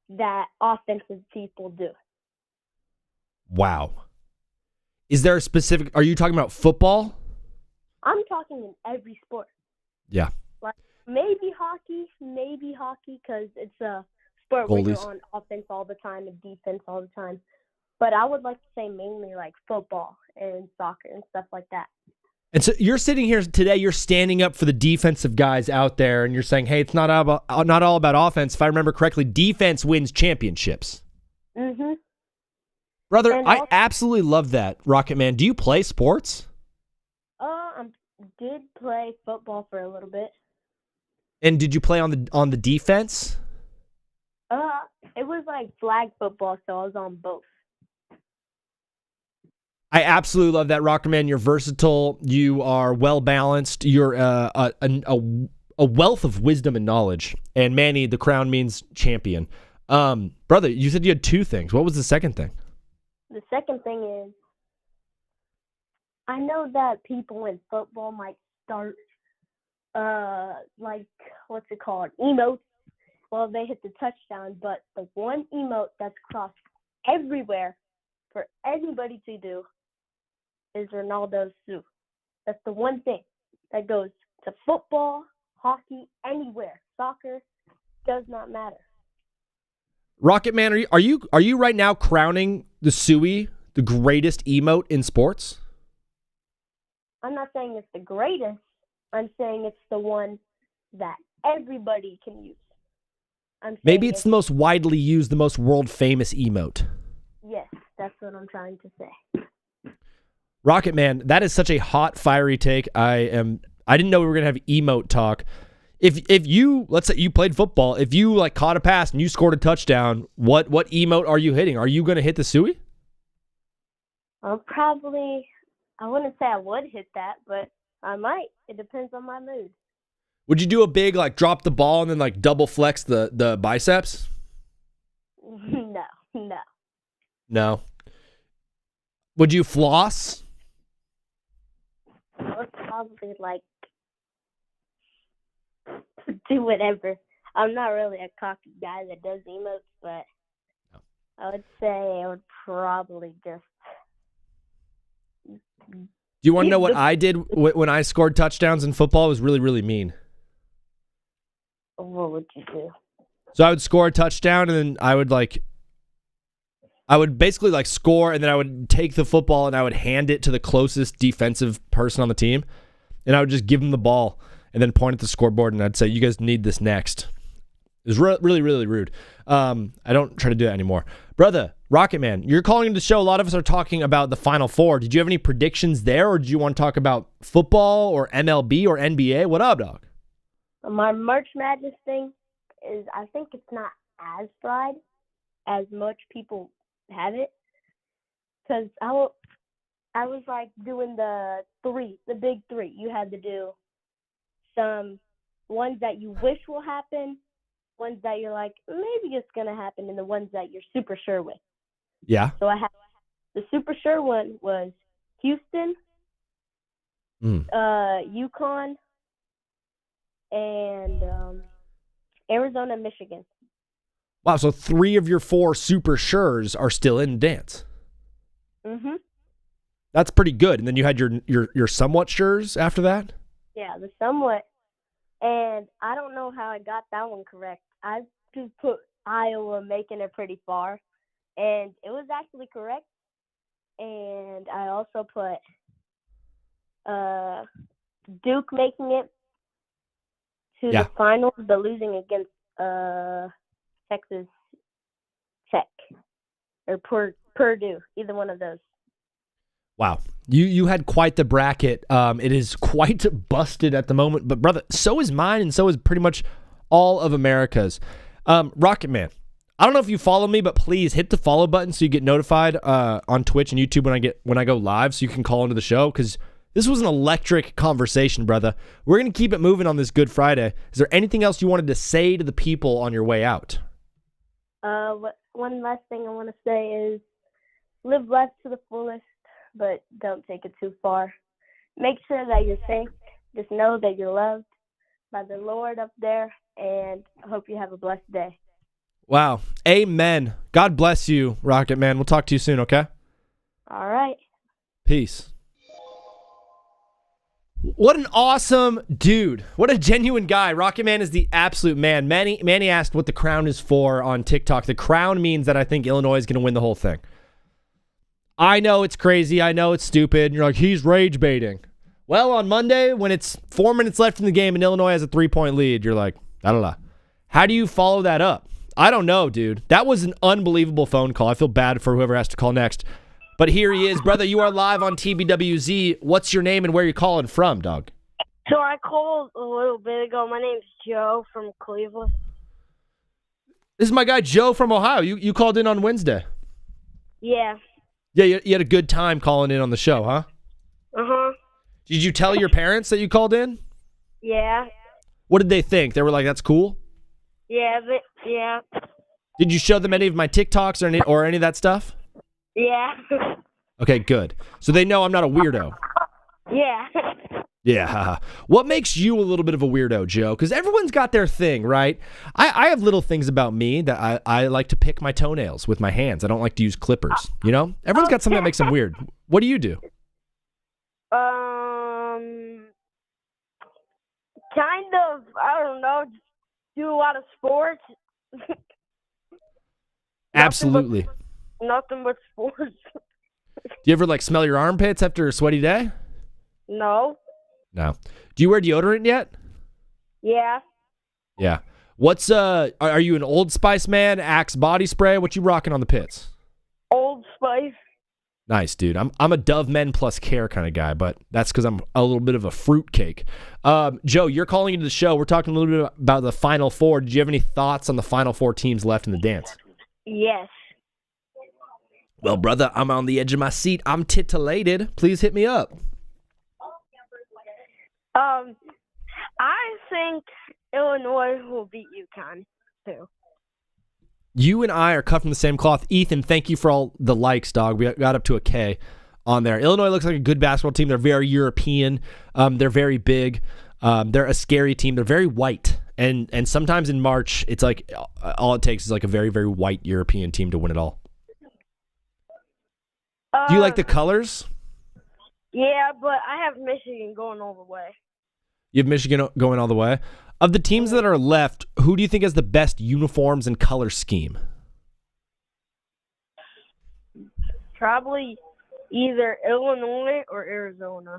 that offensive people do. Wow. Is there a specific... Are you talking about football? I'm talking in every sport. Yeah. Like maybe hockey, because it's a sport where you're on offense all the time and defense all the time. But I would like to say mainly like football and soccer and stuff like that. And so you're sitting here today, you're standing up for the defensive guys out there, and you're saying, hey, it's not all about offense. If I remember correctly, defense wins championships. Mm-hmm. Brother, I absolutely love that, Rocket Man. Do you play sports? I did play football for a little bit. And did you play on the defense? It was like flag football, so I was on both. I absolutely love that, Rocket Man. You're versatile. You are well balanced. You're a wealth of wisdom and knowledge. And Manny, the crown means champion. Brother, you said you had two things. What was the second thing? The second thing is, I know that people in football might start, what's it called, emotes while they hit the touchdown, but the one emote that's crossed everywhere for anybody to do is Ronaldo's Sue. That's the one thing that goes to football, hockey, anywhere. Soccer does not matter. Rocket Man, are you right now crowning the Suey the greatest emote in sports? I'm not saying it's the greatest. I'm saying it's the one that everybody can use. Maybe it's the most widely used, the most world famous emote. Yes, that's what I'm trying to say. Rocket Man, that is such a hot, fiery take. I didn't know we were gonna have emote talk. If you, let's say you played football, if you like caught a pass and you scored a touchdown, what emote are you hitting? Are you gonna hit the Suey? I wouldn't say I would hit that, but I might. It depends on my mood. Would you do a big like drop the ball and then like double flex the biceps? No. Would you floss? I would probably do whatever. I'm not really a cocky guy that does emotes, but I would say I would probably just. Do you want to know what I did when I scored touchdowns in football? It was really, really mean. What would you do? So I would score a touchdown, and then I would basically score, and then I would take the football and I would hand it to the closest defensive person on the team, and I would just give them the ball and then point at the scoreboard, and I'd say, you guys need this next. It was really, really rude. I don't try to do that anymore. Brother, Rocket Man, you're calling into the show. A lot of us are talking about the Final Four. Did you have any predictions there, or did you want to talk about football or MLB or NBA? What up, dog? My March Madness thing is, I think it's not as fried as much people have it, because I was doing the big three. You had to do some ones that you wish will happen, ones that you're like, maybe it's going to happen, and the ones that you're super sure with. Yeah. So I had the super sure one was Houston, UConn, and Arizona, Michigan. Wow, so 3 of your 4 super sures are still in dance. Mm-hmm. That's pretty good. And then you had your somewhat sures after that? Yeah, the somewhat. And I don't know how I got that one correct. I just put Iowa making it pretty far, and it was actually correct. And I also put Duke making it to the finals, but losing against Texas Tech or Purdue, either one of those. Wow. You had quite the bracket. It is quite busted at the moment, but brother, so is mine, and so is pretty much all of America's. Rocket Man, I don't know if you follow me, but please hit the follow button so you get notified on Twitch and YouTube when I go live, so you can call into the show, because this was an electric conversation, brother. We're going to keep it moving on this Good Friday. Is there anything else you wanted to say to the people on your way out? One last thing I want to say is live life to the fullest, but don't take it too far. Make sure that you're safe. Just know that you're loved by the Lord up there, and I hope you have a blessed day. Wow. Amen. God bless you, Rocket Man. We'll talk to you soon, okay? All right. Peace. What an awesome dude. What a genuine guy. Rocket Man is the absolute man. Manny asked what the crown is for on TikTok. The crown means that I think Illinois is going to win the whole thing. I know it's crazy. I know it's stupid. You're like, he's rage baiting. Well, on Monday, when it's 4 minutes left in the game and Illinois has a 3-point lead, you're like, I don't know. How do you follow that up? I don't know, dude. That was an unbelievable phone call. I feel bad for whoever has to call next. But here he is. Brother, you are live on TBWZ. What's your name and where you calling from, dog? So I called a little bit ago. My name's Joe from Cleveland. This is my guy Joe from Ohio. You called in on Wednesday. Yeah. Yeah, you had a good time calling in on the show, huh? Uh-huh. Did you tell your parents that you called in? Yeah. What did they think? They were like, that's cool? Yeah, yeah. Did you show them any of my TikToks or any of that stuff? Yeah. Okay, good. So they know I'm not a weirdo. Yeah. Yeah. What makes you a little bit of a weirdo, Joe? Because everyone's got their thing, right? I have little things about me that I like to pick my toenails with my hands. I don't like to use clippers, you know? Everyone's got something that makes them weird. What do you do? Kind of, I don't know, do a lot of sports. Absolutely. Nothing but sports. Do you ever like smell your armpits after a sweaty day? No. No. Do you wear deodorant yet? Yeah. Yeah. What's are you an Old Spice man, Axe body spray? What you rocking on the pits? Old Spice. Nice, dude. I'm a Dove Men Plus Care kind of guy, but that's because I'm a little bit of a fruitcake. Joe, you're calling into the show. We're talking a little bit about the Final Four. Did you have any thoughts on the Final Four teams left in the dance? Yes. Well, brother, I'm on the edge of my seat. I'm titillated. Please hit me up. I think Illinois will beat UConn, too. You and I are cut from the same cloth. Ethan, thank you for all the likes, dog. We got up to a K on there. Illinois looks like a good basketball team. They're very European. They're very big. They're a scary team. They're very white. And sometimes in March, it's like all it takes is like a very, very white European team to win it all. Do you like the colors? Yeah, but I have Michigan going all the way. You have Michigan going all the way? Of the teams that are left, who do you think has the best uniforms and color scheme? Probably either Illinois or Arizona.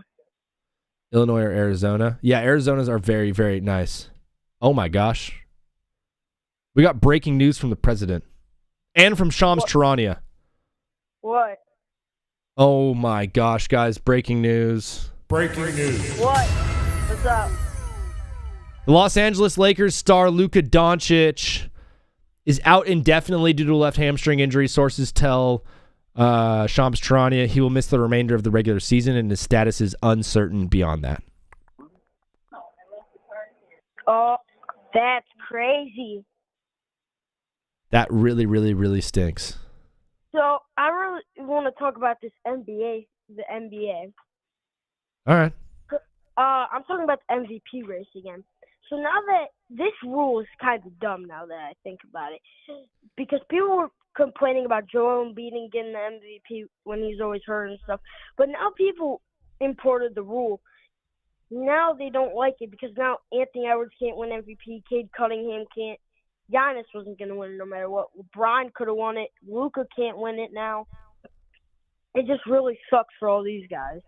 Illinois or Arizona? Yeah, Arizona's are very, very nice. Oh my gosh. We got breaking news from the president. And from Shams Charania. What? Oh my gosh, guys. Breaking news. Breaking news. What? What's up? The Los Angeles Lakers star Luka Doncic is out indefinitely due to a left hamstring injury. Sources tell Shams Charania he will miss the remainder of the regular season and his status is uncertain beyond that. Oh, that's crazy. That really, really, really stinks. So I really want to talk about this NBA, the NBA. All right. I'm talking about the MVP race again. So now that this rule is kind of dumb now that I think about it, because people were complaining about Joel Embiid getting the MVP when he's always hurt and stuff, but now people imported the rule. Now they don't like it because now Anthony Edwards can't win MVP, Cade Cunningham can't, Giannis wasn't going to win it no matter what. LeBron could have won it. Luka can't win it now. It just really sucks for all these guys.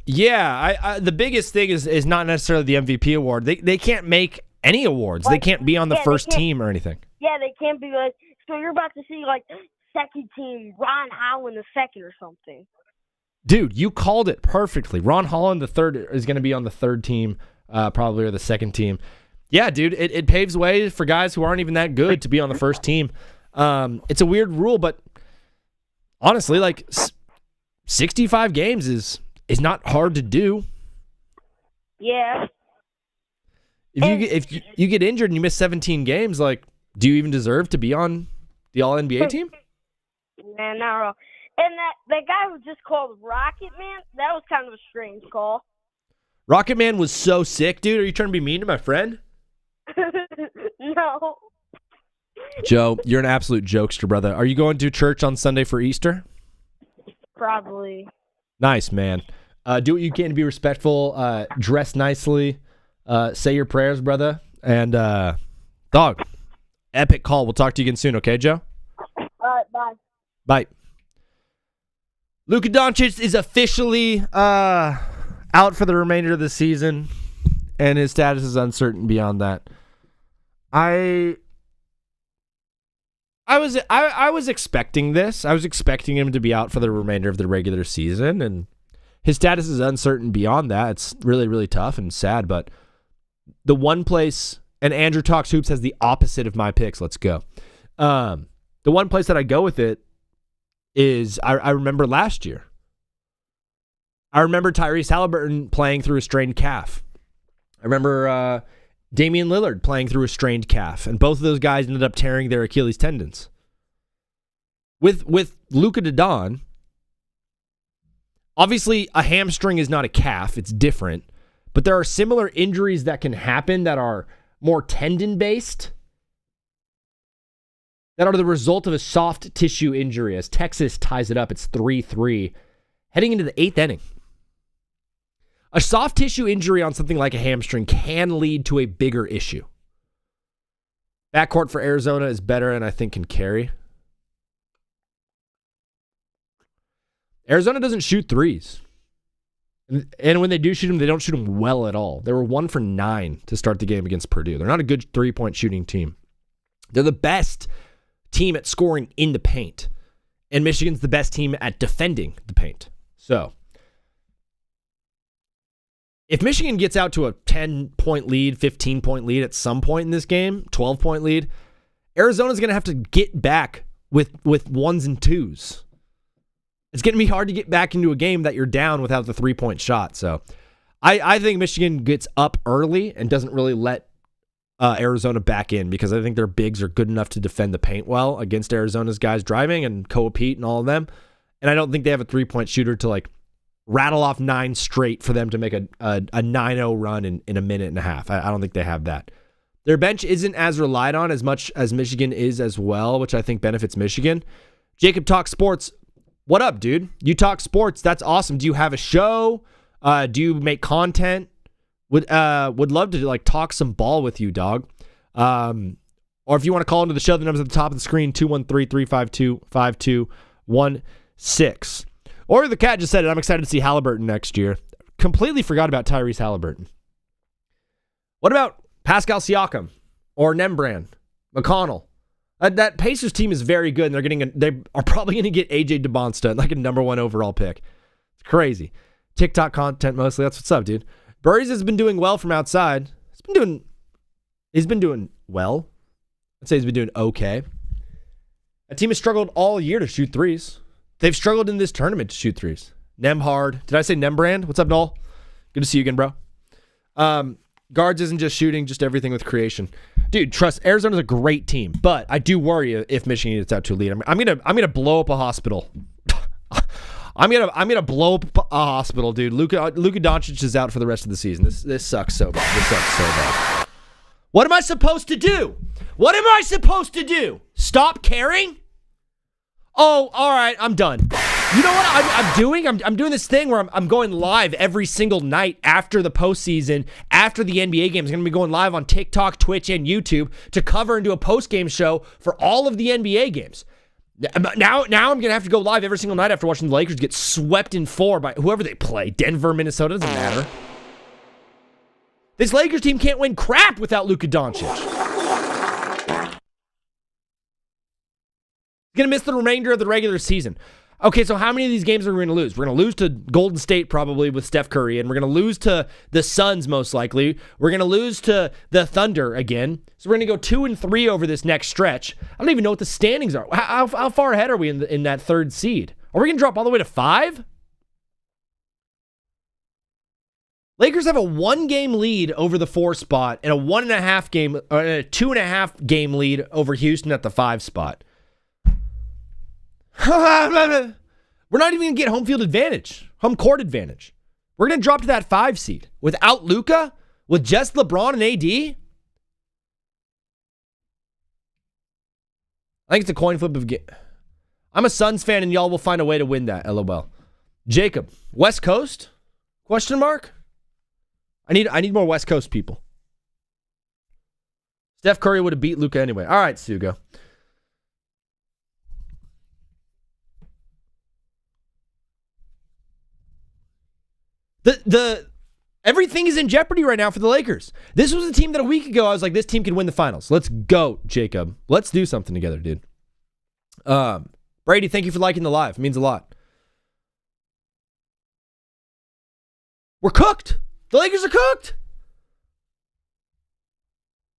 Yeah, I the biggest thing is not necessarily the MVP award. They can't make any awards. Like, they can't be on the first team or anything. Yeah, they can't be like, so you're about to see like second team Ron Howland the second or something. Dude, you called it perfectly. Ron Holland the third is going to be on the third team, probably, or the second team. Yeah, dude, it paves way for guys who aren't even that good to be on the first team. It's a weird rule, but honestly, like 65 games is not hard to do. Yeah. If you get injured and you miss 17 games, like, do you even deserve to be on the All-NBA team? Man, not at all. And that guy who just called Rocket Man, that was kind of a strange call. Rocket Man was so sick, dude. Are you trying to be mean to my friend? No. Joe, you're an absolute jokester, brother. Are you going to church on Sunday for Easter? Probably. Nice, man. Do what you can to be respectful. Dress nicely. Say your prayers, brother. And, dog, epic call. We'll talk to you again soon, okay, Joe? All right, bye. Bye. Luka Doncic is officially out for the remainder of the season, and his status is uncertain beyond that. I was expecting this. I was expecting him to be out for the remainder of the regular season, and his status is uncertain beyond that. It's really, really tough and sad, but the one place, and Andrew Talks Hoops has the opposite of my picks. Let's go. The one place that I go with it is I remember last year. I remember Tyrese Halliburton playing through a strained calf. I remember Damian Lillard playing through a strained calf, and both of those guys ended up tearing their Achilles tendons. With Luka Doncic, obviously a hamstring is not a calf, it's different, but there are similar injuries that can happen that are more tendon-based, that are the result of a soft tissue injury. As Texas ties it up, it's 3-3, heading into the 8th inning. A soft tissue injury on something like a hamstring can lead to a bigger issue. Backcourt for Arizona is better and I think can carry. Arizona doesn't shoot threes. And when they do shoot them, they don't shoot them well at all. They were 1 for 9 to start the game against Purdue. They're not a good three-point shooting team. They're the best team at scoring in the paint. And Michigan's the best team at defending the paint. So if Michigan gets out to a 10-point lead, 15-point lead at some point in this game, 12-point lead, Arizona's going to have to get back with ones and twos. It's going to be hard to get back into a game that you're down without the three-point shot. So I think Michigan gets up early and doesn't really let Arizona back in because I think their bigs are good enough to defend the paint well against Arizona's guys driving and Koa Pete and all of them. And I don't think they have a three-point shooter to rattle off 9 straight for them to make a 9-0 run in a minute and a half. I don't think they have that. Their bench isn't as relied on as much as Michigan is as well, which I think benefits Michigan. Jacob Talks Sports. What up, dude? You talk sports. That's awesome. Do you have a show? Do you make content? Would love to talk some ball with you, dog. Or if you want to call into the show, the number's at the top of the screen, 213-352-5216. Or the cat just said it. I'm excited to see Halliburton next year. Completely forgot about Tyrese Halliburton. What about Pascal Siakam or Nembrand, McConnell? That Pacers team is very good, and they are probably going to get AJ DeBonsta, like a number 1 overall pick. It's crazy. TikTok content mostly. That's what's up, dude. Burries has been doing well from outside. He's been doing well. I'd say he's been doing okay. A team has struggled all year to shoot threes. They've struggled in this tournament to shoot threes. Nemhard. Did I say Nembrand? What's up, Noel? Good to see you again, bro. Guards isn't just shooting, just everything with creation. Dude, trust, Arizona's a great team, but I do worry if Michigan gets out to a lead. I'm gonna blow up a hospital. I'm gonna blow up a hospital, dude. Luka Doncic is out for the rest of the season. This sucks so bad. This sucks so bad. What am I supposed to do? What am I supposed to do? Stop caring? Oh, all right, I'm done. You know what I'm doing? I'm doing this thing where I'm going live every single night after the postseason, after the NBA games. I'm going to be going live on TikTok, Twitch, and YouTube to cover and do a post-game show for all of the NBA games. Now I'm going to have to go live every single night after watching the Lakers get swept in 4 by whoever they play. Denver, Minnesota, doesn't matter. This Lakers team can't win crap without Luka Doncic. Going to miss the remainder of the regular season. Okay, so how many of these games are we going to lose? We're going to lose to Golden State probably with Steph Curry, and we're going to lose to the Suns most likely. We're going to lose to the Thunder again. So we're going to go 2-3 over this next stretch. I don't even know what the standings are. How far ahead are we in that 3rd seed? Are we going to drop all the way to 5? Lakers have a 1-game lead over the 4 spot and a 2.5 game lead over Houston at the 5 spot. We're not even going to get home court advantage. We're going to drop to that 5 seed without Luka, with just LeBron and AD. I think it's a coin flip of game. I'm a Suns fan, and y'all will find a way to win that. LOL. Jacob, West Coast? Question mark. I need more West Coast people. Steph Curry would have beat Luka anyway. All right, Sugo. Everything is in jeopardy right now for the Lakers. This was a team that a week ago I was like, this team can win the finals. Let's go, Jacob. Let's do something together, dude. Brady, thank you for liking the live. It means a lot. We're cooked. The Lakers are cooked.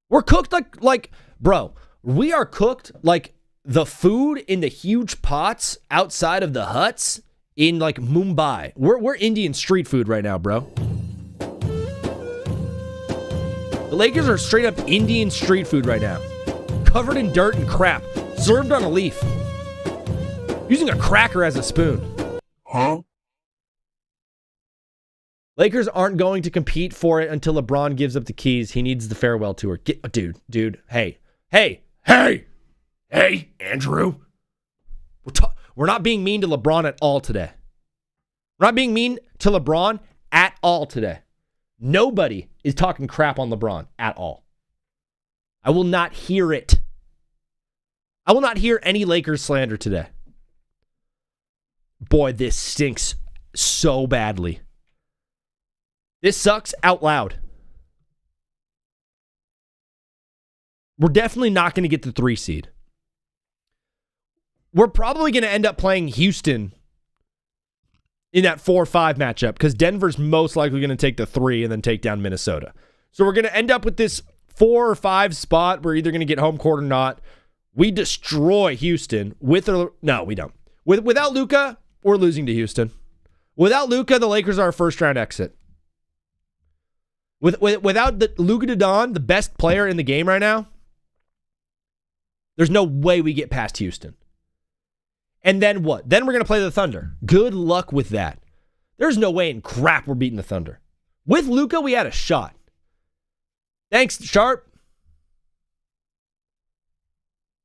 We're cooked like, bro, we are cooked like the food in the huge pots outside of the huts in like Mumbai. We're Indian street food right now, bro. The Lakers are straight up Indian street food right now. Covered in dirt and crap. Served on a leaf. Using a cracker as a spoon. Huh? Lakers aren't going to compete for it until LeBron gives up the keys. He needs the farewell tour. Dude. Hey, Andrew. We're not being mean to LeBron at all today. We're not being mean to LeBron at all today. Nobody is talking crap on LeBron at all. I will not hear it. I will not hear any Lakers slander today. Boy, this stinks so badly. This sucks out loud. We're definitely not going to get the 3 seed. We're probably going to end up playing Houston in that 4-5 matchup because Denver's most likely going to take the 3 and then take down Minnesota. So we're going to end up with this 4 or 5 spot. We're either going to get home court or not. We destroy Houston with or no, we don't. Without Luka, we're losing to Houston. Without Luka, the Lakers are a first round exit. Without Luka Doncic, the best player in the game right now, there's no way we get past Houston. And then what? Then we're going to play the Thunder. Good luck with that. There's no way in crap we're beating the Thunder. With Luka, we had a shot. Thanks, Sharp.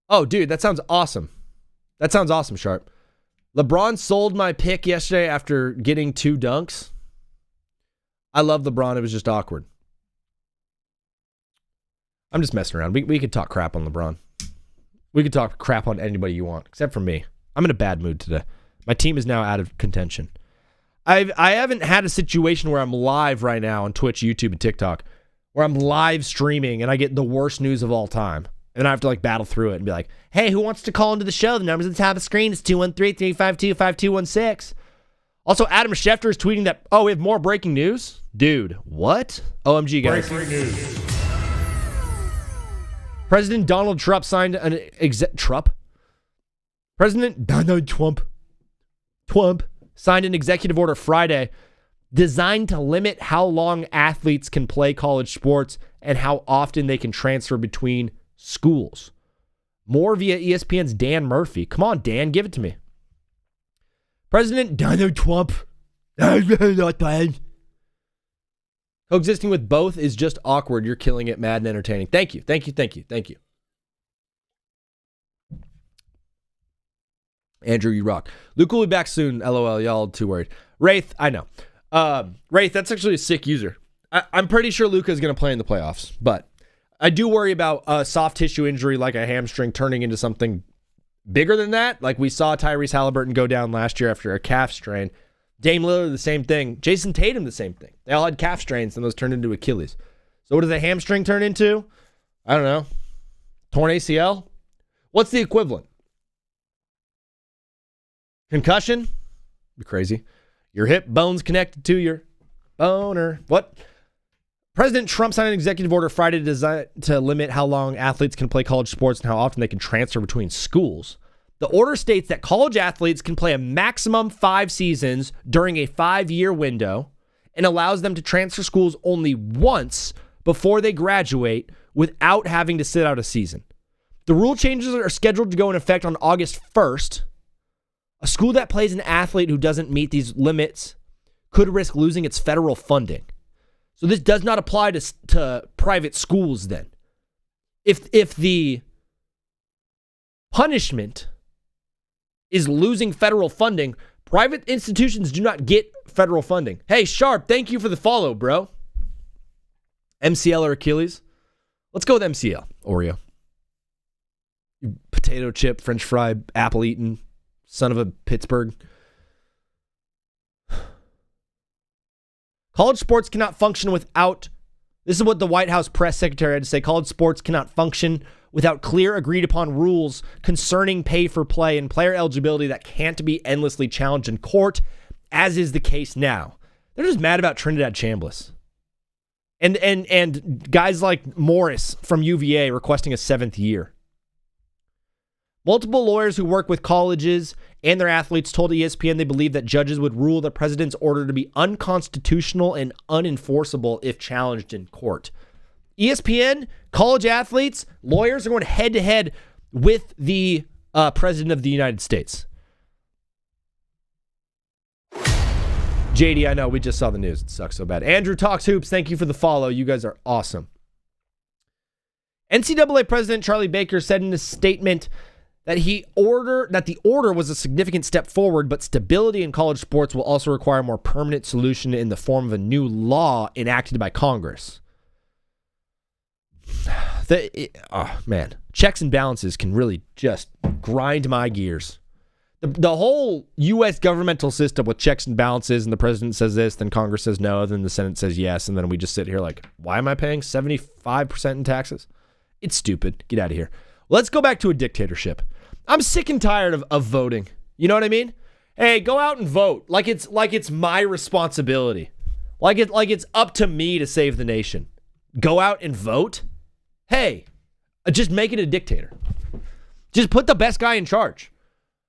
Oh, dude, that sounds awesome. That sounds awesome, Sharp. LeBron sold my pick yesterday after getting 2 dunks. I love LeBron. It was just awkward. I'm just messing around. We could talk crap on LeBron. We could talk crap on anybody you want, except for me. I'm in a bad mood today. My team is now out of contention. I haven't had a situation where I'm live right now on Twitch, YouTube, and TikTok, where I'm live streaming and I get the worst news of all time. And I have to like battle through it and be like, hey, who wants to call into the show? The number's at the top of the screen. It's 213-352-5216. Also, Adam Schefter is tweeting that, oh, we have more breaking news? Dude, what? OMG, guys. Breaking news. President Donald Trump signed an President Donald Trump signed an executive order Friday designed to limit how long athletes can play college sports and how often they can transfer between schools. More via ESPN's Dan Murphy. Come on, Dan, give it to me. President Donald Trump. Coexisting with both is just awkward. You're killing it, mad and entertaining. Thank you. Andrew, you rock. Luke will be back soon. LOL. Y'all too worried. Wraith, I know. Wraith, that's actually a sick user. I'm pretty sure Luka is going to play in the playoffs, but I do worry about a soft tissue injury like a hamstring turning into something bigger than that. Like we saw Tyrese Halliburton go down last year after a calf strain. Dame Lillard, the same thing. Jason Tatum, the same thing. They all had calf strains and those turned into Achilles. So what does a hamstring turn into? I don't know. Torn ACL? What's the equivalent? Concussion? Be crazy. Your hip bone's connected to your boner. What? President Trump signed an executive order Friday designed to limit how long athletes can play college sports and how often they can transfer between schools. The order states that college athletes can play a maximum 5 seasons during a 5-year window and allows them to transfer schools only once before they graduate without having to sit out a season. The rule changes are scheduled to go in effect on August 1st. A school that plays an athlete who doesn't meet these limits could risk losing its federal funding. So this does not apply to private schools then. If the punishment is losing federal funding, private institutions do not get federal funding. Hey, Sharp, thank you for the follow, bro. MCL or Achilles? Let's go with MCL, Oreo. You potato chip, French fry, apple eating, son of a Pittsburgh. College sports cannot function without, this is what the White House press secretary had to say, college sports cannot function without clear agreed upon rules concerning pay for play and player eligibility that can't be endlessly challenged in court, as is the case now. They're just mad about Trinidad Chambliss. And guys like Morris from UVA requesting a 7th year. Multiple lawyers who work with colleges and their athletes told ESPN they believe that judges would rule the president's order to be unconstitutional and unenforceable if challenged in court. ESPN, college athletes, lawyers are going head-to-head with the president of the United States. JD, I know, we just saw the news. It sucks so bad. Andrew Talks Hoops, thank you for the follow. You guys are awesome. NCAA President Charlie Baker said in a statement that the order was a significant step forward, but stability in college sports will also require a more permanent solution in the form of a new law enacted by Congress. Man, checks and balances can really just grind my gears. The whole U.S. governmental system with checks and balances, and the president says this, then Congress says no, then the Senate says yes, and then we just sit here like, why am I paying 75% in taxes? It's stupid. Get out of here. Let's go back to a dictatorship. I'm sick and tired of voting. You know what I mean? Hey, go out and vote like it's my responsibility. Like it's up to me to save the nation. Go out and vote? Hey, just make it a dictator. Just put the best guy in charge.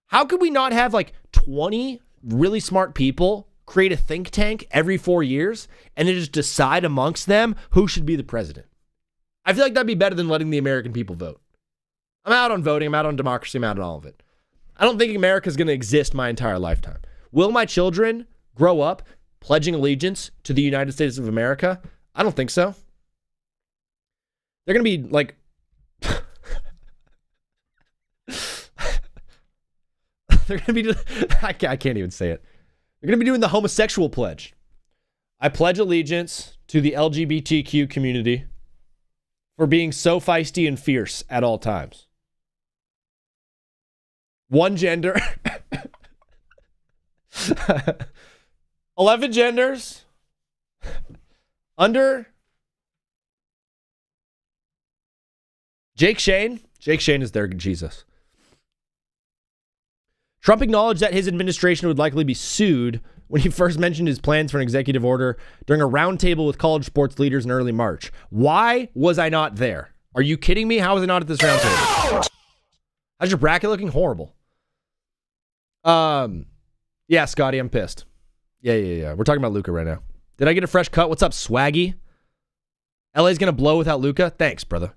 How could we not have like 20 really smart people create a think tank every 4 years and then just decide amongst them who should be the president? I feel like that'd be better than letting the American people vote. I'm out on voting. I'm out on democracy. I'm out on all of it. I don't think America's going to exist my entire lifetime. Will my children grow up pledging allegiance to the United States of America? I don't think so. They're going to be like... They're going to be... I can't even say it. They're going to be doing the homosexual pledge. I pledge allegiance to the LGBTQ community for being so feisty and fierce at all times. One gender. 11 genders. Under Jake Shane. Jake Shane is their Jesus. Trump acknowledged that his administration would likely be sued when he first mentioned his plans for an executive order during a roundtable with college sports leaders in early March. Why was I not there? Are you kidding me? How was I not at this roundtable? How's your bracket looking? Horrible. Yeah, Scotty, I'm pissed. Yeah. We're talking about Luka right now. Did I get a fresh cut? What's up, Swaggy? LA's going to blow without Luka? Thanks, brother.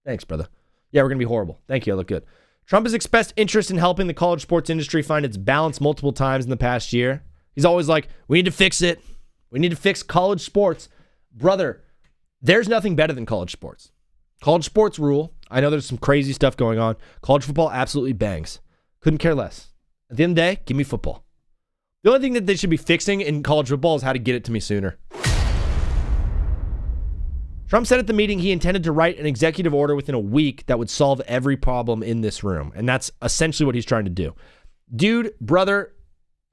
Yeah, we're going to be horrible. Thank you. I look good. Trump has expressed interest in helping the college sports industry find its balance multiple times in the past year. He's always like, we need to fix it. We need to fix college sports. Brother, there's nothing better than college sports. College sports rule. I know there's some crazy stuff going on. College football absolutely bangs. Couldn't care less. At the end of the day, give me football. The only thing that they should be fixing in college football is how to get it to me sooner. Trump said at the meeting he intended to write an executive order within a week that would solve every problem in this room. And that's essentially what he's trying to do. Dude, brother,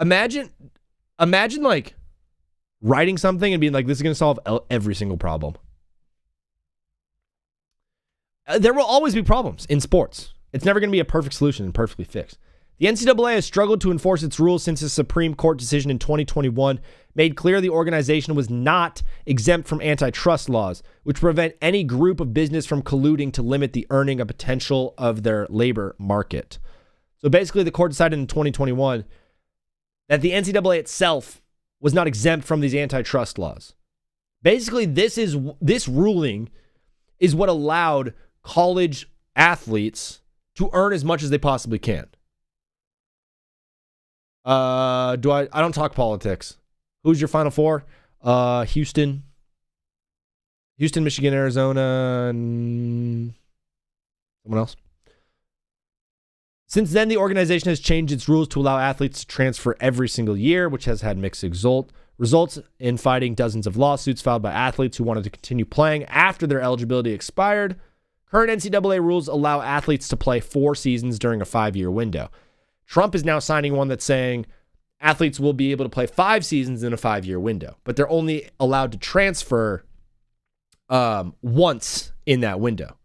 imagine like writing something and being like, this is going to solve every single problem. There will always be problems in sports. It's never going to be a perfect solution and perfectly fixed. The NCAA has struggled to enforce its rules since a Supreme Court decision in 2021 made clear the organization was not exempt from antitrust laws, which prevent any group of business from colluding to limit the earning potential of their labor market. So basically, the court decided in 2021 that the NCAA itself was not exempt from these antitrust laws. Basically, this ruling is what allowed college athletes to earn as much as they possibly can. I don't talk politics. Who's your Final Four? Houston, Michigan, Arizona, and someone else. Since then, the organization has changed its rules to allow athletes to transfer every single year, which has had mixed results in fighting dozens of lawsuits filed by athletes who wanted to continue playing after their eligibility expired. Current NCAA rules allow athletes to play 4 seasons during a 5-year window. Trump is now signing one that's saying athletes will be able to play 5 seasons in a 5-year window, but they're only allowed to transfer once in that window.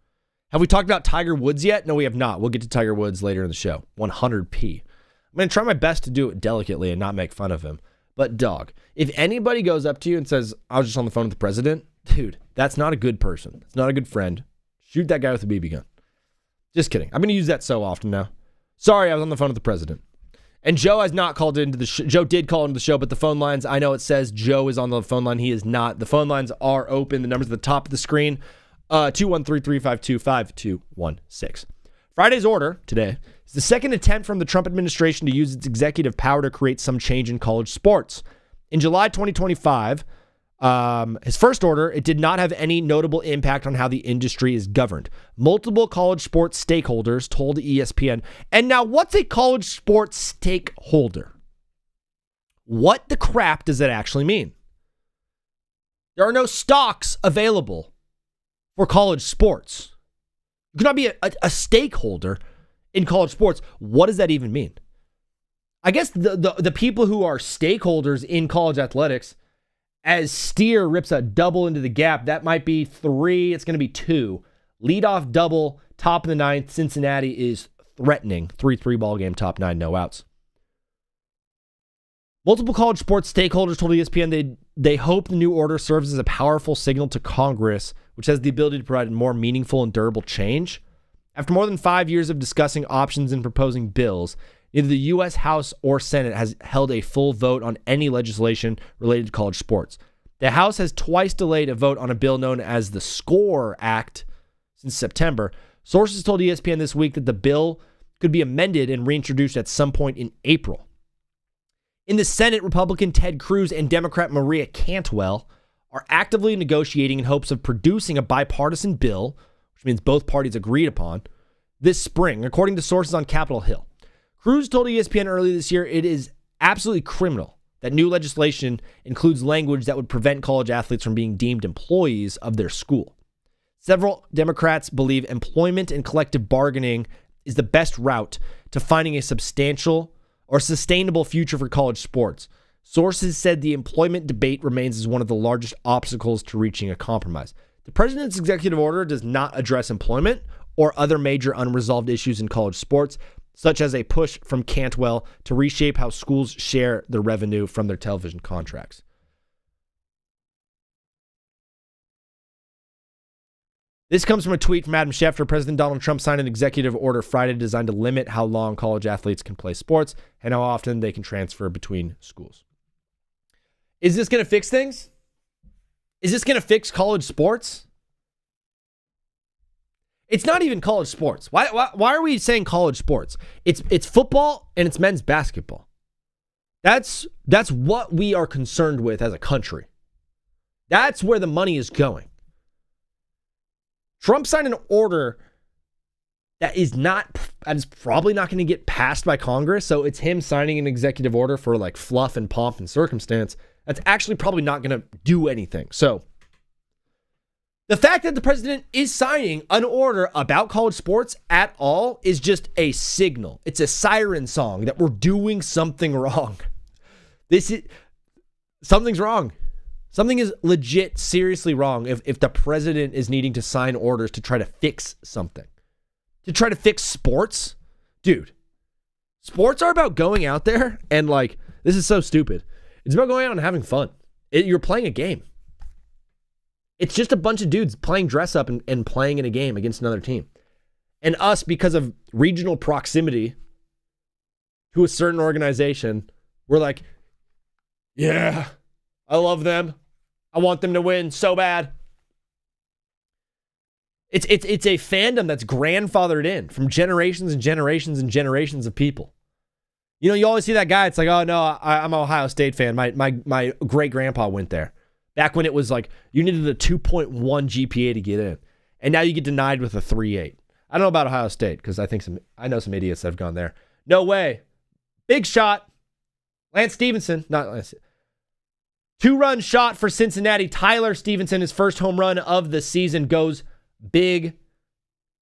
Have we talked about Tiger Woods yet? No, we have not. We'll get to Tiger Woods later in the show. 100p. I'm going to try my best to do it delicately and not make fun of him. But dog, if anybody goes up to you and says, I was just on the phone with the president, dude, that's not a good person. It's not a good friend. Shoot that guy with a BB gun. Just kidding. I'm going to use that so often now. Sorry, I was on the phone with the president. And Joe has not called into the show. Joe did call into the show, but the phone lines, I know it says Joe is on the phone line. He is not. The phone lines are open. The number's at the top of the screen. 213-352-5216. Friday's order today is the second attempt from the Trump administration to use its executive power to create some change in college sports. In July 2025, his first order, it did not have any notable impact on how the industry is governed. Multiple college sports stakeholders told ESPN. And now, what's a college sports stakeholder? What the crap does that actually mean? There are no stocks available for college sports. You cannot be a stakeholder in college sports. What does that even mean? I guess the people who are stakeholders in college athletics, as Steer rips a double into the gap, that might be 3. It's going to be 2. Leadoff double, top of the 9th. Cincinnati is threatening. 3-3 ball game, top 9, no outs. Multiple college sports stakeholders told ESPN they hope the new order serves as a powerful signal to Congress, which has the ability to provide more meaningful and durable change. After more than 5 years of discussing options and proposing bills, neither the U.S. House or Senate has held a full vote on any legislation related to college sports. The House has twice delayed a vote on a bill known as the SCORE Act since September. Sources told ESPN this week that the bill could be amended and reintroduced at some point in April. In the Senate, Republican Ted Cruz and Democrat Maria Cantwell are actively negotiating in hopes of producing a bipartisan bill, which means both parties agreed upon, this spring, according to sources on Capitol Hill. Cruz told ESPN earlier this year it is absolutely criminal that new legislation includes language that would prevent college athletes from being deemed employees of their school. Several Democrats believe employment and collective bargaining is the best route to finding a substantial or sustainable future for college sports. Sources said the employment debate remains as one of the largest obstacles to reaching a compromise. The president's executive order does not address employment or other major unresolved issues in college sports, such as a push from Cantwell to reshape how schools share the revenue from their television contracts. This comes from a tweet from Adam Schefter. President Donald Trump signed an executive order Friday designed to limit how long college athletes can play sports and how often they can transfer between schools. Is this going to fix things? Is this going to fix college sports? It's not even college sports. Why are we saying college sports? It's football and it's men's basketball. That's what we are concerned with as a country. That's where the money is going. Trump signed an order that is probably not going to get passed by Congress. So it's him signing an executive order for like fluff and pomp and circumstance. That's actually probably not going to do anything. So the fact that the president is signing an order about college sports at all is just a signal. It's a siren song that we're doing something wrong. Something's wrong. Something is legit, seriously wrong if the president is needing to sign orders to try to fix something. To try to fix sports? Dude, sports are about going out there and like, this is so stupid. It's about going out and having fun. You're playing a game. It's just a bunch of dudes playing dress up and playing in a game against another team. And us, because of regional proximity to a certain organization, we're like, yeah, I love them. I want them to win so bad. It's a fandom that's grandfathered in from generations and generations and generations of people. You know, you always see that guy. It's like, oh no, I'm an Ohio State fan. My great grandpa went there. Back when it was like you needed a 2.1 GPA to get in, and now you get denied with a 3.8. I don't know about Ohio State because I know some idiots that have gone there. No way. Big shot. Lance Stevenson, not Lance. 2-run shot for Cincinnati. Tyler Stevenson, his first home run of the season, goes big.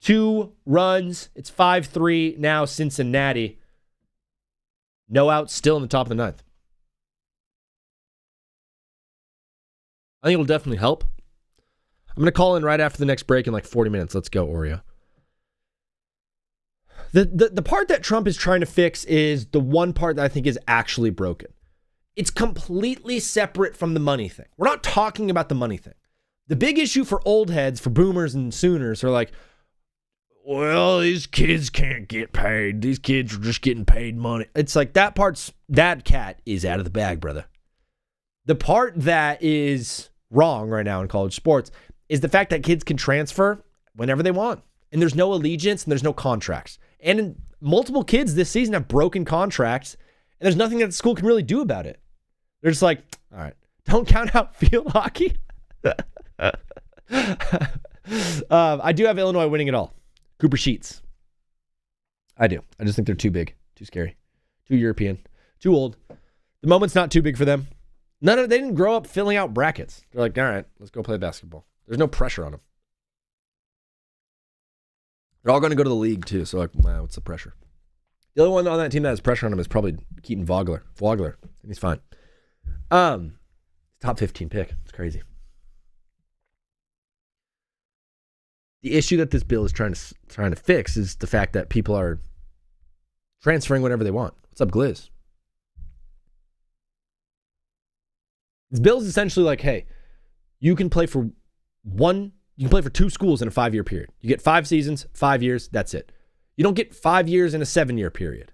2 runs. It's 5-3 now Cincinnati. No outs, still in the top of the 9th. I think it'll definitely help. I'm going to call in right after the next break in like 40 minutes. Let's go, Oreo. The part that Trump is trying to fix is the one part that I think is actually broken. It's completely separate from the money thing. We're not talking about the money thing. The big issue for old heads, for boomers and Sooners are like, well, these kids can't get paid. These kids are just getting paid money. It's like that cat is out of the bag, brother. The part that is wrong right now in college sports is the fact that kids can transfer whenever they want. And there's no allegiance and there's no contracts. And multiple kids this season have broken contracts, and there's nothing that the school can really do about it. They're just like, all right, don't count out field hockey. I do have Illinois winning it all. Cooper Sheets. I do. I just think they're too big, too scary, too European, too old. The moment's not too big for them. They didn't grow up filling out brackets. They're like, all right, let's go play basketball. There's no pressure on them. They're all going to go to the league too. So like, wow, what's the pressure? The only one on that team that has pressure on him is probably Keaton Vogler, and he's fine. Top 15 pick. It's crazy. The issue that this bill is trying to fix is the fact that people are transferring whenever they want. What's up, Gliz? This bill is essentially like, hey, you can play for 2 schools in a 5-year period. You get 5 seasons, 5 years, that's it. You don't get 5 years in a 7-year period.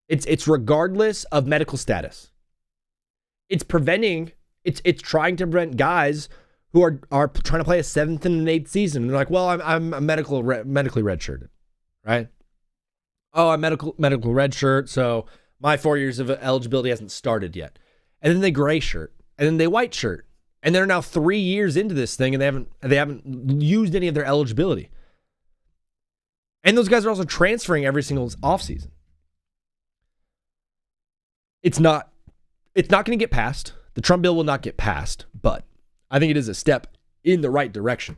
It's regardless of medical status. It's trying to prevent guys who are trying to play a 7th and an 8th season. And they're like, well, I'm medically redshirted, right? Oh, I'm medical redshirt, so my 4 years of eligibility hasn't started yet. And then they gray shirt, and then they white shirt. And they're now 3 years into this thing, and they haven't used any of their eligibility. And those guys are also transferring every single offseason. It's not going to get passed. The Trump bill will not get passed, but I think it is a step in the right direction.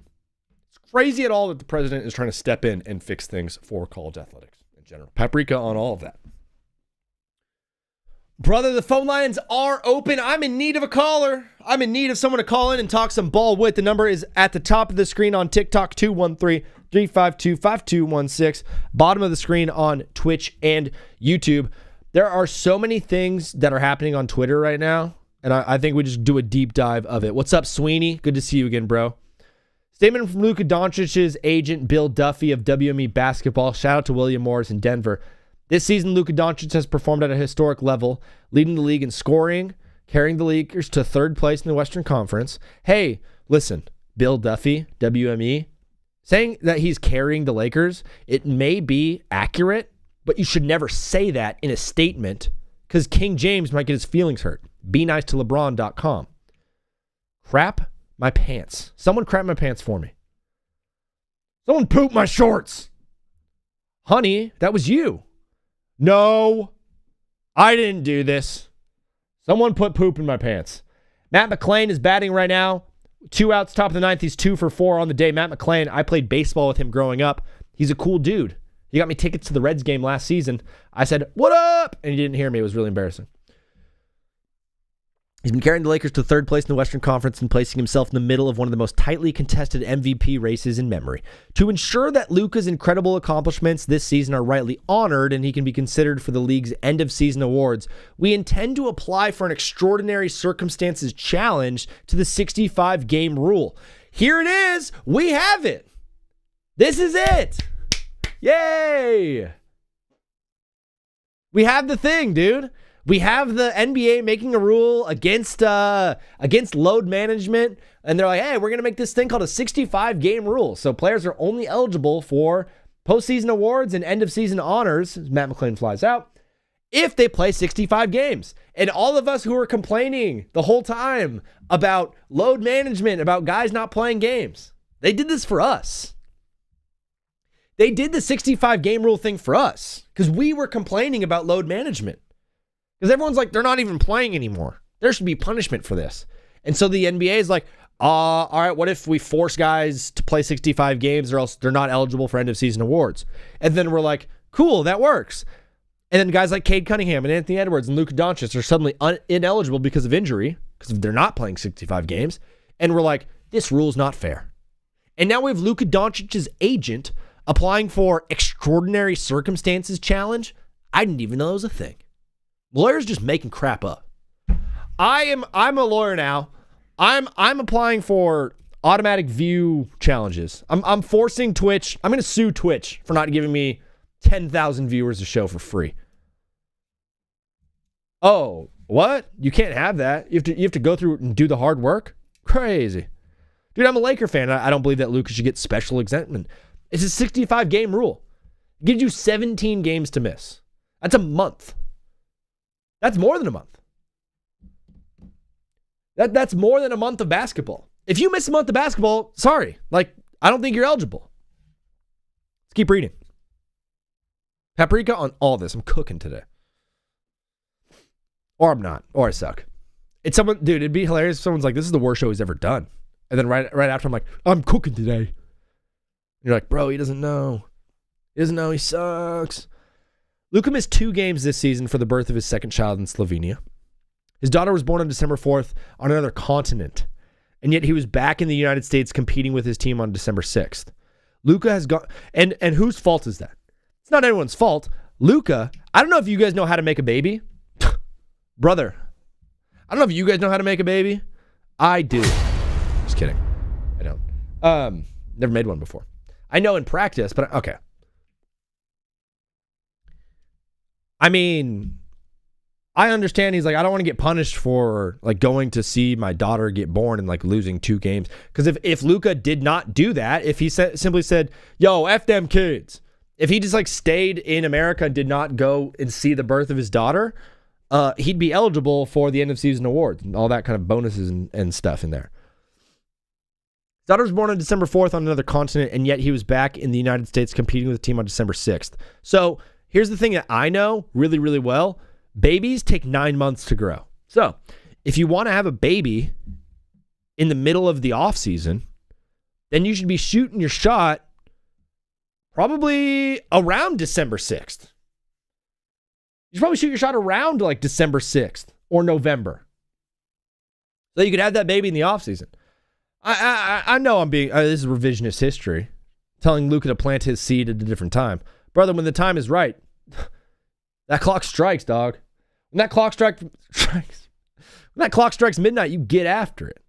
It's crazy at all that the president is trying to step in and fix things for college athletics in general. Paprika on all of that. Brother, the phone lines are open. I'm in need of a caller. I'm in need of someone to call in and talk some ball with. The number is at the top of the screen on TikTok, 213-352-5216. Bottom of the screen on Twitch and YouTube. There are so many things that are happening on Twitter right now, and I think we just do a deep dive of it. What's up, Sweeney? Good to see you again, bro. Statement from Luka Doncic's agent, Bill Duffy of WME Basketball. Shout out to William Morris in Denver. This season, Luka Doncic has performed at a historic level, leading the league in scoring, carrying the Lakers to 3rd place in the Western Conference. Hey, listen, Bill Duffy, WME, saying that he's carrying the Lakers, it may be accurate, but you should never say that in a statement because King James might get his feelings hurt. Be nice to LeBron.com. Crap my pants. Someone crap my pants for me. Someone poop my shorts. Honey, that was you. No, I didn't do this. Someone put poop in my pants. Matt McClain is batting right now. 2 outs, top of the 9th. He's 2 for 4 on the day. Matt McClain, I played baseball with him growing up. He's a cool dude. He got me tickets to the Reds game last season. I said, what up? And he didn't hear me. It was really embarrassing. He's been carrying the Lakers to 3rd place in the Western Conference and placing himself in the middle of one of the most tightly contested MVP races in memory. To ensure that Luka's incredible accomplishments this season are rightly honored and he can be considered for the league's end-of-season awards, we intend to apply for an extraordinary circumstances challenge to the 65-game rule. Here it is. We have it. This is it. Yay. We have the thing, dude. We have the NBA making a rule against load management, and they're like, hey, we're going to make this thing called a 65-game rule. So players are only eligible for postseason awards and end-of-season honors, as Matt McClain flies out, if they play 65 games. And all of us who were complaining the whole time about load management, about guys not playing games, they did this for us. They did the 65-game rule thing for us because we were complaining about load management. Because everyone's like, they're not even playing anymore. There should be punishment for this. And so the NBA is like, all right, what if we force guys to play 65 games or else they're not eligible for end-of-season awards? And then we're like, cool, that works. And then guys like Cade Cunningham and Anthony Edwards and Luka Doncic are suddenly ineligible because of injury. because they're not playing 65 games. And we're like, this rule's not fair. And now we have Luka Doncic's agent applying for extraordinary circumstances challenge. I didn't even know it was a thing. Lawyers just making crap up. I'm a lawyer now. I'm applying for automatic view challenges. I'm forcing Twitch. I'm going to sue Twitch for not giving me 10,000 viewers a show for free. Oh, what? You can't have that. You have to go through and do the hard work? Crazy. Dude, I'm a Laker fan. I don't believe that Luka should get special exemption. It's a 65 game rule. It gives you 17 games to miss. That's a month. That's more than a month. That's more than a month of basketball. If you miss a month of basketball, sorry. I don't think you're eligible. Let's keep reading. Paprika on all this. I'm cooking today. Or I'm not. Or I suck. It's someone, dude, it'd be hilarious if someone's like, this is the worst show he's ever done. And then right after I'm like, I'm cooking today. And you're like, bro, he doesn't know. He doesn't know, he sucks. Luka missed 2 games this season for the birth of his second child in Slovenia. His daughter was born on December 4th on another continent. And yet he was back in the United States competing with his team on December 6th. Luka has gone, and whose fault is that? It's not anyone's fault. Luka, I don't know if you guys know how to make a baby. Brother, I don't know if you guys know how to make a baby. I do. Just kidding. I don't. Never made one before. I know in practice, but okay. I mean, I understand he's like, I don't want to get punished for going to see my daughter get born and losing 2 games. Because if Luka did not do that, if he simply said, yo, F them kids. If he just stayed in America and did not go and see the birth of his daughter, he'd be eligible for the end of season awards and all that kind of bonuses and stuff in there. His daughter was born on December 4th on another continent, and yet he was back in the United States competing with the team on December 6th. So here's the thing that I know really, really well. Babies take 9 months to grow. So if you want to have a baby in the middle of the offseason, then you should be shooting your shot probably around December 6th. You should probably shoot your shot around December 6th or November. So you could have that baby in the offseason. I know I'm being, this is revisionist history, telling Luka to plant his seed at a different time. Brother, when the time is right, that clock strikes, dog. When that clock strikes midnight, you get after it.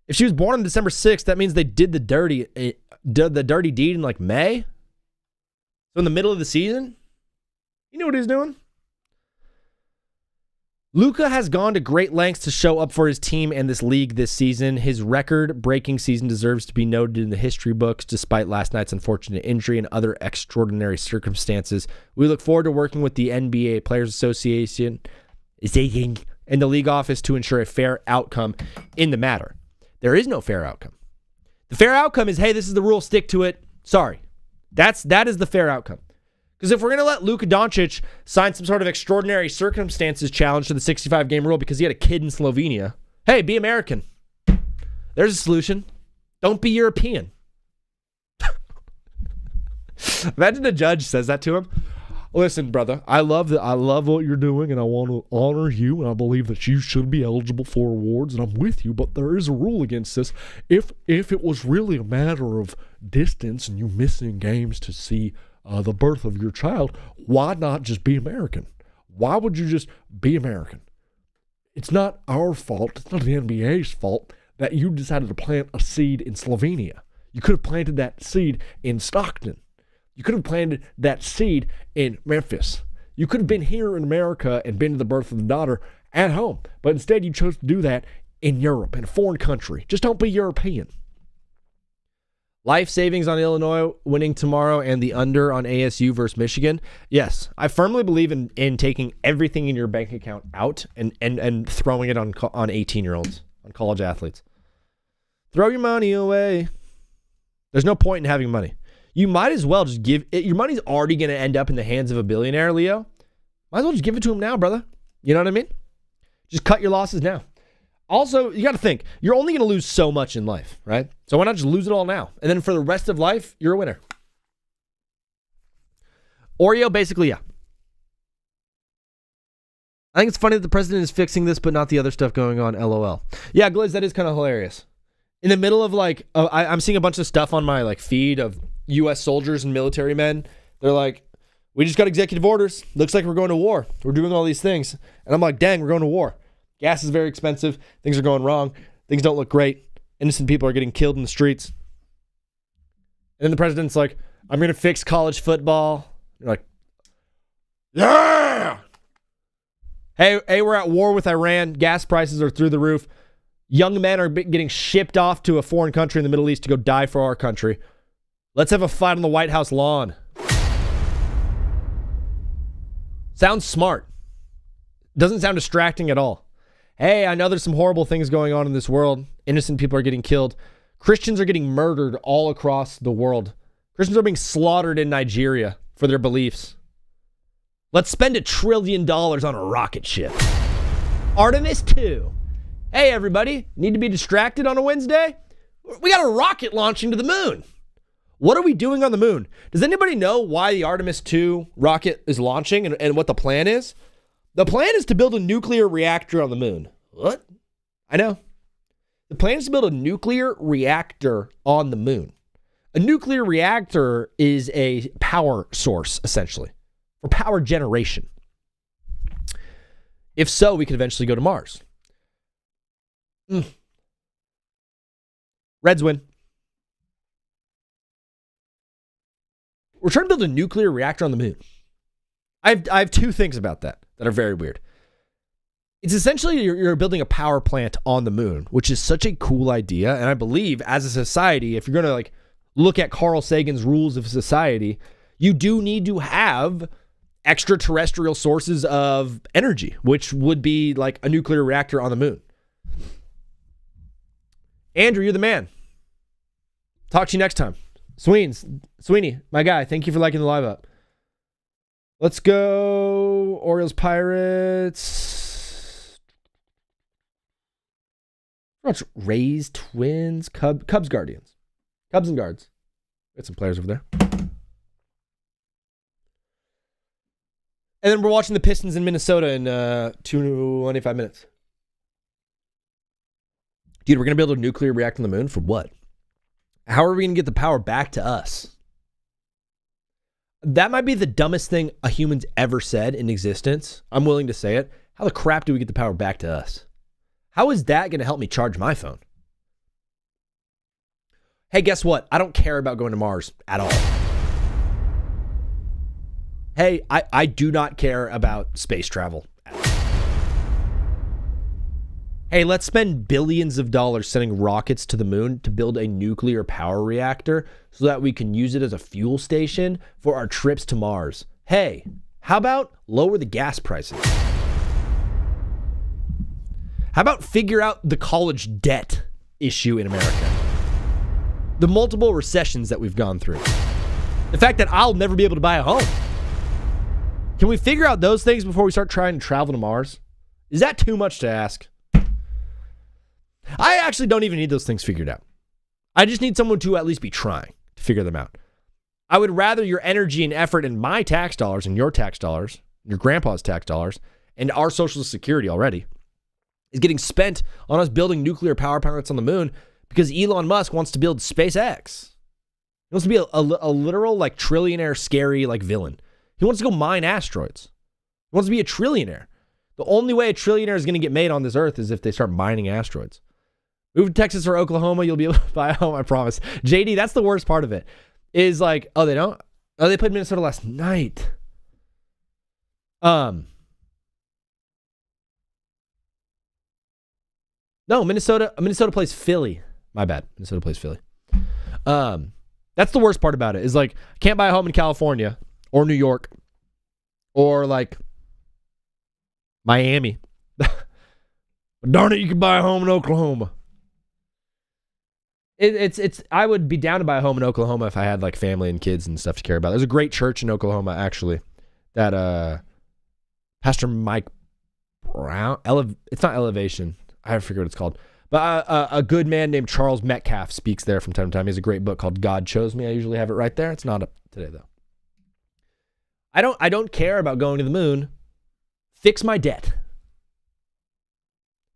If she was born on December 6th, that means they did the dirty deed in May. So in the middle of the season, you know what he's doing? Luka has gone to great lengths to show up for his team and this league this season. His record-breaking season deserves to be noted in the history books, despite last night's unfortunate injury and other extraordinary circumstances. We look forward to working with the NBA Players Association and the league office to ensure a fair outcome in the matter. There is no fair outcome. The fair outcome is, hey, this is the rule, stick to it. Sorry. That is the fair outcome. Because if we're going to let Luka Doncic sign some sort of extraordinary circumstances challenge to the 65-game rule because he had a kid in Slovenia, hey, be American. There's a solution. Don't be European. Imagine a judge says that to him. Listen, brother, I love what you're doing, and I want to honor you, and I believe that you should be eligible for awards, and I'm with you, but there is a rule against this. If it was really a matter of distance and you missing games to see the birth of your child, why not just be American? Why would you just be American? It's not our fault. It's not the NBA's fault that you decided to plant a seed in Slovenia. You could have planted that seed in Stockton. You could have planted that seed in Memphis. You could have been here in America and been to the birth of the daughter at home. But instead, you chose to do that in Europe, in a foreign country. Just don't be European. Life savings on Illinois winning tomorrow and the under on ASU versus Michigan. Yes, I firmly believe in taking everything in your bank account out and throwing it on 18-year-olds, on college athletes. Throw your money away. There's no point in having money. You might as well just give it. Your money's already going to end up in the hands of a billionaire, Leo. Might as well just give it to him now, brother. You know what I mean? Just cut your losses now. Also, you got to think, you're only going to lose so much in life, right? So why not just lose it all now? And then for the rest of life, you're a winner. Oreo, basically, yeah. I think it's funny that the president is fixing this, but not the other stuff going on. LOL. Yeah, Gliz, that is kind of hilarious. In the middle of like, I'm seeing a bunch of stuff on my like feed of U.S. soldiers and military men. They're like, we just got executive orders. Looks like we're going to war. We're doing all these things. And I'm like, dang, we're going to war. Gas is very expensive. Things are going wrong. Things don't look great. Innocent people are getting killed in the streets. And then the president's like, I'm going to fix college football. You're like, yeah! Hey, we're at war with Iran. Gas prices are through the roof. Young men are getting shipped off to a foreign country in the Middle East to go die for our country. Let's have a fight on the White House lawn. Sounds smart. Doesn't sound distracting at all. Hey, I know there's some horrible things going on in this world. Innocent people are getting killed. Christians are getting murdered all across the world. Christians are being slaughtered in Nigeria for their beliefs. Let's spend $1 trillion on a rocket ship. Artemis 2. Hey, everybody. Need to be distracted on a Wednesday? We got a rocket launching to the moon. What are we doing on the moon? Does anybody know why the Artemis 2 rocket is launching and what the plan is? The plan is to build a nuclear reactor on the moon. What? I know. The plan is to build a nuclear reactor on the moon. A nuclear reactor is a power source, essentially, for power generation. If so, we could eventually go to Mars. Reds win. We're trying to build a nuclear reactor on the moon. I have two things about that are very weird. It's essentially you're building a power plant on the moon, which is such a cool idea. And I believe as a society, if you're going to like look at Carl Sagan's rules of society, you do need to have extraterrestrial sources of energy, which would be like a nuclear reactor on the moon. Andrew, you're the man. Talk to you next time. Sweeney, my guy, thank you for liking the live up. Let's go. Orioles, Pirates. Watch Rays, Twins, Cubs, Guardians. Cubs and Guards. Got some players over there. And then we're watching the Pistons in Minnesota in 25 minutes. Dude, we're going to build a nuclear reactor on the moon for what? How are we going to get the power back to us? That might be the dumbest thing a human's ever said in existence. I'm willing to say it. How the crap do we get the power back to us? How is that going to help me charge my phone? Hey, guess what? I don't care about going to Mars at all. Hey, I do not care about space travel. Hey, let's spend billions of dollars sending rockets to the moon to build a nuclear power reactor so that we can use it as a fuel station for our trips to Mars. Hey, how about lower the gas prices? How about figure out the college debt issue in America? The multiple recessions that we've gone through. The fact that I'll never be able to buy a home. Can we figure out those things before we start trying to travel to Mars? Is that too much to ask? I actually don't even need those things figured out. I just need someone to at least be trying to figure them out. I would rather your energy and effort and my tax dollars and your tax dollars, your grandpa's tax dollars, and our Social Security already is getting spent on us building nuclear power plants on the moon because Elon Musk wants to build SpaceX. He wants to be a literal like trillionaire scary like villain. He wants to go mine asteroids. He wants to be a trillionaire. The only way a trillionaire is going to get made on this earth is if they start mining asteroids. Move to Texas or Oklahoma, you'll be able to buy a home, I promise. JD, that's the worst part of it. Is like, oh, they don't? Oh, they played Minnesota last night. No, Minnesota plays Philly. My bad. Minnesota plays Philly. That's the worst part about it. Is like, can't buy a home in California or New York or like Miami. But darn it, you can buy a home in Oklahoma. It's I would be down to buy a home in Oklahoma if I had like family and kids and stuff to care about. There's a great church in Oklahoma actually that Pastor Mike Brown, it's not Elevation. I forget what it's called. But a good man named Charles Metcalf speaks there from time to time. He has a great book called God Chose Me. I usually have it right there. It's not up today though. I don't care about going to the moon. Fix my debt.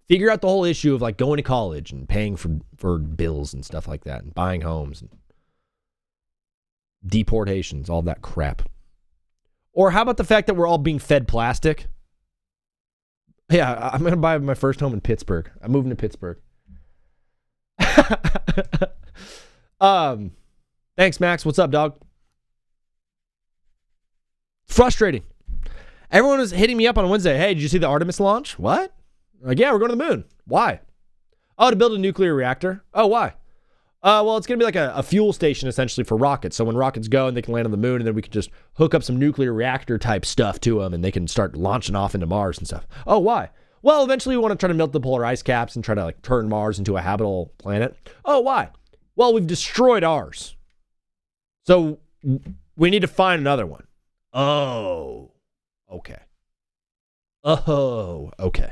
Figure out the whole issue of like going to college and paying for bills and stuff like that and buying homes and deportations, all that crap. Or how about the fact that we're all being fed plastic? Yeah, I'm going to buy my first home in Pittsburgh. I'm moving to Pittsburgh. Thanks, Max. What's up, dog? Frustrating. Everyone was hitting me up on Wednesday. Hey, did you see the Artemis launch? What? Like, yeah, we're going to the moon. Why? Oh, to build a nuclear reactor. Oh, why? Well, it's going to be like a fuel station essentially for rockets. So when rockets go and they can land on the moon, and then we can just hook up some nuclear reactor type stuff to them and they can start launching off into Mars and stuff. Oh, why? Well, eventually we want to try to melt the polar ice caps and try to like turn Mars into a habitable planet. Oh, why? Well, we've destroyed ours. So we need to find another one. Oh, okay. Oh, okay.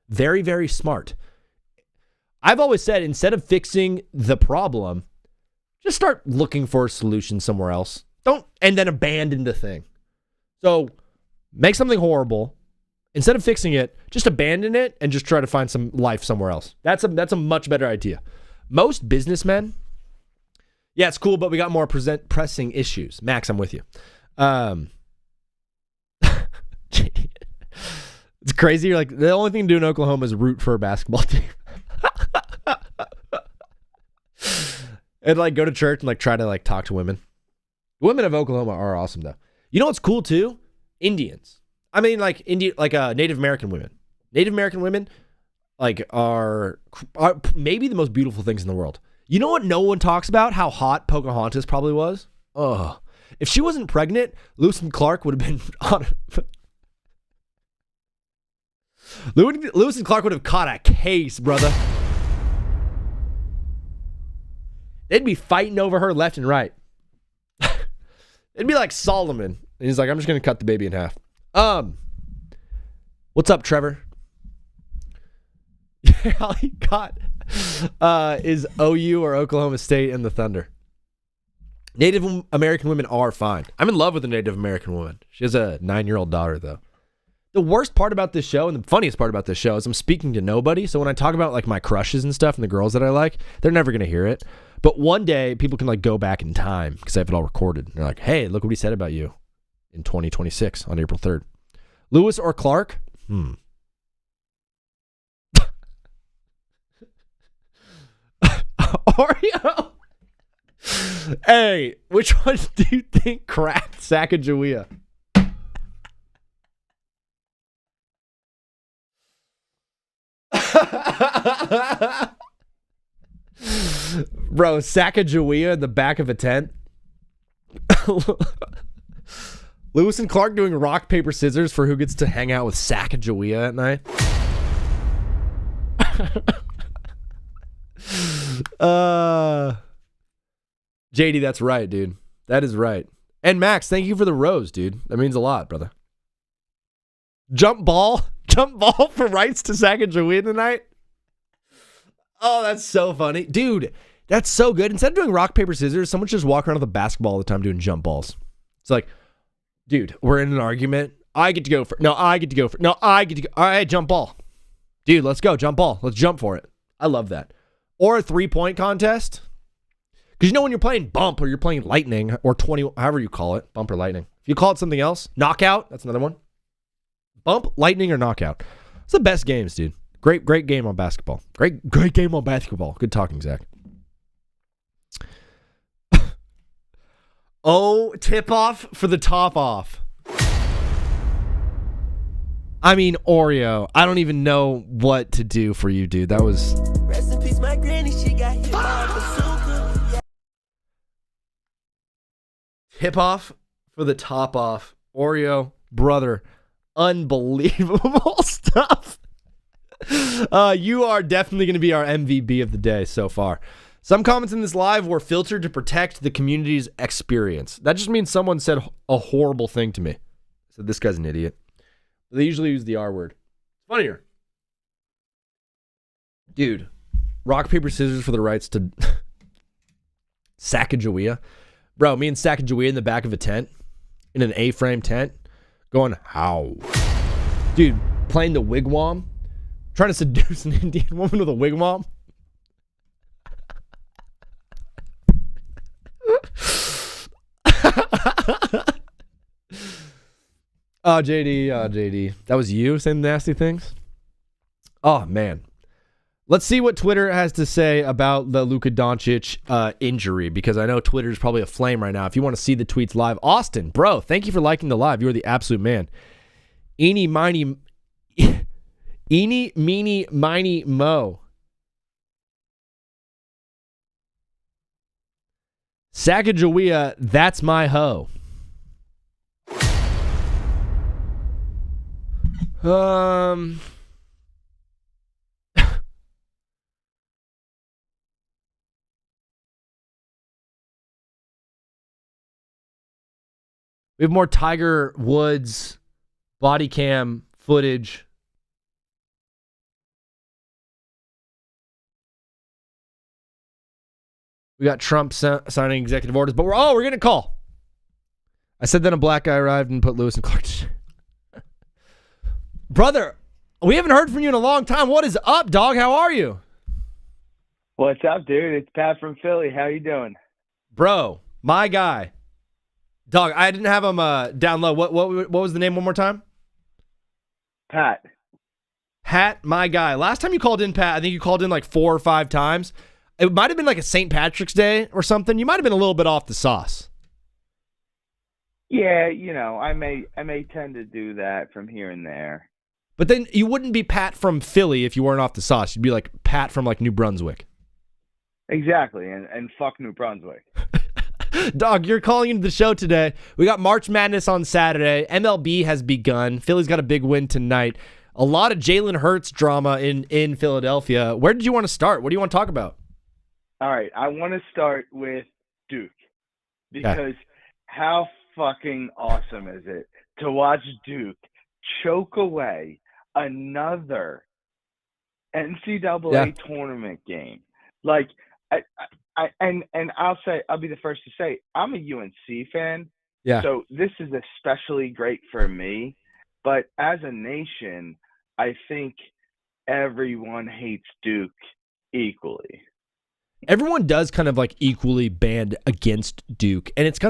Very, very smart. I've always said, instead of fixing the problem, just start looking for a solution somewhere else. Don't, and then abandon the thing. So make something horrible. Instead of fixing it, just abandon it and just try to find some life somewhere else. That's a much better idea. Most businessmen, yeah, it's cool, but we got more pressing issues. Max, I'm with you. It's crazy. You're like, the only thing to do in Oklahoma is root for a basketball team. And like go to church and like try to like talk to women. Women of Oklahoma are awesome though. You know what's cool too? Indians. I mean like Native American women. Native American women like are maybe the most beautiful things in the world. You know what no one talks about? How hot Pocahontas probably was? Ugh. If she wasn't pregnant, Lewis and Clark would have been on Lewis and Clark would have caught a case, brother. They'd be fighting over her left and right. It'd be like Solomon. And he's like, I'm just going to cut the baby in half. What's up, Trevor? All he got is OU or Oklahoma State and the Thunder. Native American women are fine. I'm in love with a Native American woman. She has a 9-year-old daughter, though. The worst part about this show and the funniest part about this show is I'm speaking to nobody. So when I talk about like my crushes and stuff and the girls that I like, they're never going to hear it. But one day people can like go back in time because I have it all recorded. And they're like, hey, look what he said about you in 2026 on April 3rd. Lewis or Clark? Oreo? Hey, which one do you think cracked Sacagawea? Bro, Sacagawea in the back of a tent. Lewis and Clark doing rock, paper, scissors for who gets to hang out with Sacagawea at night. JD, that's right, dude. That is right. And Max, thank you for the rose, dude. That means a lot, brother. Jump ball for rights to Sacagawea tonight. Oh, that's so funny. Dude, that's so good. Instead of doing rock, paper, scissors, someone should just walk around with a basketball all the time doing jump balls. It's like, dude, we're in an argument. I get to go for no, I get to go for no, I get to go. All right, jump ball. Dude, let's go. Jump ball. Let's jump for it. I love that. Or a 3-point contest. Because you know when you're playing bump or you're playing lightning or 20, however you call it, bump or lightning. If you call it something else, knockout, that's another one. Bump, lightning, or knockout. It's the best games, dude. Great game on basketball. Great game on basketball. Good talking, Zach. Oh, tip off for the top off. I mean, Oreo, I don't even know what to do for you, dude. That was... Rest in peace, my granny, she got hit by a bazooka. Tip off for the top off. Oreo, brother, unbelievable stuff. You are definitely going to be our MVP of the day so far. Some comments in this live were filtered to protect the community's experience. That just means someone said a horrible thing to me. Said this guy's an idiot. They usually use the R word. Funnier. Dude, rock, paper, scissors for the rights to Sacagawea. Bro, me and Sacagawea in the back of a tent, in an A-frame tent, going, how? Dude, playing the wigwam Trying to seduce an Indian woman with a wigwam. Oh, JD. That was you saying nasty things? Oh, man. Let's see what Twitter has to say about the Luka Doncic injury, because I know Twitter is probably aflame right now. If you want to see the tweets live, Austin, bro, thank you for liking the live. You are the absolute man. Eeny, meeny, miny, mo. Sacagawea, that's my hoe. We have more Tiger Woods body cam footage. We got Trump signing executive orders, but we're getting a call. I said then a black guy arrived and put Lewis and Clark. Brother, we haven't heard from you in a long time. What is up, dog? How are you? What's up, dude? It's Pat from Philly. How you doing? Bro, my guy. Dog, I didn't have him down low. What was the name one more time? Pat. Hat, my guy. Last time you called in, Pat, I think you called in like 4 or 5 times. It might have been like a St. Patrick's Day or something. You might have been a little bit off the sauce. Yeah, I may tend to do that from here and there. But then you wouldn't be Pat from Philly if you weren't off the sauce. You'd be like Pat from like New Brunswick. Exactly, and fuck New Brunswick. Dog, you're calling into the show today. We got March Madness on Saturday. MLB has begun. Philly's got a big win tonight. A lot of Jalen Hurts drama in Philadelphia. Where did you want to start? What do you want to talk about? All right, I want to start with Duke, because how fucking awesome is it to watch Duke choke away another NCAA tournament game? Like, I'll be the first to say, I'm a UNC fan. Yeah. So this is especially great for me. But as a nation, I think everyone hates Duke equally. Everyone does kind of like equally band against Duke, and it's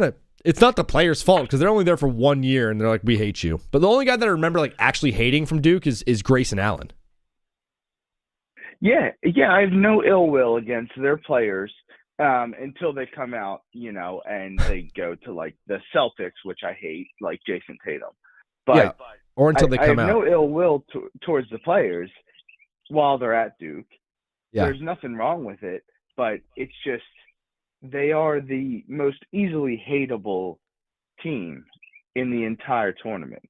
not the players' fault because they're only there for 1 year and they're like, we hate you. But the only guy that I remember like actually hating from Duke is Grayson Allen. Yeah, I have no ill will against their players until they come out, and they go to like the Celtics, which I hate, like Jason Tatum. But or until they come out. I have no ill will towards the players while they're at Duke. Yeah. There's nothing wrong with it, but it's just they are the most easily hateable team in the entire tournament.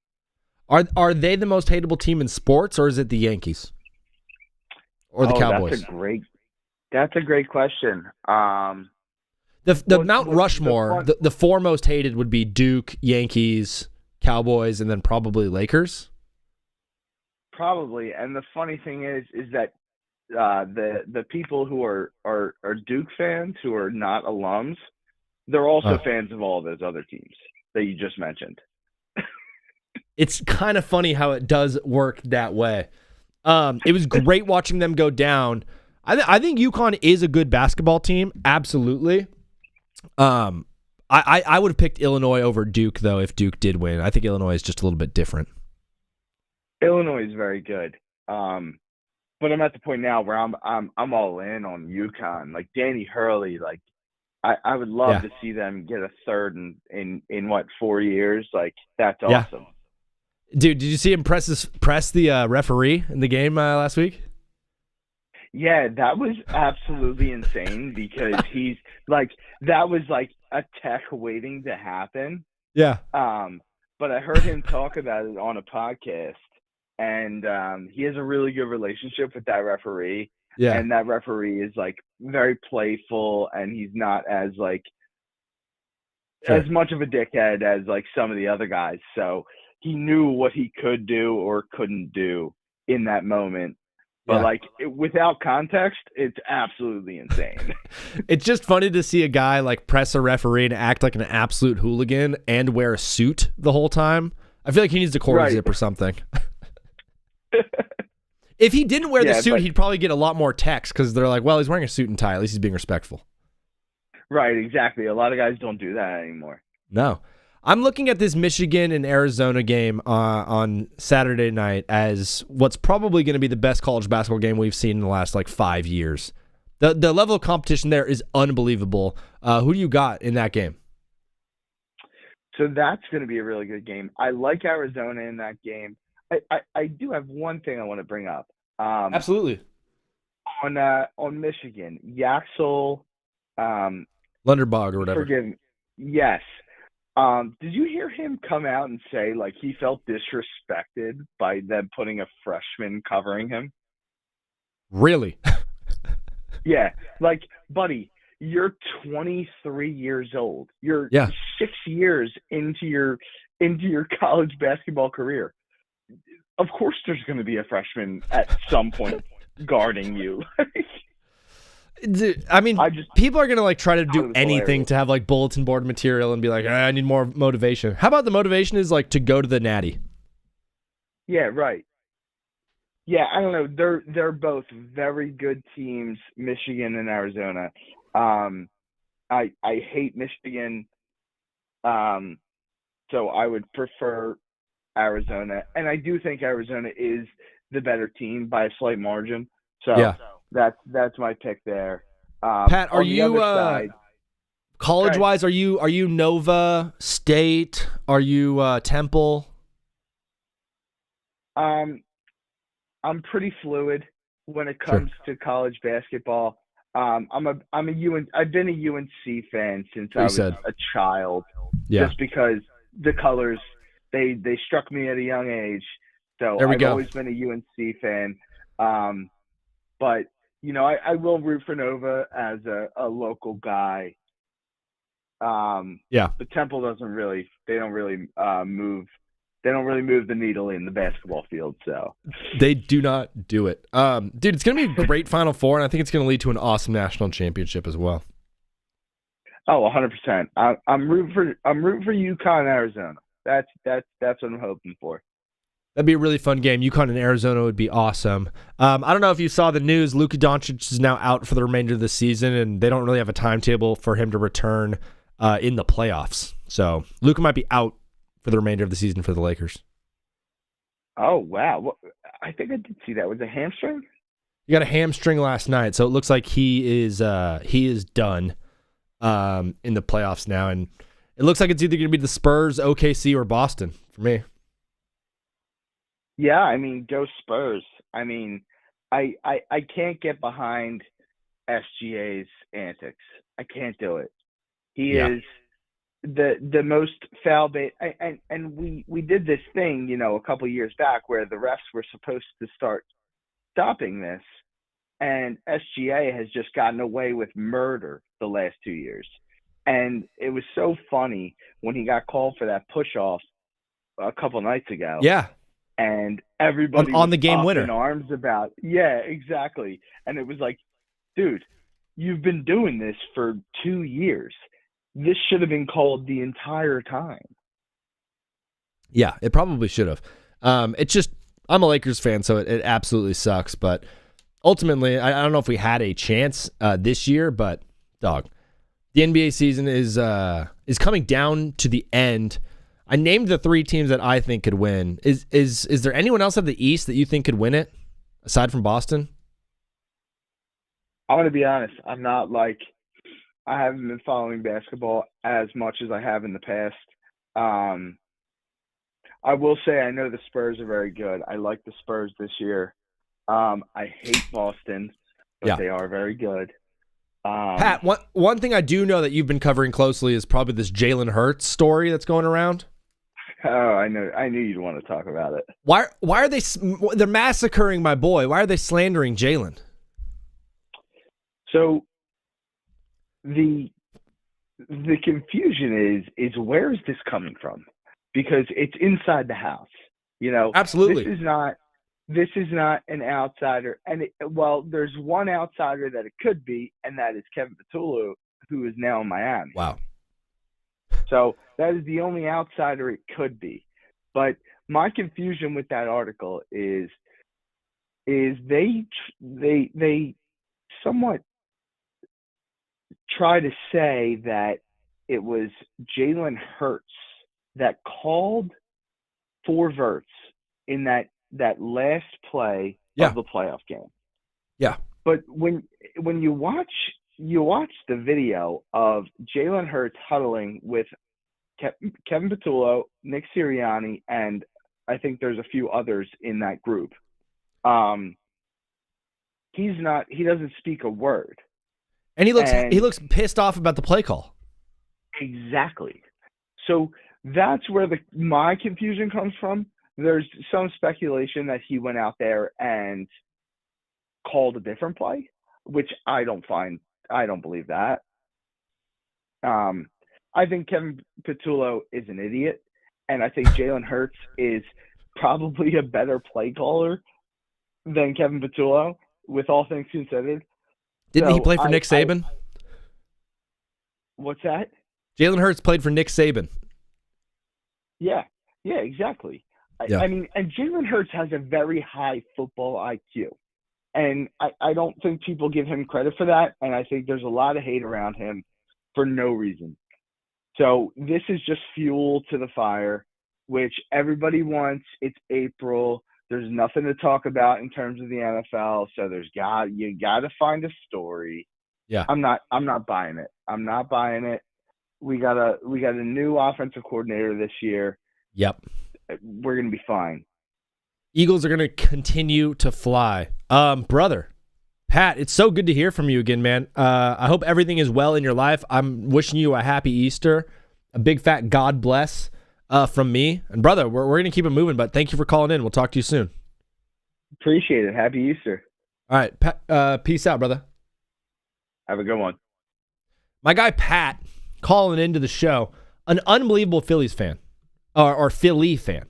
Are they the most hateable team in sports, or is it the Yankees? Or the Cowboys? That's a great question. The Mount Rushmore, the 4 most hated would be Duke, Yankees, Cowboys, and then probably Lakers. Probably, and the funny thing is that the people who are Duke fans who are not alums, they're also fans of all those other teams that you just mentioned. It's kind of funny how it does work that way. It was great watching them go down. I think UConn is a good basketball team, absolutely. I would have picked Illinois over Duke though if Duke did win. I think Illinois is just a little bit different. Illinois is very good, but I'm at the point now where I'm all in on UConn. Like Danny Hurley, like I would love to see them get a third in what 4 years. Like that's awesome. Dude, did you see him press the referee in the game last week? Yeah, that was absolutely insane because he's like that was like a tech waiting to happen. Yeah. But I heard him talk about it on a podcast, and he has a really good relationship with that referee. Yeah. And that referee is like very playful, and he's not as like as much of a dickhead as like some of the other guys. So he knew what he could do or couldn't do in that moment. But without context, it's absolutely insane. It's just funny to see a guy like press a referee and act like an absolute hooligan and wear a suit the whole time. I feel like he needs a quarter zip or something. If he didn't wear the suit, but he'd probably get a lot more texts because they're like, well, he's wearing a suit and tie. At least he's being respectful. Right, exactly. A lot of guys don't do that anymore. No. I'm looking at this Michigan and Arizona game on Saturday night as what's probably going to be the best college basketball game we've seen in the last 5 years. The level of competition there is unbelievable. Who do you got in that game? So that's going to be a really good game. I like Arizona in that game. I do have one thing I want to bring up. Absolutely. On Michigan, Yaxel Lunderbaugh or whatever. Forgive me. Yes. Did you hear him come out and say he felt disrespected by them putting a freshman covering him? Really? Yeah. Buddy, you're 23 years old. You're 6 years into your college basketball career. Of course there's going to be a freshman at some point guarding you. Dude, I mean, people are going to try to do anything to have bulletin board material and be like, I need more motivation. How about the motivation is to go to the Natty? Yeah, right. Yeah, I don't know. They're both very good teams, Michigan and Arizona. I hate Michigan, so I would prefer Arizona, and I do think Arizona is the better team by a slight margin. So that's my pick there. Pat, are you college-wise? Are you Nova State? Are you Temple? I'm pretty fluid when it comes to college basketball. I've been a UNC fan since I was a child. Yeah. Just because the colors they struck me at a young age. So I've always been a UNC fan. But I will root for Nova as a local guy. But Temple don't really move the needle in the basketball field, so they do not do it. Dude, it's gonna be a great Final Four, and I think it's gonna lead to an awesome national championship as well. Oh, 100%. I'm rooting for UConn and Arizona. That's what I'm hoping for. That'd be a really fun game. UConn and Arizona would be awesome. I don't know if you saw the news. Luka Doncic is now out for the remainder of the season, and they don't really have a timetable for him to return in the playoffs. So Luka might be out for the remainder of the season for the Lakers. Oh, wow. Well, I think I did see that. Was it a hamstring? He got a hamstring last night, so it looks like he is done in the playoffs now, and it looks like it's either going to be the Spurs, OKC, or Boston for me. Yeah, I mean, go Spurs. I mean, I can't get behind SGA's antics. I can't do it. He is the most foul bait, and we did this thing, a couple years back where the refs were supposed to start stopping this, and SGA has just gotten away with murder the last 2 years. And it was so funny when he got called for that push-off a couple nights ago. Yeah. And everybody on the game was up winner in arms about – yeah, exactly. And it was like, dude, you've been doing this for 2 years. This should have been called the entire time. Yeah, it probably should have. It's just I'm a Lakers fan, so it absolutely sucks. But ultimately, I don't know if we had a chance this year, but dog, the NBA season is coming down to the end. I named the 3 teams that I think could win. Is there anyone else at the East that you think could win it aside from Boston? I'm going to be honest. I'm not I haven't been following basketball as much as I have in the past. I will say I know the Spurs are very good. I like the Spurs this year. I hate Boston, but they are very good. Pat, one thing I do know that you've been covering closely is probably this Jalen Hurts story that's going around. Oh, I know. I knew you'd want to talk about it. Why are they're massacring my boy? Why are they slandering Jalen? So the confusion is where is this coming from? Because it's inside the house. Absolutely. This is not an outsider. And there's one outsider that it could be, and that is Kevin Petullo, who is now in Miami. Wow. So that is the only outsider it could be. But my confusion with that article is is they somewhat try to say that it was Jalen Hurts that called for Verts in that last play of the playoff game. Yeah. But when you watch the video of Jalen Hurts huddling with Kevin Patullo, Nick Sirianni, and I think there's a few others in that group. He doesn't speak a word. And he looks pissed off about the play call. Exactly. So that's where my confusion comes from. There's some speculation that he went out there and called a different play, which I don't believe that. I think Kevin Patullo is an idiot, and I think Jalen Hurts is probably a better play caller than Kevin Patullo, with all things considered. Didn't he play for Nick Saban? What's that? Jalen Hurts played for Nick Saban. Yeah, exactly. Yeah. I mean, and Jalen Hurts has a very high football IQ. And I don't think people give him credit for that, and I think there's a lot of hate around him for no reason. So this is just fuel to the fire, which everybody wants. It's April. There's nothing to talk about in terms of the NFL, so you got to find a story. Yeah. I'm not buying it. I'm not buying it. We got a new offensive coordinator this year. Yep. We're going to be fine. Eagles are going to continue to fly. Brother, Pat, it's so good to hear from you again, man. I hope everything is well in your life. I'm wishing you a happy Easter, a big fat God bless from me. And brother, we're going to keep it moving, but thank you for calling in. We'll talk to you soon. Appreciate it. Happy Easter. All right, Pat, peace out, brother. Have a good one. My guy Pat calling into the show, an unbelievable Phillies fan, or Philly fan.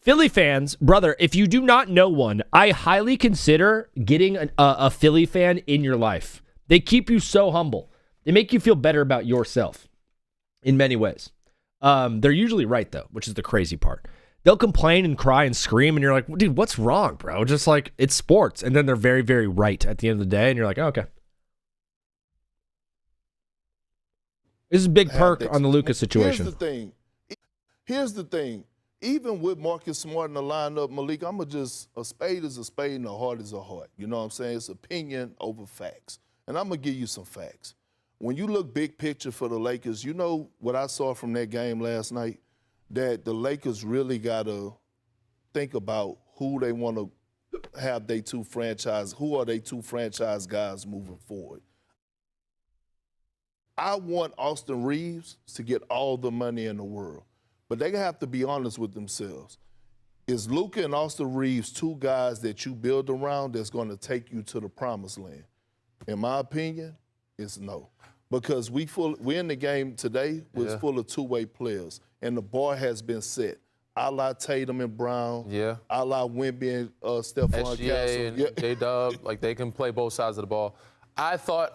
Philly fans, brother, if you do not know one, I highly consider getting a Philly fan in your life. They keep you so humble. They make you feel better about yourself in many ways. They're usually right, though, which is the crazy part. They'll complain and cry and scream, and you're like, dude, what's wrong, bro? Just like, it's sports. And then they're very, very right at the end of the day, and you're like, oh, okay. This is a big perk on the Luka situation. Here's the thing. Even with Marcus Smart in the lineup, Malik, a spade is a spade and a heart is a heart. You know what I'm saying? It's opinion over facts. And I'm going to give you some facts. When you look big picture for the Lakers, you know what I saw from that game last night? That the Lakers really got to think about who they want to have who are they two franchise guys moving forward. I want Austin Reeves to get all the money in the world. But they have to be honest with themselves. Is Luka and Austin Reeves two guys that you build around that's going to take you to the promised land? In my opinion, it's no. Because we're in the game today was full of two-way players, and the bar has been set. A la Tatum and Brown, a la Wemby and Stephon SGA Castle. and J-Dub, like they can play both sides of the ball. I thought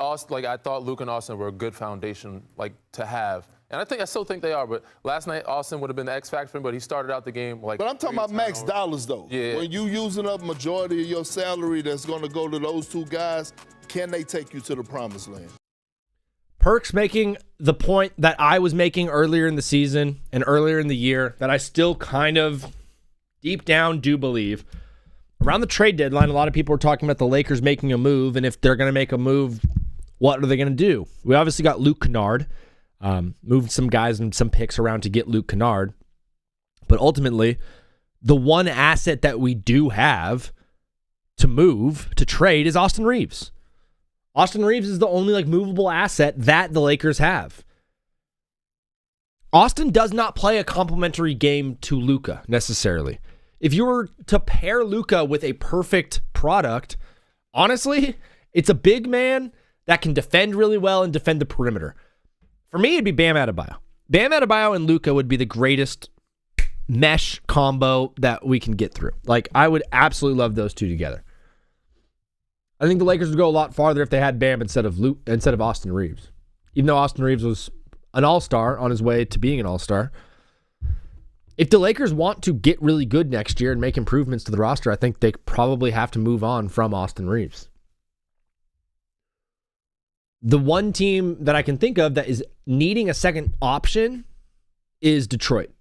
Luka and Austin were a good foundation, to have. And I still think they are, but last night Austin would have been the X factor for him, but he started out the game But I'm talking about max dollars, though. Yeah. When you using up majority of your salary that's going to go to those two guys, can they take you to the promised land? Perk's making the point that I was making earlier in the season and earlier in the year that I still kind of deep down do believe. Around the trade deadline, a lot of people were talking about the Lakers making a move, and if they're going to make a move, what are they going to do? We obviously got Luke Kennard. Moved some guys and some picks around to get Luke Kennard. But ultimately, the one asset that we do have to trade, is Austin Reeves. Austin Reeves is the only movable asset that the Lakers have. Austin does not play a complementary game to Luka necessarily. If you were to pair Luka with a perfect product, honestly, it's a big man that can defend really well and defend the perimeter. For me, it'd be Bam Adebayo. Bam Adebayo and Luka would be the greatest mesh combo that we can get through. I would absolutely love those two together. I think the Lakers would go a lot farther if they had Bam instead of Austin Reeves. Even though Austin Reeves was an all-star on his way to being an all-star. If the Lakers want to get really good next year and make improvements to the roster, I think they probably have to move on from Austin Reeves. The one team that I can think of that is needing a second option is Detroit.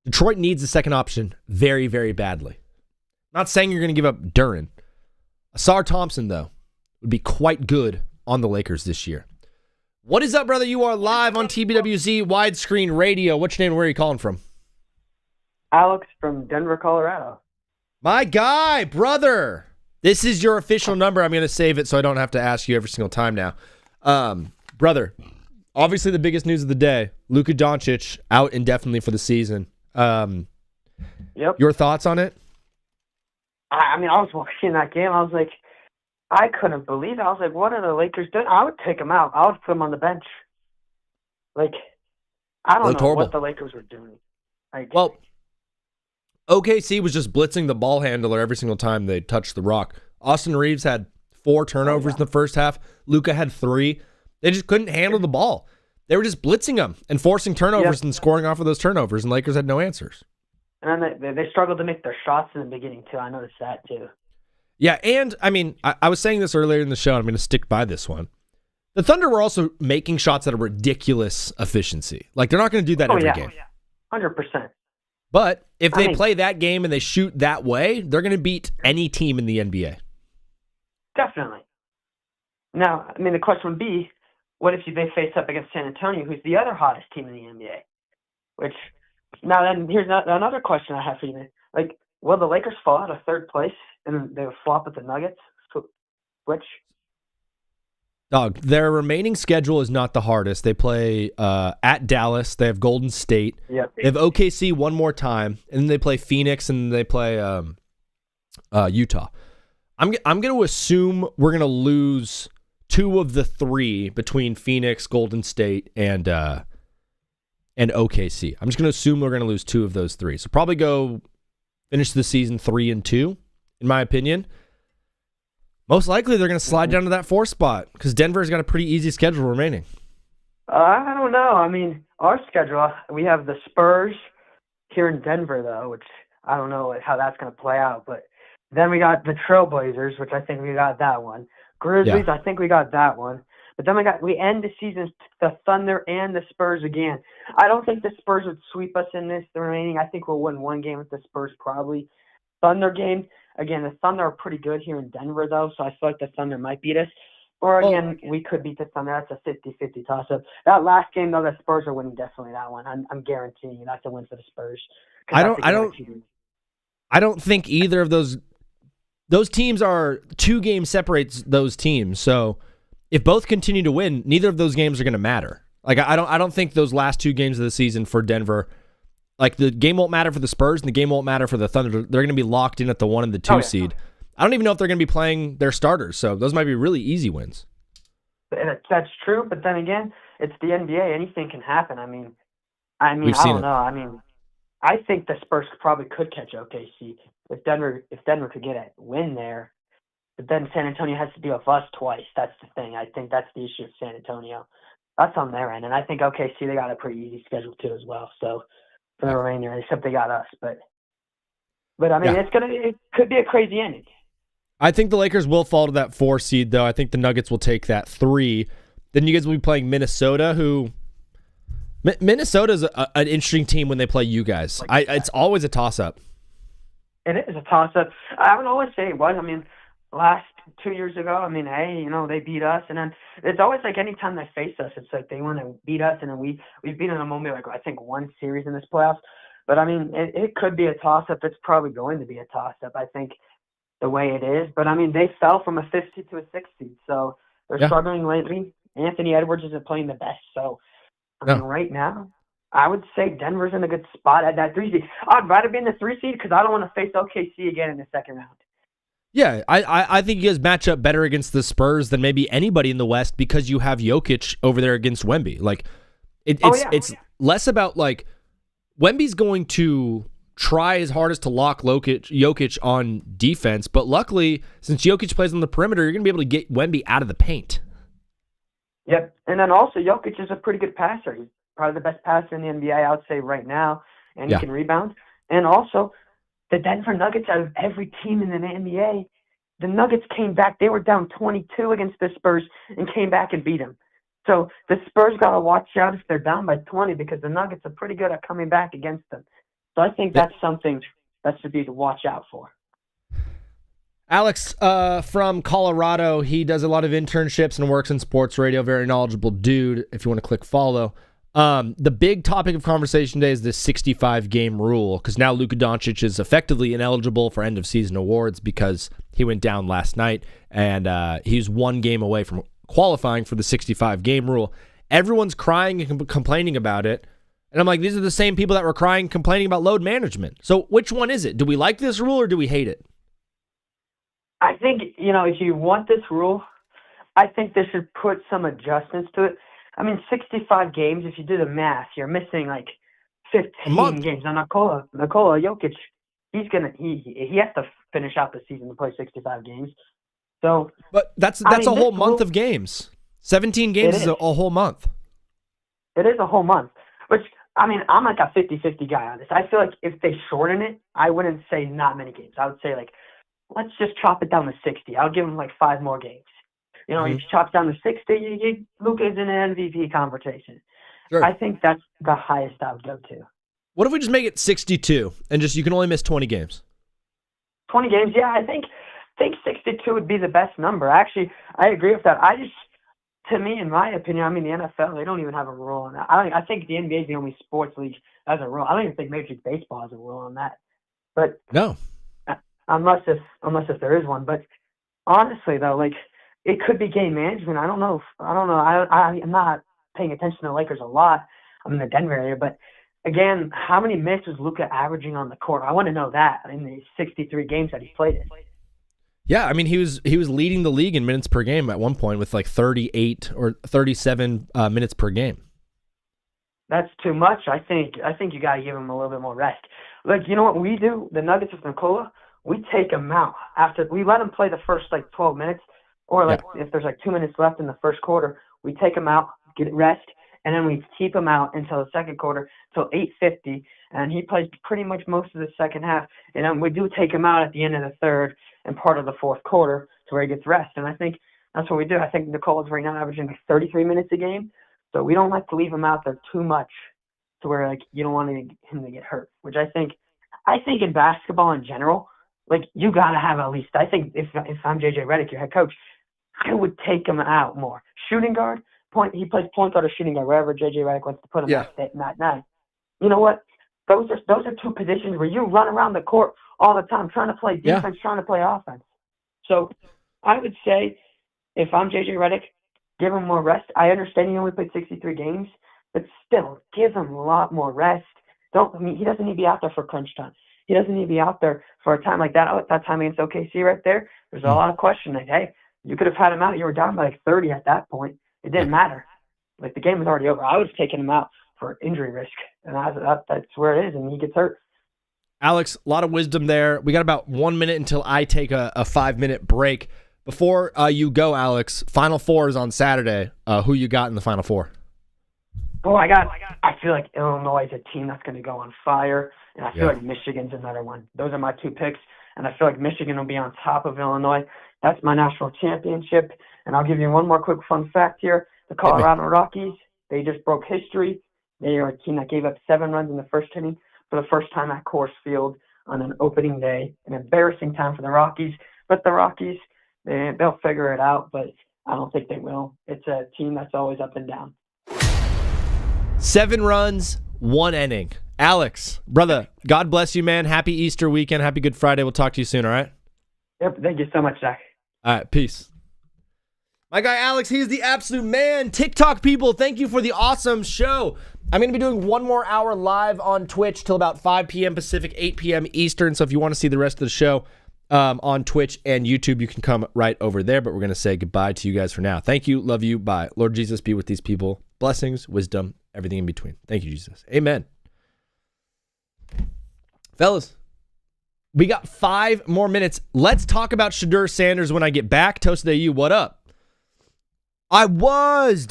Detroit needs a second option very, very badly. Not saying you're going to give up Duren. Asar Thompson, though, would be quite good on the Lakers this year. What is up, brother? You are live on TBWZ Widescreen Radio. What's your name and where are you calling from? Alex from Denver, Colorado. My guy, brother. This is your official number. I'm going to save it so I don't have to ask you every single time now. Brother, obviously the biggest news of the day, Luka Doncic out indefinitely for the season. Yep. Your thoughts on it? I was watching that game. I was like, I couldn't believe it. I was like, what are the Lakers doing? I would take him out. I would put him on the bench. Like, I don't know horrible. what the Lakers were doing. Well, OKC was just blitzing the ball handler every single time they touched the rock. Austin Reeves had 4 turnovers in the first half. Luka had 3. They just couldn't handle the ball. They were just blitzing them and forcing turnovers and scoring off of those turnovers, and Lakers had no answers. And then they struggled to make their shots in the beginning, too. I noticed that, too. Yeah, and, I was saying this earlier in the show, and I'm going to stick by this one. The Thunder were also making shots at a ridiculous efficiency. Like, they're not going to do that every game. 100%. But if they play that game and they shoot that way, they're going to beat any team in the NBA. Definitely. Now, the question would be, what if they face up against San Antonio, who's the other hottest team in the NBA? Then here's another question I have for you, man. Like, will the Lakers fall out of third place and they'll flop with the Nuggets? Dog, their remaining schedule is not the hardest. They play at Dallas. They have Golden State. Yep. They have OKC one more time, and then they play Phoenix, and they play Utah. I'm going to assume we're going to lose 2 of the 3 between Phoenix, Golden State, and OKC. I'm just going to assume we're going to lose 2 of those 3. So probably go finish the season 3-2, in my opinion. Most likely they're going to slide down to that 4 spot because Denver's got a pretty easy schedule remaining. I don't know. Our schedule, we have the Spurs here in Denver, though, which I don't know how that's going to play out. But then we got the Trailblazers, which I think we got that one. Grizzlies, I think we got that one. But then we end the season the Thunder and the Spurs again. I don't think the Spurs would sweep us in the remaining. I think we'll win 1 game with the Spurs probably. Thunder game, again, the Thunder are pretty good here in Denver, though, so I feel like the Thunder might beat us. Or, again, we could beat the Thunder. That's a 50-50 toss-up. That last game, though, the Spurs are winning definitely that one. I'm guaranteeing you that's a win for the Spurs. I don't think either of those teams are 2 games separates those teams. So if both continue to win, neither of those games are going to matter. Like I don't think those last 2 games of the season for Denver, like the game won't matter for the Spurs and the game won't matter for the Thunder. They're going to be locked in at the 1 and the 2 seed. I don't even know if they're going to be playing their starters. So those might be really easy wins. That's true, but then again, it's the NBA. Anything can happen. I don't know. I think the Spurs probably could catch OKC if Denver could get a win there. But then San Antonio has to deal with us twice. That's the thing. I think that's the issue with San Antonio. That's on their end. And I think OKC, they got a pretty easy schedule too as well. So for the remainder, except they got us. But it could be a crazy ending. I think the Lakers will fall to that 4 seed, though. I think the Nuggets will take that 3. Then you guys will be playing Minnesota, who Minnesota's an interesting team when they play you guys. It's always a toss-up. It is a toss-up. I would always say it was. Last 2 years ago, they beat us, and then it's always like anytime they face us, it's like they want to beat us, and then we've beaten them only I think 1 series in this playoffs. But it could be a toss-up. It's probably going to be a toss-up, I think, the way it is. But they fell from a 5th seed to a 6th seed, so they're struggling lately. Anthony Edwards isn't playing the best, so right now, I would say Denver's in a good spot at that 3 seed. I'd rather be in the 3 seed because I don't want to face OKC again in the second round. Yeah, I think you guys match up better against the Spurs than maybe anybody in the West because you have Jokic over there against Wemby. Like, it's less about like Wemby's going to try his hardest to lock Jokic on defense, but luckily, since Jokic plays on the perimeter, you're going to be able to get Wemby out of the paint. Yep, and then also Jokic is a pretty good passer. He's probably the best passer in the NBA, I would say, right now. and he can rebound. And also, the Denver Nuggets, out of every team in the NBA, the Nuggets came back. They were down 22 against the Spurs and came back and beat them. So the Spurs got to watch out if they're down by 20 because the Nuggets are pretty good at coming back against them. So I think that's something that should be to watch out for. Alex from Colorado, he does a lot of internships and works in sports radio. Very knowledgeable dude, if you want to click follow. The big topic of conversation today is this 65-game rule, because now Luka Doncic is effectively ineligible for end-of-season awards because he went down last night, and he's one game away from qualifying for the 65-game rule. Everyone's crying and complaining about it, and I'm like, these are the same people that were crying and complaining about load management. So which one is it? Do we like this rule or do we hate it? I think, if you want this rule, I think they should put some adjustments to it. I mean, 65 games, if you do the math, you're missing like 15 games. Now, Nikola Jokic, he has to finish out the season to play 65 games. So, but that's a whole month of games. 17 games is a whole month. It is a whole month. Which, I'm like a 50-50 guy on this. I feel like if they shorten it, I wouldn't say not many games. I would say, like, let's just chop it down to 60. I'll give them like 5 more games. You chop down to 60, Luka's in an MVP conversation. Sure. I think that's the highest I would go to. What if we just make it 62 and you can only miss 20 games? 20 games, yeah. I think 62 would be the best number. Actually, I agree with that. To me, in my opinion, the NFL, they don't even have a rule on that. I think the NBA is the only sports league that has a rule. I don't even think Major League Baseball has a rule on that. But no. Unless if there is one. But honestly, though, like, it could be game management. I don't know. I'm not paying attention to the Lakers a lot. I'm in the Denver area. But, again, how many minutes was Luka averaging on the court? I want to know that in the 63 games that he played in. Yeah, he was leading the league in minutes per game at one point with like 38 or 37 minutes per game. That's too much. I think you got to give him a little bit more rest. Like, you know what we do? The Nuggets with Nikola, we take him out after we let him play the first 12 minutes. Or if there's 2 minutes left in the first quarter, we take him out, get rest, and then we keep him out until the second quarter, till 8:50, and he plays pretty much most of the second half. And then we do take him out at the end of the third and part of the fourth quarter to where he gets rest. And I think that's what we do. I think Nicola's right now averaging 33 minutes a game, so we don't like to leave him out there too much to where you don't want him to get hurt. Which I think in basketball in general, you gotta have at least. I think if I'm JJ Redick, your head coach, I would take him out more. Shooting guard, he plays point guard or shooting guard, wherever JJ Redick wants to put him that night. You know what? Those are two positions where you run around the court all the time, trying to play defense, trying to play offense. So I would say if I'm JJ Redick, give him more rest. I understand he only played 63 games, but still, give him a lot more rest. He doesn't need to be out there for crunch time. He doesn't need to be out there for a time like that. Oh, that time against OKC right there, there's a lot of question. Hey, you could have had him out. You were down by 30 at that point. It didn't matter. The game was already over. I was taking him out for injury risk, and that's where it is, and he gets hurt. Alex, a lot of wisdom there. We got about 1 minute until I take a 5-minute break. Before you go, Alex, Final Four is on Saturday. Who you got in the Final Four? Oh, I feel like Illinois is a team that's going to go on fire, and I feel like Michigan's another one. Those are my 2 picks, and I feel like Michigan will be on top of Illinois. That's my national championship. And I'll give you one more quick fun fact here. The Colorado Rockies, they just broke history. They are a team that gave up 7 runs in the first inning for the first time at Coors Field on an opening day. An embarrassing time for the Rockies. But the Rockies, they'll figure it out, but I don't think they will. It's a team that's always up and down. 7 runs, 1 inning. Alex, brother, God bless you, man. Happy Easter weekend. Happy Good Friday. We'll talk to you soon, all right? Yep, thank you so much, Zach. All right, peace. My guy Alex, he's the absolute man. TikTok people, thank you for the awesome show. I'm going to be doing 1 more hour live on Twitch till about 5 p.m. Pacific, 8 p.m. Eastern. So if you want to see the rest of the show on Twitch and YouTube, you can come right over there. But we're going to say goodbye to you guys for now. Thank you. Love you. Bye. Lord Jesus, be with these people. Blessings, wisdom, everything in between. Thank you, Jesus. Amen. Fellas, we got 5 more minutes. Let's talk about Shedeur Sanders when I get back. Toast to you. What up? I was.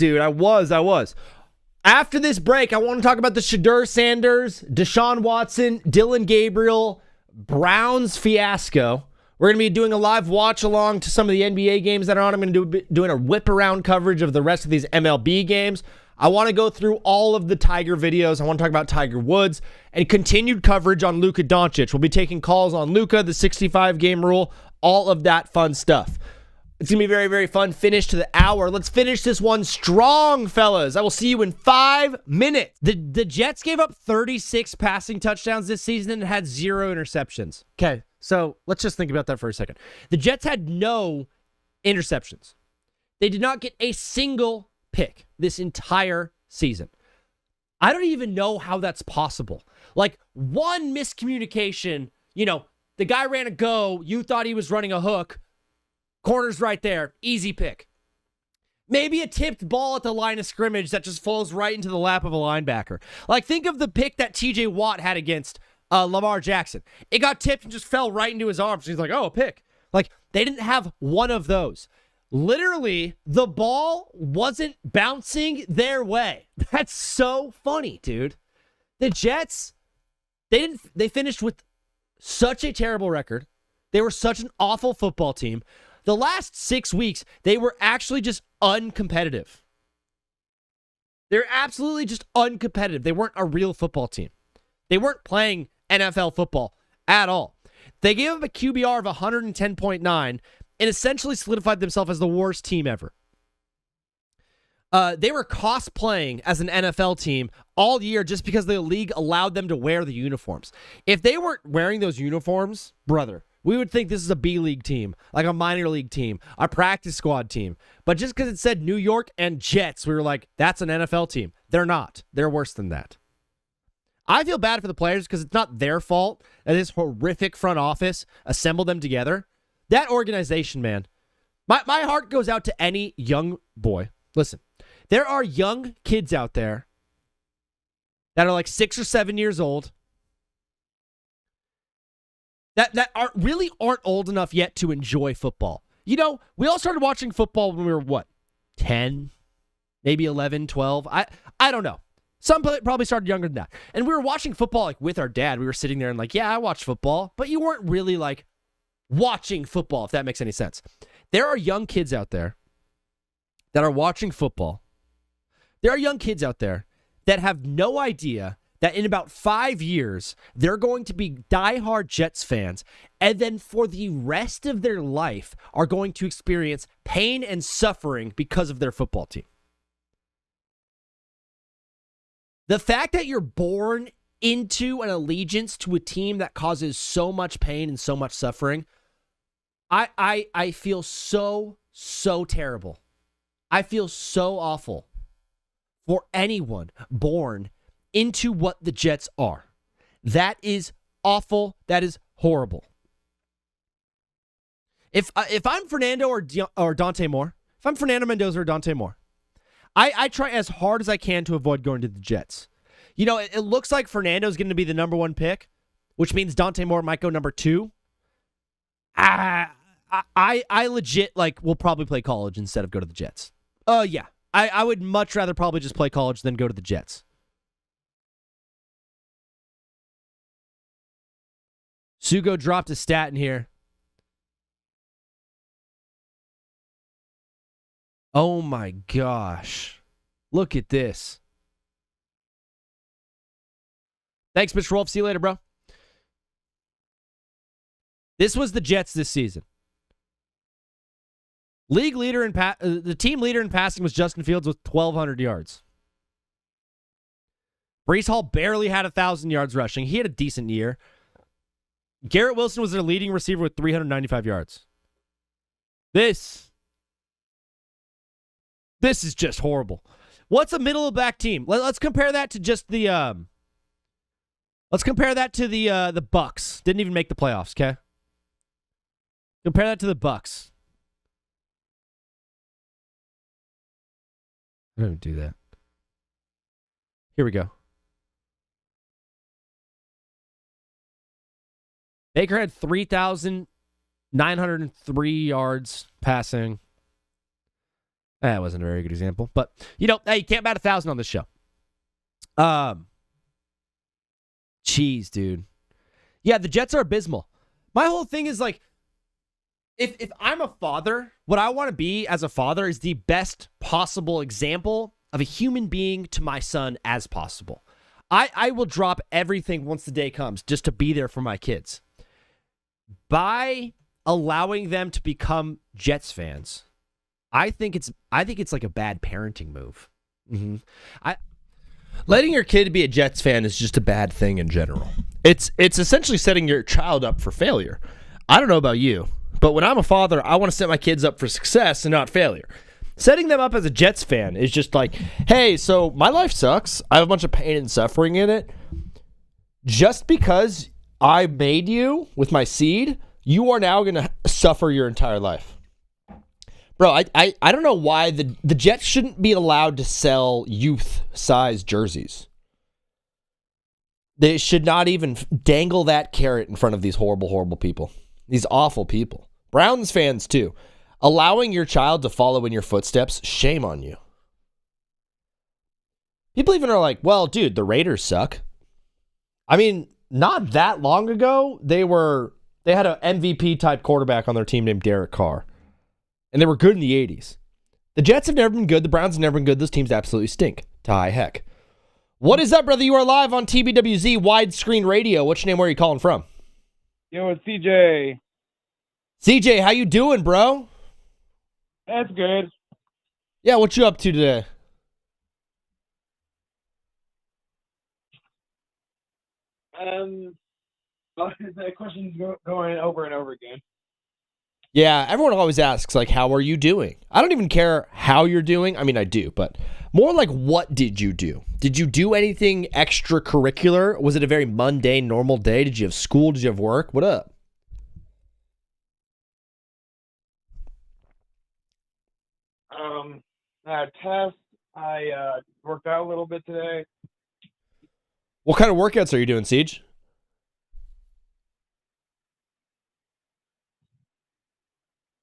After this break, I want to talk about the Shedeur Sanders, Deshaun Watson, Dylan Gabriel, Browns fiasco. We're going to be doing a live watch along to some of the NBA games that are on. I'm going to be doing a whip around coverage of the rest of these MLB games. I want to go through all of the Tiger videos. I want to talk about Tiger Woods and continued coverage on Luka Doncic. We'll be taking calls on Luka, the 65-game rule, all of that fun stuff. It's going to be very, very fun finish to the hour. Let's finish this one strong, fellas. I will see you in 5 minutes. The Jets gave up 36 passing touchdowns this season and had 0 interceptions. Okay, so let's just think about that for a second. The Jets had no interceptions. They did not get a single pick this entire season. I don't even know how that's possible. Like, one miscommunication, the guy ran a go, you thought he was running a hook, corner's right there, easy pick. Maybe a tipped ball at the line of scrimmage that just falls right into the lap of a linebacker. Like, think of the pick that TJ Watt had against Lamar Jackson. It got tipped and just fell right into his arms. He's like, oh, a pick. Like, they didn't have one of those. Literally, the ball wasn't bouncing their way. That's so funny, dude. The Jets, they finished with such a terrible record. They were such an awful football team. The last 6 weeks, they were actually just uncompetitive. They're absolutely just uncompetitive. They weren't a real football team. They weren't playing NFL football at all. They gave up a QBR of 110.9 and essentially solidified themselves as the worst team ever. They were cosplaying as an NFL team all year just because the league allowed them to wear the uniforms. If they weren't wearing those uniforms, brother, we would think this is a B-League team, like a minor league team, a practice squad team. But just because it said New York and Jets, we were like, that's an NFL team. They're not. They're worse than that. I feel bad for the players because it's not their fault that this horrific front office assembled them together. That organization, man. My heart goes out to any young boy. Listen, there are young kids out there that are like 6 or 7 years old that aren't old enough yet to enjoy football. We all started watching football when we were, 10? Maybe 11, 12? I don't know. Some probably started younger than that. And we were watching football with our dad. We were sitting there and yeah, I watch football. But you weren't really watching football, if that makes any sense. There are young kids out there that are watching football. There are young kids out there that have no idea that in about 5 years, they're going to be diehard Jets fans, and then for the rest of their life are going to experience pain and suffering because of their football team. The fact that you're born into an allegiance to a team that causes so much pain and so much suffering, I feel so terrible. I feel so awful for anyone born into what the Jets are. That is awful. That is horrible. If I'm Fernando or Dante Moore, if I'm Fernando Mendoza or Dante Moore, I try as hard as I can to avoid going to the Jets. It looks like Fernando's going to be the number 1 pick, which means Dante Moore might go number 2. I legit will probably play college instead of go to the Jets. Yeah. I would much rather probably just play college than go to the Jets. Sugo dropped a stat in here. Oh my gosh. Look at this. Thanks, Mr. Wolf. See you later, bro. This was the Jets this season. League leader in the team leader in passing was Justin Fields with 1,200 yards. Breece Hall barely had 1,000 yards rushing. He had a decent year. Garrett Wilson was their leading receiver with 395 yards. This is just horrible. What's a middle of the back team? Let's compare that to just the let's compare that to the Bucks. Didn't even make the playoffs, okay? Compare that to the Bucks. I don't do that. Here we go. Baker had 3,903 yards passing. That wasn't a very good example. But, hey, you can't bat 1,000 on this show. Jeez, dude. Yeah, the Jets are abysmal. My whole thing is like, if I'm a father, what I want to be as a father is the best possible example of a human being to my son as possible. I will drop everything once the day comes just to be there for my kids. By allowing them to become Jets fans, I think it's like a bad parenting move. Letting your kid be a Jets fan is just a bad thing in general. It's essentially setting your child up for failure. I don't know about you, but when I'm a father, I want to set my kids up for success and not failure. Setting them up as a Jets fan is just like, hey, so my life sucks. I have a bunch of pain and suffering in it. Just because I made you with my seed, you are now going to suffer your entire life. Bro, I don't know why the Jets shouldn't be allowed to sell youth-size jerseys. They should not even dangle that carrot in front of these horrible, horrible people. These awful people. Browns fans, too. Allowing your child to follow in your footsteps, shame on you. People even are like, well, dude, the Raiders suck. I mean, not that long ago, they had an MVP-type quarterback on their team named Derek Carr. And they were good in the 80s. The Jets have never been good. The Browns have never been good. Those teams absolutely stink. To high heck. What is up, brother? You are live on TBWZ Widescreen Radio. What's your name? Where are you calling from? Yo, it's CJ. CJ, how you doing, bro? That's good. Yeah, what you up to today? That question's going over and over again. Yeah, everyone always asks, like, how are you doing? I don't even care how you're doing. I mean, I do, but more like, what did you do? Did you do anything extracurricular? Was it a very mundane, normal day? Did you have school? Did you have work? What up? I had tests. I worked out a little bit today. What kind of workouts are you doing, Siege?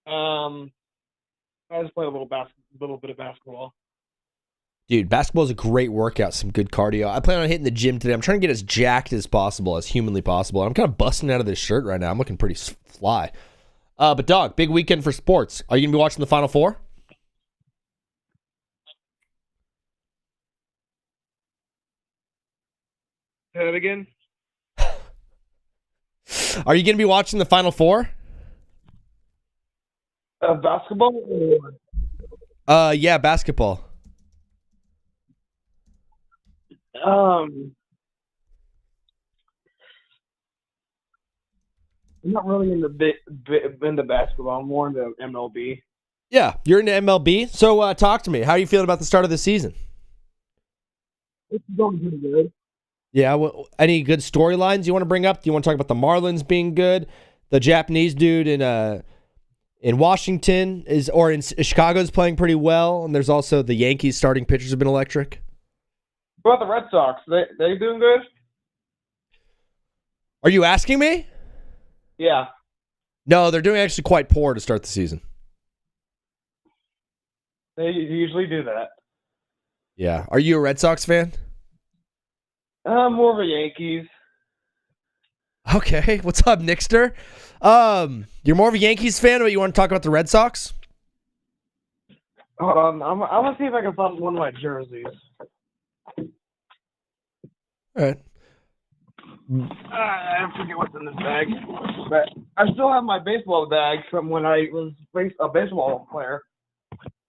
I just play a little bit of basketball. Dude, basketball is a great workout. Some good cardio. I plan on hitting the gym today. I'm trying to get as jacked as possible, as humanly possible. I'm kind of busting out of this shirt right now. I'm looking pretty fly. But dog, big weekend for sports. Are you gonna be watching the Final Four? Say that again? Are you gonna be watching the Final Four? Basketball? Yeah, basketball. I'm not really into basketball. I'm more into MLB. Yeah, you're into MLB. So talk to me. How are you feeling about the start of the season? It's going pretty good. Yeah. Any good storylines you want to bring up? Do you want to talk about the Marlins being good? The Japanese dude in Washington in Chicago's playing pretty well, and there's also the Yankees starting pitchers have been electric. What about the Red Sox? They doing good? Are you asking me? Yeah. No, they're doing actually quite poor to start the season. They usually do that. Yeah. Are you a Red Sox fan? More of a Yankees. Okay. What's up, Nixter? You're more of a Yankees fan, but you want to talk about the Red Sox? Hold on. I'm going to see if I can find one of my jerseys. All right. I forget what's in this bag. But I still have my baseball bag from when I was a baseball player.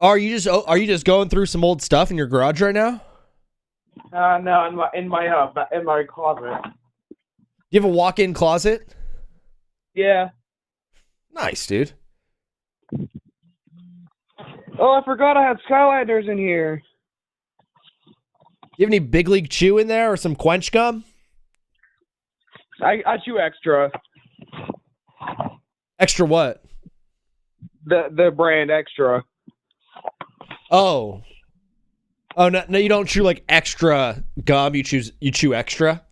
Are you just going through some old stuff in your garage right now? No, in my closet. You have a walk-in closet? Yeah. Nice, dude. Oh, I forgot I had Skylanders in here. You have any Big League Chew in there or some Quench Gum? I chew extra. Extra what? The brand Extra. Oh, no, you don't chew like extra gum. You chew extra.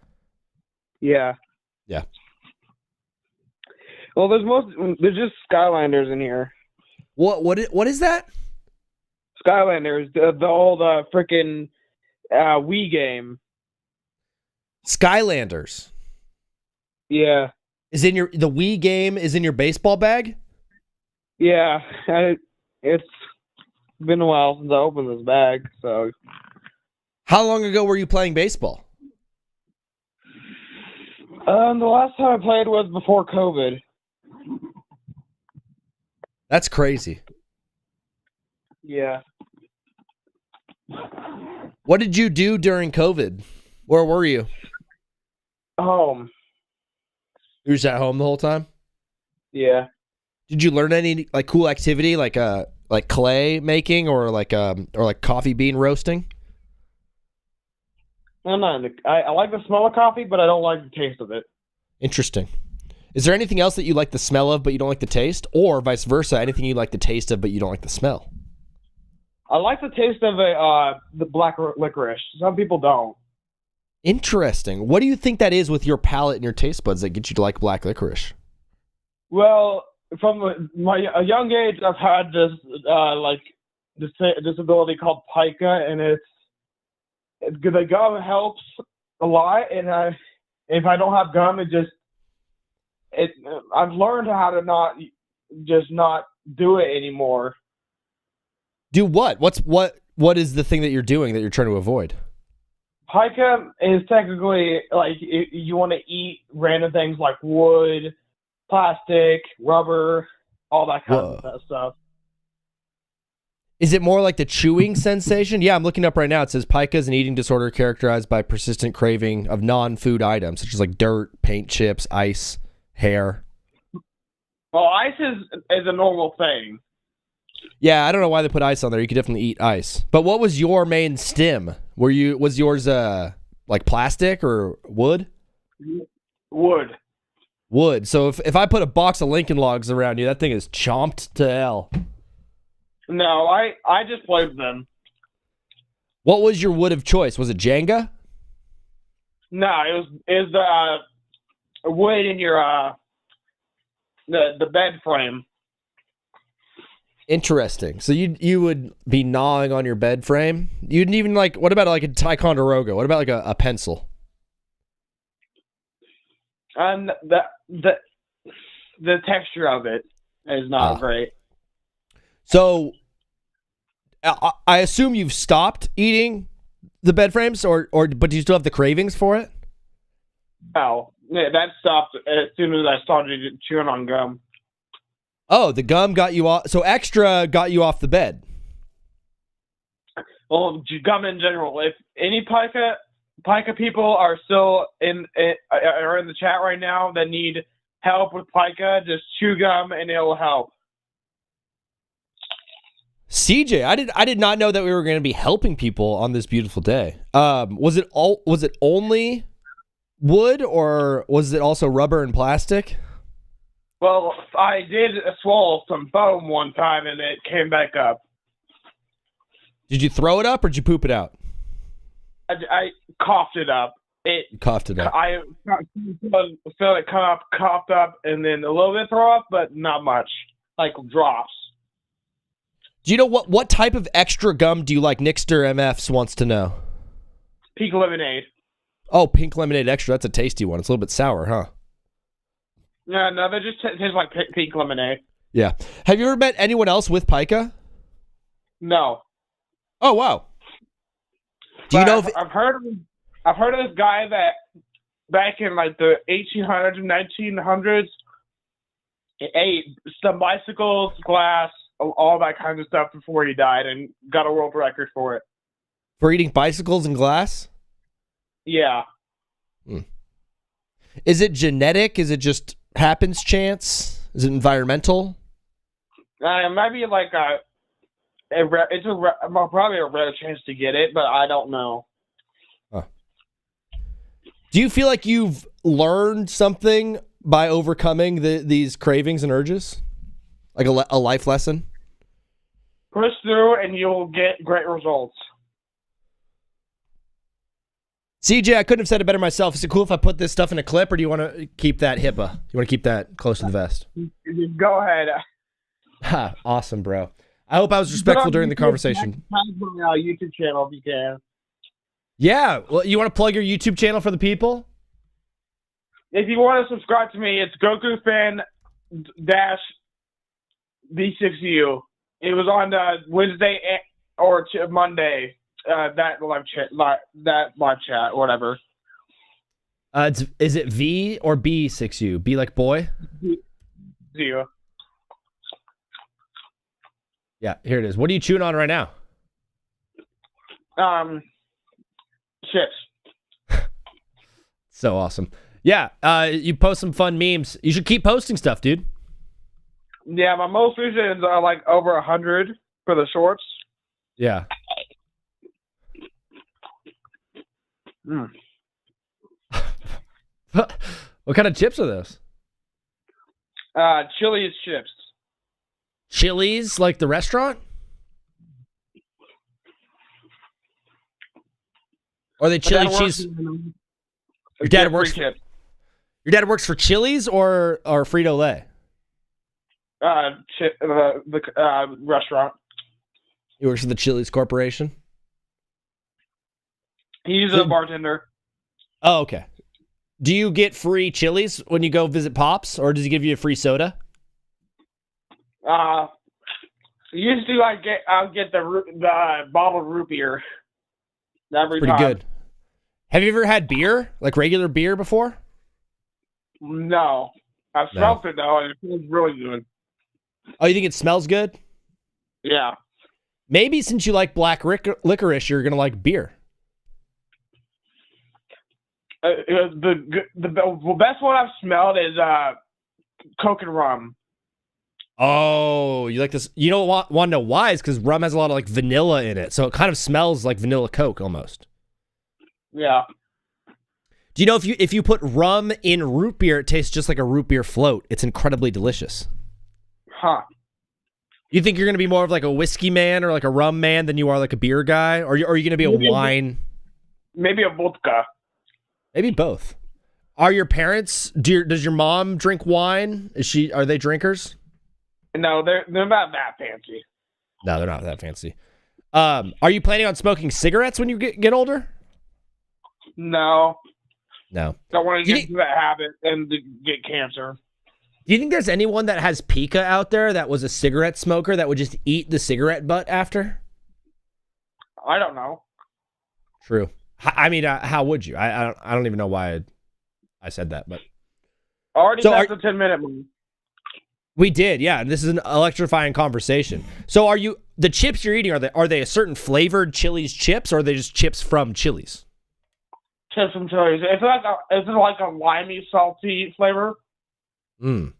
Yeah. Yeah. Well, there's just Skylanders in here. What is that? Skylanders, the old freaking Wii game. Skylanders. Yeah. Is in the Wii game is in your baseball bag? Yeah. It's been a while since I opened this bag, so. How long ago were you playing baseball? The last time I played was before COVID. That's crazy. Yeah. What did you do during COVID? Where were you? Home. You were just at home the whole time? Yeah. Did you learn any like cool activity like clay making or like coffee bean roasting? I like the smell of coffee, but I don't like the taste of it. Interesting. Is there anything else that you like the smell of but you don't like the taste? Or vice versa, anything you like the taste of but you don't like the smell? I like the taste of the black licorice. Some people don't. Interesting. What do you think that is with your palate and your taste buds that get you to like black licorice? Well, from a young age, I've had this disability called pica, and the gum helps a lot. And if I don't have gum, I've learned how to not do it anymore. Do what? What is the thing that you're doing that you're trying to avoid? Pica is technically like you want to eat random things like wood, plastic, rubber, all that kind of stuff. Is it more like the chewing sensation? Yeah, I'm looking up right now. It says pica is an eating disorder characterized by persistent craving of non-food items such as like dirt, paint chips, ice, hair. Well, ice is a normal thing. Yeah, I don't know why they put ice on there. You could definitely eat ice. But what was your main stim? Was yours like plastic or wood? Wood. Wood. So if I put a box of Lincoln Logs around you, that thing is chomped to hell. No, I just played them. What was your wood of choice? Was it Jenga? No, it was the wood in your the bed frame. Interesting. So you would be gnawing on your bed frame? You'd even like, what about like a Ticonderoga? What about like a pencil? And the texture of it is not great. So I assume you've stopped eating the bed frames, but do you still have the cravings for it? No, that stopped as soon as I started chewing on gum. Oh, the gum got you off. So extra got you off the bed. Well, gum in general. If any pica people are still in the chat right now that need help with pica, just chew gum and it'll help. CJ, I did not know that we were going to be helping people on this beautiful day. Was it only wood or was it also rubber and plastic? Well, I did swallow some foam one time and it came back up. Did you throw it up or did you poop it out? I coughed it up. You coughed it up. I felt it come up, coughed up, and then a little bit throw up, but not much. Like drops. Do you know what type of extra gum do you like? Nixter MFs wants to know. Pink lemonade. Oh, pink lemonade extra. That's a tasty one. It's a little bit sour, huh? No, they just taste like pink lemonade. Yeah. Have you ever met anyone else with pica? No. Oh, wow. Do you know if I've heard of this guy that back in like the 1800s and 1900s ate some bicycles, glass, all that kind of stuff before he died and got a world record for it. For eating bicycles and glass? Yeah. Is it genetic? Is it just happens chance? Is it environmental? Maybe like it's probably a rare chance to get it, but I don't know. Huh. Do you feel like you've learned something by overcoming these cravings and urges? Like a life lesson? Push through and you'll get great results. CJ, I couldn't have said it better myself. Is it cool if I put this stuff in a clip, or do you want to keep that HIPAA? You want to keep that close to the vest? Go ahead. Ha, awesome, bro. I hope I was respectful during the conversation. YouTube channel if you can. Yeah. Well, you want to plug your YouTube channel for the people? If you want to subscribe to me, it's Goku Fan -V6U. It was on Wednesday or Monday. That live chat, or whatever. Is it V or B6U? B like boy? Zero. Yeah, here it is. What are you chewing on right now? Chips. So awesome. Yeah, you post some fun memes. You should keep posting stuff, dude. Yeah, my most recent is like over 100 for the shorts. Yeah. What kind of chips are those? Chili's chips. Chili's, like the restaurant? Or the chili cheese? Your dad works for Chili's or Frito-Lay? The restaurant. He works for the Chili's Corporation? He's a bartender. Oh, okay. Do you get free Chili's when you go visit Pops, or does he give you a free soda? Usually I'll get the bottled root beer every Pretty time. good. Have you ever had beer, like regular beer, before? No. I've smelled it, though, and it feels really good. Oh, you think it smells good? Yeah. Maybe since you like black licorice, you're going to like beer. The best one I've smelled is Coke and rum. Oh, you like this? You don't want to know why? It's because rum has a lot of like vanilla in it, so it kind of smells like vanilla Coke almost. Yeah. Do you know if you put rum in root beer, it tastes just like a root beer float? It's incredibly delicious. Huh. You think you're going to be more of like a whiskey man or like a rum man than you are like a beer guy? Or are you going to be a wine? Maybe a vodka. Maybe both. Are your parents, does your mom drink wine? Are they drinkers? No, they're not that fancy. No, they're not that fancy. Are you planning on smoking cigarettes when you get older? No. No. Don't want to get into that habit and get cancer. Do you think there's anyone that has pica out there that was a cigarette smoker that would just eat the cigarette butt after? I don't know. True. I mean, how would you? I don't even know why I said that, but already passed the 10-minute mark. We did, yeah. This is an electrifying conversation. So, the chips you're eating? Are they a certain flavored Chili's chips, or are they just chips from Chili's? Chips from Chili's. It's like a limey, salty flavor. Would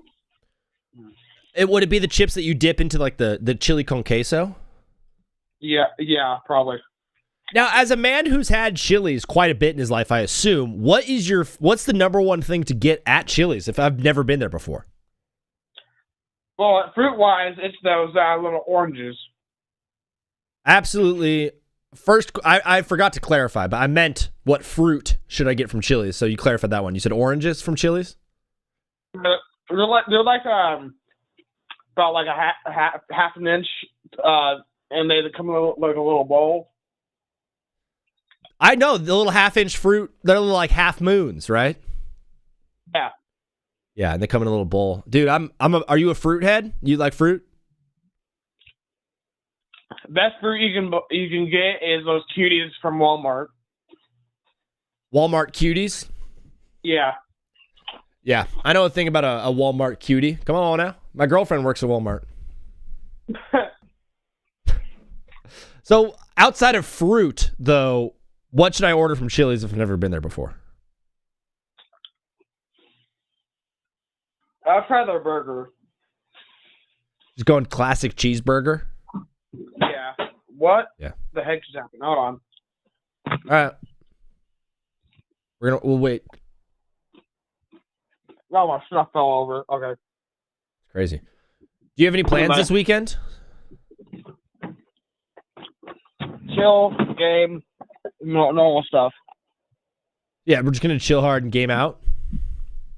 it be the chips that you dip into like the chili con queso? Yeah, probably. Now, as a man who's had Chili's quite a bit in his life, I assume, what's the number one thing to get at Chili's if I've never been there before? Well, fruit-wise, it's those little oranges. Absolutely. First, I forgot to clarify, but I meant what fruit should I get from Chili's? So you clarified that one. You said oranges from Chili's? They're like about like a half an inch, and they come in like a little bowl. I know the little half-inch fruit. They're little like half moons, right? Yeah. Yeah, and they come in a little bowl. Dude, are you a fruit head? You like fruit? Best fruit you can get is those cuties from Walmart. Walmart cuties? Yeah. Yeah, I know a thing about a Walmart cutie. Come on now. My girlfriend works at Walmart. So, outside of fruit, though, what should I order from Chili's if I've never been there before? I'll try their burger. Just going classic cheeseburger? Yeah. What? Yeah. The heck just happened? Hold on. All right. We'll wait. Oh, my stuff fell over. Okay. It's crazy. Do you have any plans this weekend? Chill, game, normal stuff. Yeah, we're just going to chill hard and game out?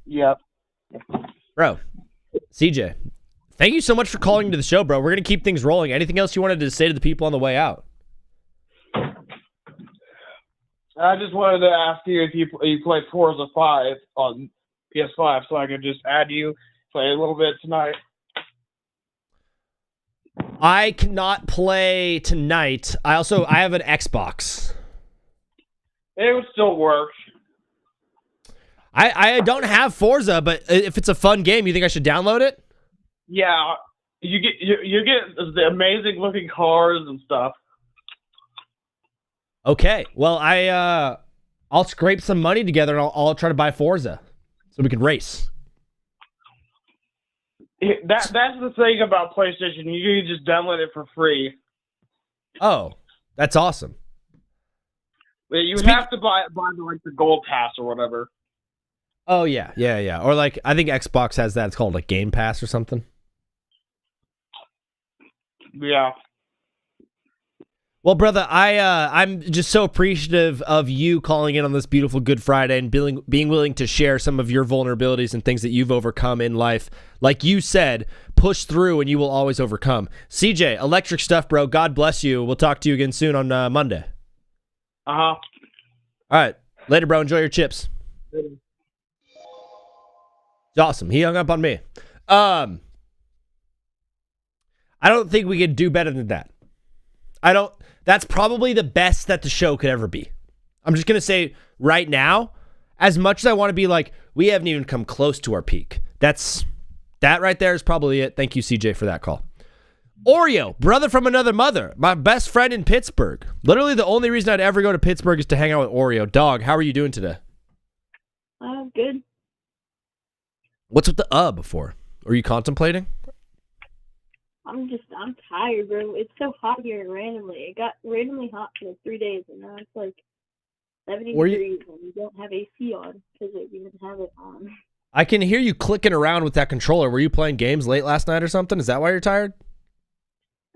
Yep. Bro, CJ, thank you so much for calling into the show, bro. We're going to keep things rolling. Anything else you wanted to say to the people on the way out? I just wanted to ask you if you play Forza 5 on PS5, so I could just add you, play a little bit tonight. I cannot play tonight. I have an Xbox. It would still work. I don't have Forza, but if it's a fun game, you think I should download it? Yeah, you get the amazing looking cars and stuff. Okay, well I'll scrape some money together and I'll try to buy Forza so we can race. That's the thing about PlayStation. You can just download it for free. Oh, that's awesome. But you have to buy the gold pass or whatever. Oh yeah. Or like I think Xbox has that. It's called like Game Pass or something. Yeah. Well, brother, I'm just so appreciative of you calling in on this beautiful Good Friday and being willing to share some of your vulnerabilities and things that you've overcome in life. Like you said, push through and you will always overcome. CJ, electric stuff, bro. God bless you. We'll talk to you again soon on Monday. Uh-huh. All right. Later, bro. Enjoy your chips. Later. It's awesome. He hung up on me. I don't think we could do better than that. That's probably the best that the show could ever be. I'm just going to say right now, as much as I want to be like, we haven't even come close to our peak. That right there is probably it. Thank you, CJ, for that call. Oreo, brother from another mother, my best friend in Pittsburgh. Literally the only reason I'd ever go to Pittsburgh is to hang out with Oreo. Dog, how are you doing today? Good. What's with the before? Are you contemplating? I'm tired, bro. It's so hot here randomly. It got randomly hot for like 3 days, and now it's like 70 degrees, and we don't have AC on because we didn't have it on. I can hear you clicking around with that controller. Were you playing games late last night or something? Is that why you're tired?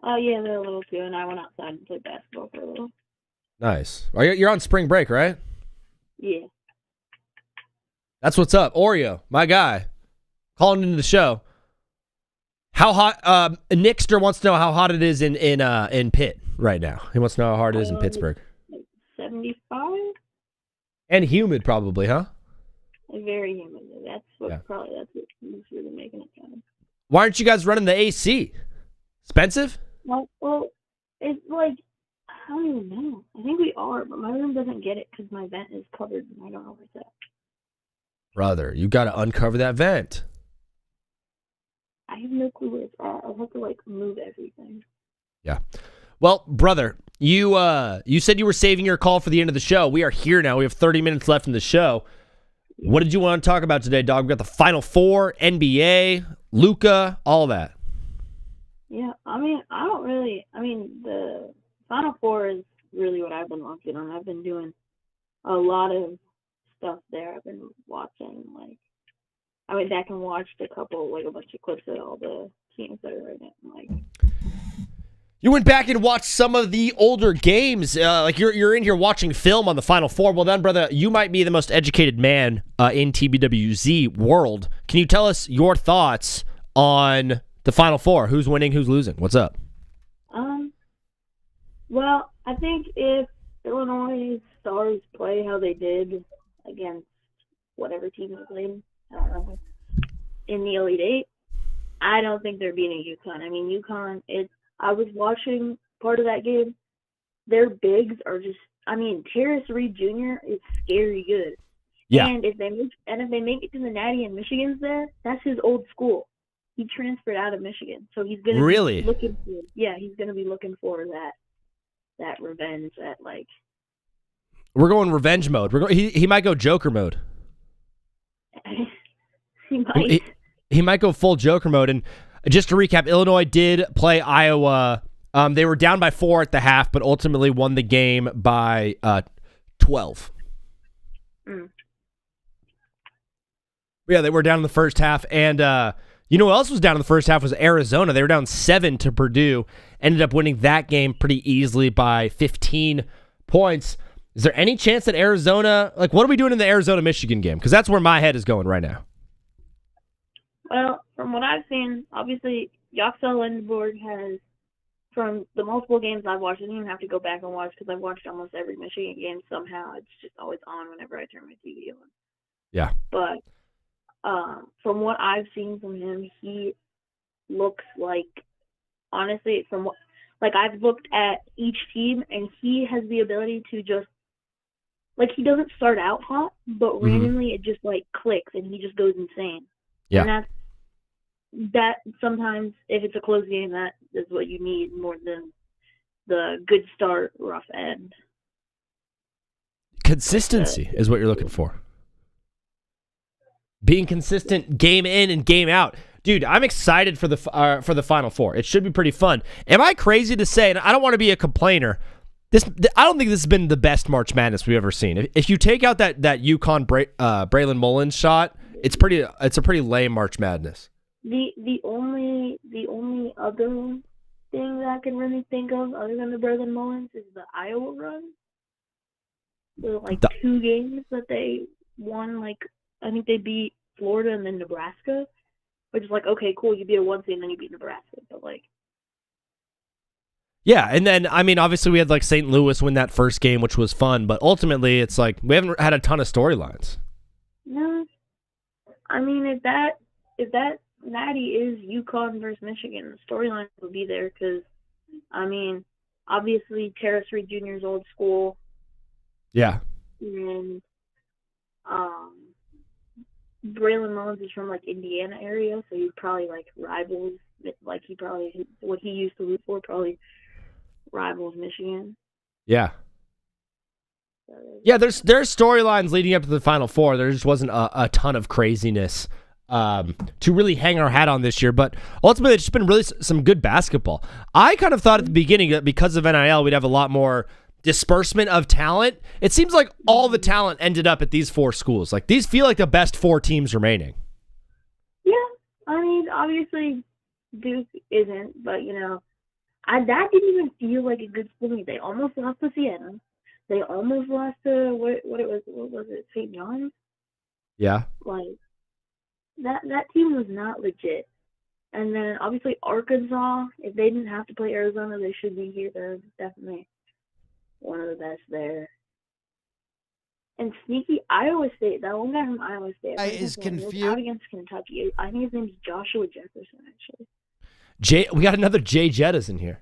Oh, yeah, they're a little too, and I went outside and played basketball for a little. Nice. You're on spring break, right? Yeah. That's what's up. Oreo, my guy, calling into the show. How hot? Nixter wants to know how hot it is in Pitt right now. He wants to know how hard it is in Pittsburgh. Like 75? And humid, probably, huh? Very humid. That's what's really making it kind of. Why aren't you guys running the AC? Expensive? Well, it's like, I don't even know. I think we are, but my room doesn't get it because my vent is covered, and I don't know where it's at. Brother, you got to uncover that vent. I have no clue where it's at. I'll have to, move everything. Yeah. Well, brother, you said you were saving your call for the end of the show. We are here now. We have 30 minutes left in the show. What did you want to talk about today, dog? We got the Final Four, NBA, Luka, all that. Yeah, the Final Four is really what I've been watching on. I've been doing a lot of stuff there. I've been watching, I went back and watched a bunch of clips of all the teams that are right now. You went back and watched some of the older games. You're in here watching film on the Final Four. Well then, brother, you might be the most educated man in TBWZ world. Can you tell us your thoughts on the Final Four? Who's winning? Who's losing? What's up? Well, I think if Illinois Stars play how they did against whatever team they played, I don't know, in the Elite Eight, I don't think they're beating UConn. I mean, UConn, I was watching part of that game. Their bigs are just, Terrace Reed Jr. is scary good. Yeah. And if they make it to the Natty and Michigan's there, that's his old school. He transferred out of Michigan, so he's gonna really be looking for, he's gonna be looking for that revenge. We're going revenge mode. He might go Joker mode. He might. He might go full Joker mode. And just to recap, Illinois did play Iowa. They were down by 4 at the half, but ultimately won the game by 12. Yeah, they were down in the first half. And you know who else was down in the first half was Arizona. They were down 7 to Purdue. Ended up winning that game pretty easily by 15 points. Is there any chance that Arizona, what are we doing in the Arizona-Michigan game? Because that's where my head is going right now. Well, from what I've seen, obviously, Yoxel Lindborg has from the multiple games I've watched, I didn't even have to go back and watch because I've watched almost every Michigan game somehow. It's just always on whenever I turn my TV on. Yeah. But from what I've seen from him, he looks like, honestly, from what, like, I've looked at each team, and he has the ability to just, like, he doesn't start out hot, but randomly it just, like, clicks, and he just goes insane. Yeah. And that sometimes, if it's a close game, that is what you need more than the good start, rough end. Consistency is what you're looking for. Being consistent game in and game out. Dude, I'm excited for the Final Four. It should be pretty fun. Am I crazy to say, and I don't want to be a complainer, I don't think this has been the best March Madness we've ever seen. If you take out that UConn Braylon Mullins shot, it's a pretty lame March Madness. The only other thing that I can really think of other than the Braylon Mullins is the Iowa run. The 2 games that they won, like, I think they beat Florida and then Nebraska, which is like, okay, cool, you beat a 1 seed and then you beat Nebraska, but like. Yeah, and then, I mean, obviously we had like St. Louis win that first game, which was fun, but ultimately it's like we haven't had a ton of storylines. No, I mean, if that natty is UConn versus Michigan, the storylines will be there because, I mean, obviously Terrace Reed Jr.'s old school. Yeah. And Braylon Mullins is from like Indiana area, so he probably like rivals, like what he used to root for probably rivals Michigan. Yeah. Yeah, there's storylines leading up to the Final Four. There just wasn't a ton of craziness to really hang our hat on this year, but ultimately it's just been really some good basketball. I kind of thought at the beginning that because of NIL we'd have a lot more disbursement of talent. It seems like all the talent ended up at these 4 schools. Like, these feel like the best 4 teams remaining. Yeah, I mean, obviously Duke isn't, but that didn't even feel like a good school. They almost lost to Siena. They almost lost to what was it, St. John's? Yeah. Like, that team was not legit. And then obviously Arkansas, if they didn't have to play Arizona, they should be here. They're definitely one of the best there. And sneaky Iowa State, that one guy from Iowa State. I is confused. Out against Kentucky. I think his name's Joshua Jefferson, actually. We got another Jay Jettas in here.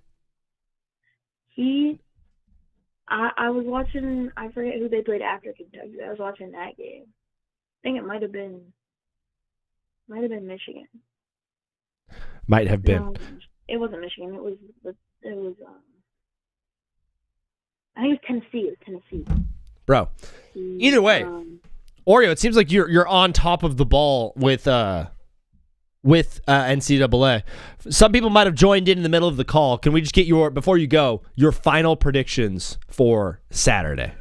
I was watching, I forget who they played after Kentucky. I was watching that game. I think it might have been Michigan. Might have been. No, it wasn't Michigan. It was I think it was Tennessee. Bro, either way, Oreo, it seems like you're on top of the ball with NCAA. Some people might have joined in the middle of the call. Can we just get before you go, your final predictions for Saturday?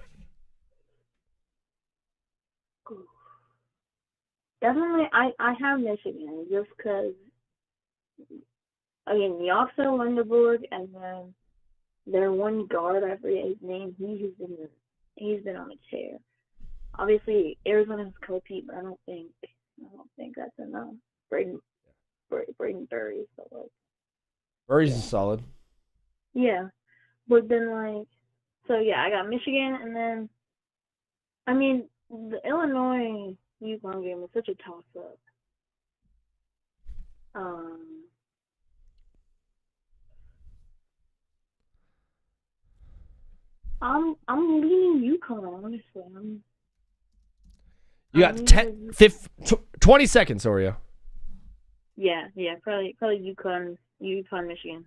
Definitely, I have Michigan just because, again, Yoxo on the board, and then their one guard, I forget his name, he's been on a tear. Obviously, Arizona has Kobe, but I don't think that's enough. Braden Burry, so like. Burry's solid. Yeah, but then I got Michigan, and then, I mean, the Illinois UConn game was such a toss-up. I'm leaning UConn, honestly. You got 20 seconds, Oreo. Yeah, probably UConn, Michigan.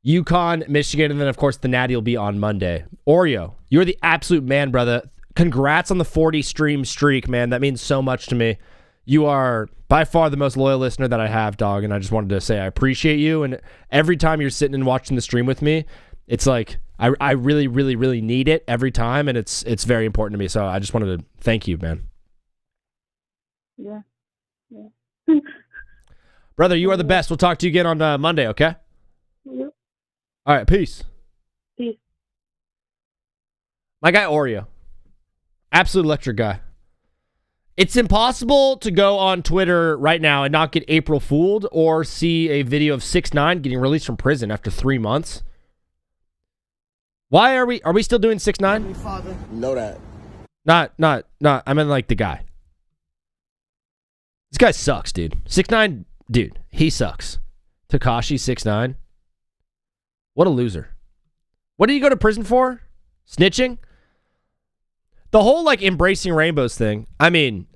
UConn, Michigan, and then, of course, the Natty will be on Monday. Oreo, you're the absolute man, brother. Congrats on the 40-stream streak, man. That means so much to me. You are by far the most loyal listener that I have, dog, and I just wanted to say I appreciate you, and every time you're sitting and watching the stream with me, it's like I really, really, really need it every time, and it's very important to me, so I just wanted to thank you, man. Yeah. Brother, you are the best. We'll talk to you again on Monday, okay? Yep. All right, peace. Peace. My guy Oreo. Absolute electric guy. It's impossible to go on Twitter right now and not get April fooled or see a video of 6ix9ine getting released from prison after 3 months. Why are we still doing 6'9"? Know that. Not. I mean, like, the guy. This guy sucks, dude. 6'9", dude. He sucks. Tekashi 6'9". What a loser. What did he go to prison for? Snitching? The whole, like, embracing rainbows thing. I mean,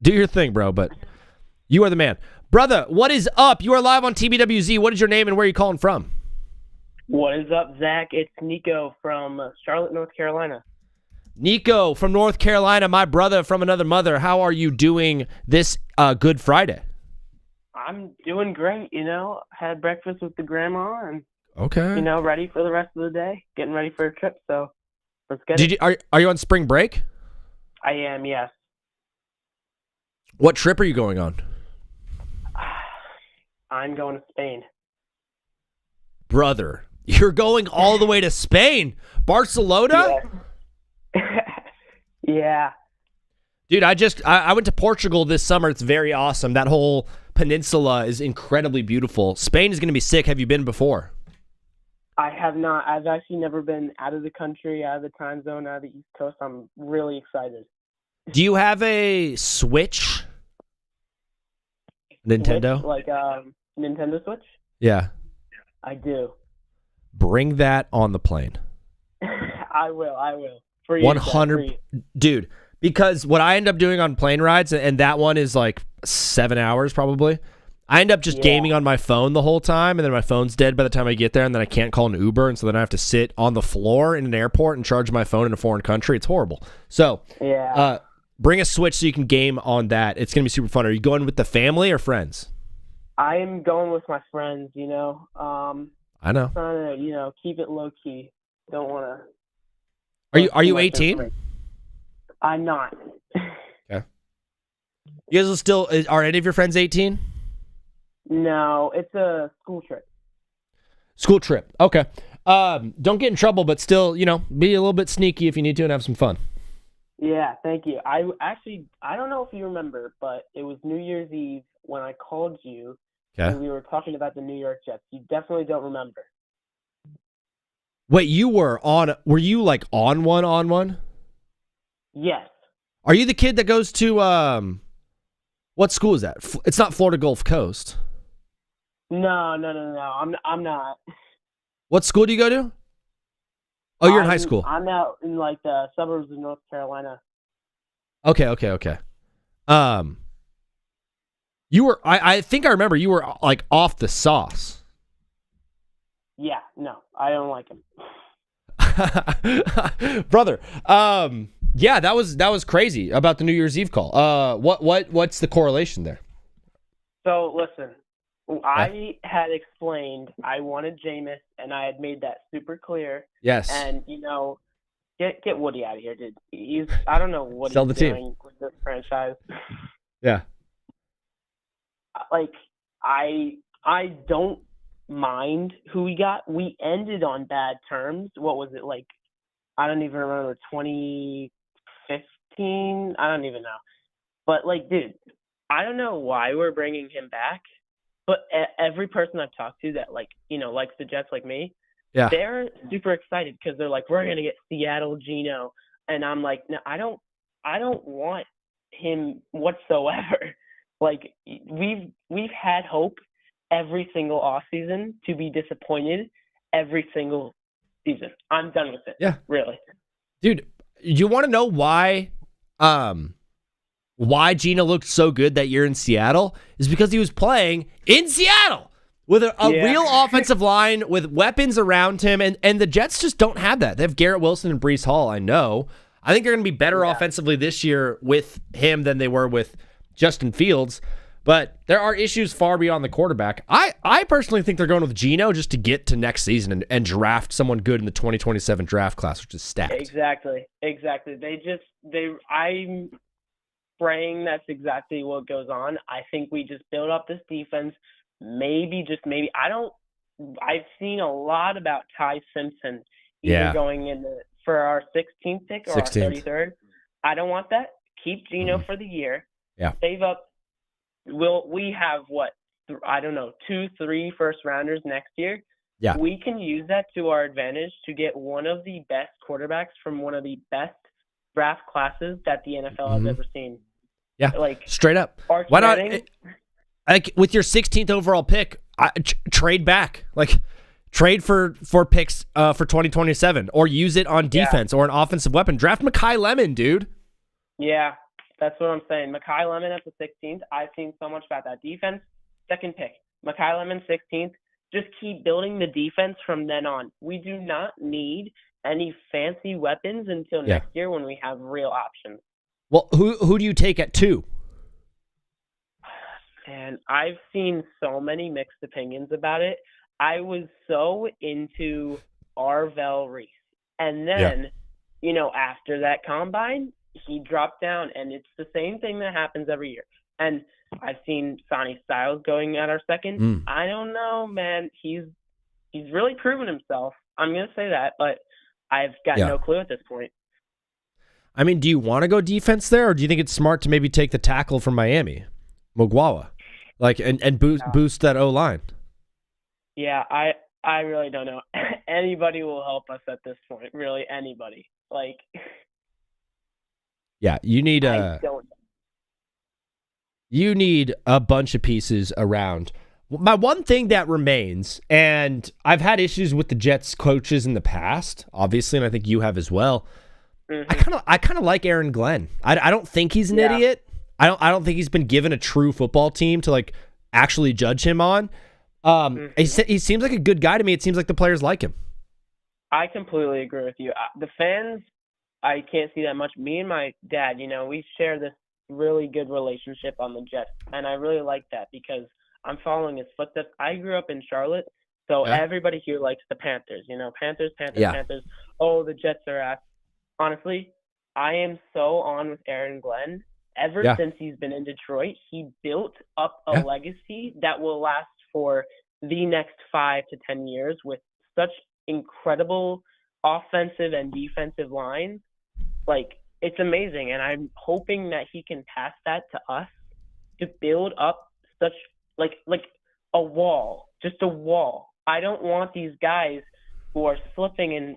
do your thing, bro, but you are the man. Brother, what is up? You are live on TBWZ. What is your name and where are you calling from? What is up, Zach? It's Nico from Charlotte, North Carolina. Nico from North Carolina, my brother from another mother. How are you doing this Good Friday? I'm doing great, Had breakfast with the grandma and, okay, ready for the rest of the day. Getting ready for a trip, so let's get it. Are you on spring break? I am, yes. What trip are you going on? I'm going to Spain. Brother, you're going all the way to Spain? Barcelona? Yeah. Dude, I went to Portugal this summer. It's very awesome. That whole peninsula is incredibly beautiful. Spain is going to be sick. Have you been before? I have not. I've actually never been out of the country, out of the time zone, out of the East Coast. I'm really excited. Do you have a Switch? Nintendo? Switch, like Nintendo Switch? Yeah. I do. Bring that on the plane. I will. For you, 100, dude. Because what I end up doing on plane rides, and that one is like 7 hours probably. I end up just gaming on my phone the whole time, and then my phone's dead by the time I get there, and then I can't call an Uber, and so then I have to sit on the floor in an airport and charge my phone in a foreign country. It's horrible. So, bring a Switch so you can game on that. It's gonna be super fun. Are you going with the family or friends? I'm going with my friends. I know. Trying to keep it low key. Don't want to. Are you 18? I'm not. Okay. You guys will still are any of your friends 18? No, it's a school trip. School trip. Okay. Don't get in trouble, but still, be a little bit sneaky if you need to and have some fun. Yeah, thank you. I don't know if you remember, but it was New Year's Eve when I called you and we were talking about the New York Jets. You definitely don't remember. Wait, were you like on one? Yes. Are you the kid that goes to, what school is that? It's not Florida Gulf Coast. No. I'm not. What school do you go to? Oh, you're in high school. I'm out in like the suburbs of North Carolina. Okay. You were, I think I remember you were like off the sauce. Yeah, no, I don't like him. Brother, yeah, that was crazy about the New Year's Eve call. What's the correlation there? So listen, I had explained I wanted Jameis, and I had made that super clear. Yes. And get Woody out of here, dude. I don't know what he's doing with this franchise. Yeah. Like I don't mind who we got. We ended on bad terms. What was it like? I don't even remember. 2015. I don't even know. But like, dude, I don't know why we're bringing him back. But every person I've talked to that likes the Jets like me, they're super excited because they're like, we're gonna get Seattle Geno, and I'm like, no, I don't want him whatsoever. Like we've had hope every single offseason to be disappointed every single season. I'm done with it. Yeah. Really. Dude, you want to know why Geno looked so good that year in Seattle? Is because he was playing in Seattle with a real offensive line with weapons around him, and the Jets just don't have that. They have Garrett Wilson and Breece Hall, I know. I think they're going to be better offensively this year with him than they were with Justin Fields, but there are issues far beyond the quarterback. I personally think they're going with Geno just to get to next season and draft someone good in the 2027 draft class, which is stacked. Exactly. I'm praying that's exactly what goes on. I think we just build up this defense. Maybe, I've seen a lot about Ty Simpson either going in for our 16th pick or 16th. Our 33rd. I don't want that. Keep Geno for the year. Yeah. Save up. We have 2-3 first rounders next year. Yeah. We can use that to our advantage to get one of the best quarterbacks from one of the best draft classes that the NFL has ever seen. Yeah, like straight up. Why not? Like with your 16th overall pick, trade back. Like trade for picks for 2027, or use it on defense or an offensive weapon. Draft Mekhi Lemon, dude. Yeah, that's what I'm saying. Mekhi Lemon at the 16th. I've seen so much about that defense. Second pick, Mekhi Lemon 16th. Just keep building the defense from then on. We do not need any fancy weapons until next year when we have real options. Well, who do you take at 2? And I've seen so many mixed opinions about it. I was so into Arvell Reese. And then, after that combine, he dropped down. And it's the same thing that happens every year. And I've seen Sonny Styles going at our second. I don't know, man. He's really proven himself. I'm going to say that, but I've got no clue at this point. I mean, do you want to go defense there, or do you think it's smart to maybe take the tackle from Miami, Mugwawa, and boost that O-line? Yeah, I really don't know. Anybody will help us at this point. Really, anybody. Yeah, you need You need a bunch of pieces around. My one thing that remains, and I've had issues with the Jets coaches in the past, obviously, and I think you have as well. I kind of like Aaron Glenn. I don't think he's an idiot. I don't think he's been given a true football team to actually judge him on. He seems like a good guy to me. It seems like the players like him. I completely agree with you. The fans, I can't see that much. Me and my dad, we share this really good relationship on the Jets, and I really like that because I'm following his footsteps. I grew up in Charlotte, so everybody here likes the Panthers. Panthers. Oh, the Jets are ass. Honestly, I am so on with Aaron Glenn. Ever since he's been in Detroit, he built up a legacy that will last for the next 5 to 10 years with such incredible offensive and defensive lines. It's amazing, and I'm hoping that he can pass that to us to build up such a wall, just a wall. I don't want these guys who are slipping and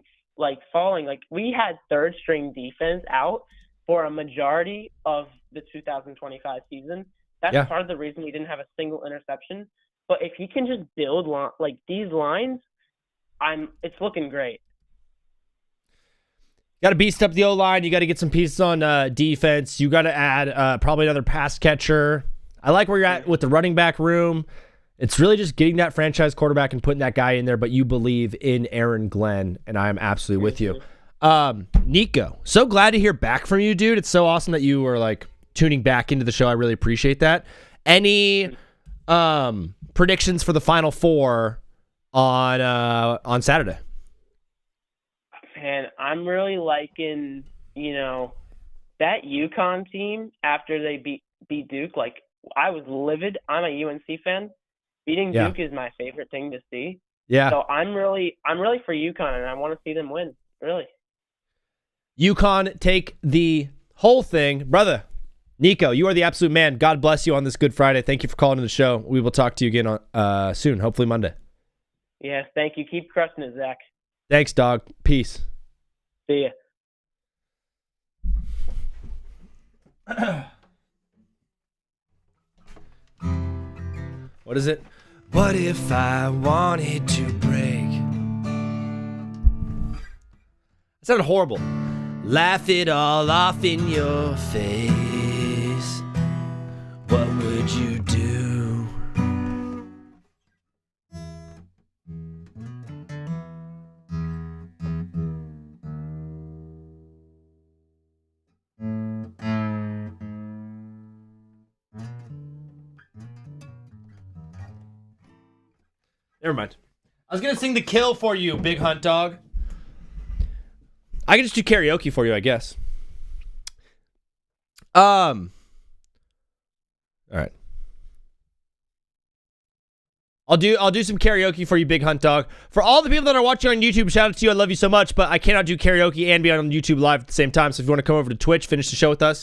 falling. We had third string defense out for a majority of the 2025 season. That's part of the reason we didn't have a single interception. But if he can just build these lines, it's looking great. Got to beast up the O-line. You got to get some pieces on defense. You got to add probably another pass catcher. I like where you're at with the running back room. It's really just getting that franchise quarterback and putting that guy in there, but you believe in Aaron Glenn, and I am absolutely with you. Nico, so glad to hear back from you, dude. It's so awesome that you were tuning back into the show. I really appreciate that. Any predictions for the Final Four on Saturday? Man, I'm really liking, that UConn team after they beat Duke. I was livid. I'm a UNC fan. Beating Duke is my favorite thing to see. Yeah. So I'm really for UConn, and I want to see them win. Really. UConn take the whole thing, brother. Nico, you are the absolute man. God bless you on this Good Friday. Thank you for calling in the show. We will talk to you again on soon, hopefully Monday. Yes, thank you. Keep crushing it, Zach. Thanks, dog. Peace. See ya. What is it? What if I wanted to break? That sounded horrible. Laugh it all off in your face. What would you do? Never mind. I was going to sing The Kill for you, Big Hunt Dog. I can just do karaoke for you, I guess. All right. I'll do some karaoke for you, Big Hunt Dog. For all the people that are watching on YouTube, shout out to you. I love you so much, but I cannot do karaoke and be on YouTube live at the same time. So if you want to come over to Twitch, finish the show with us,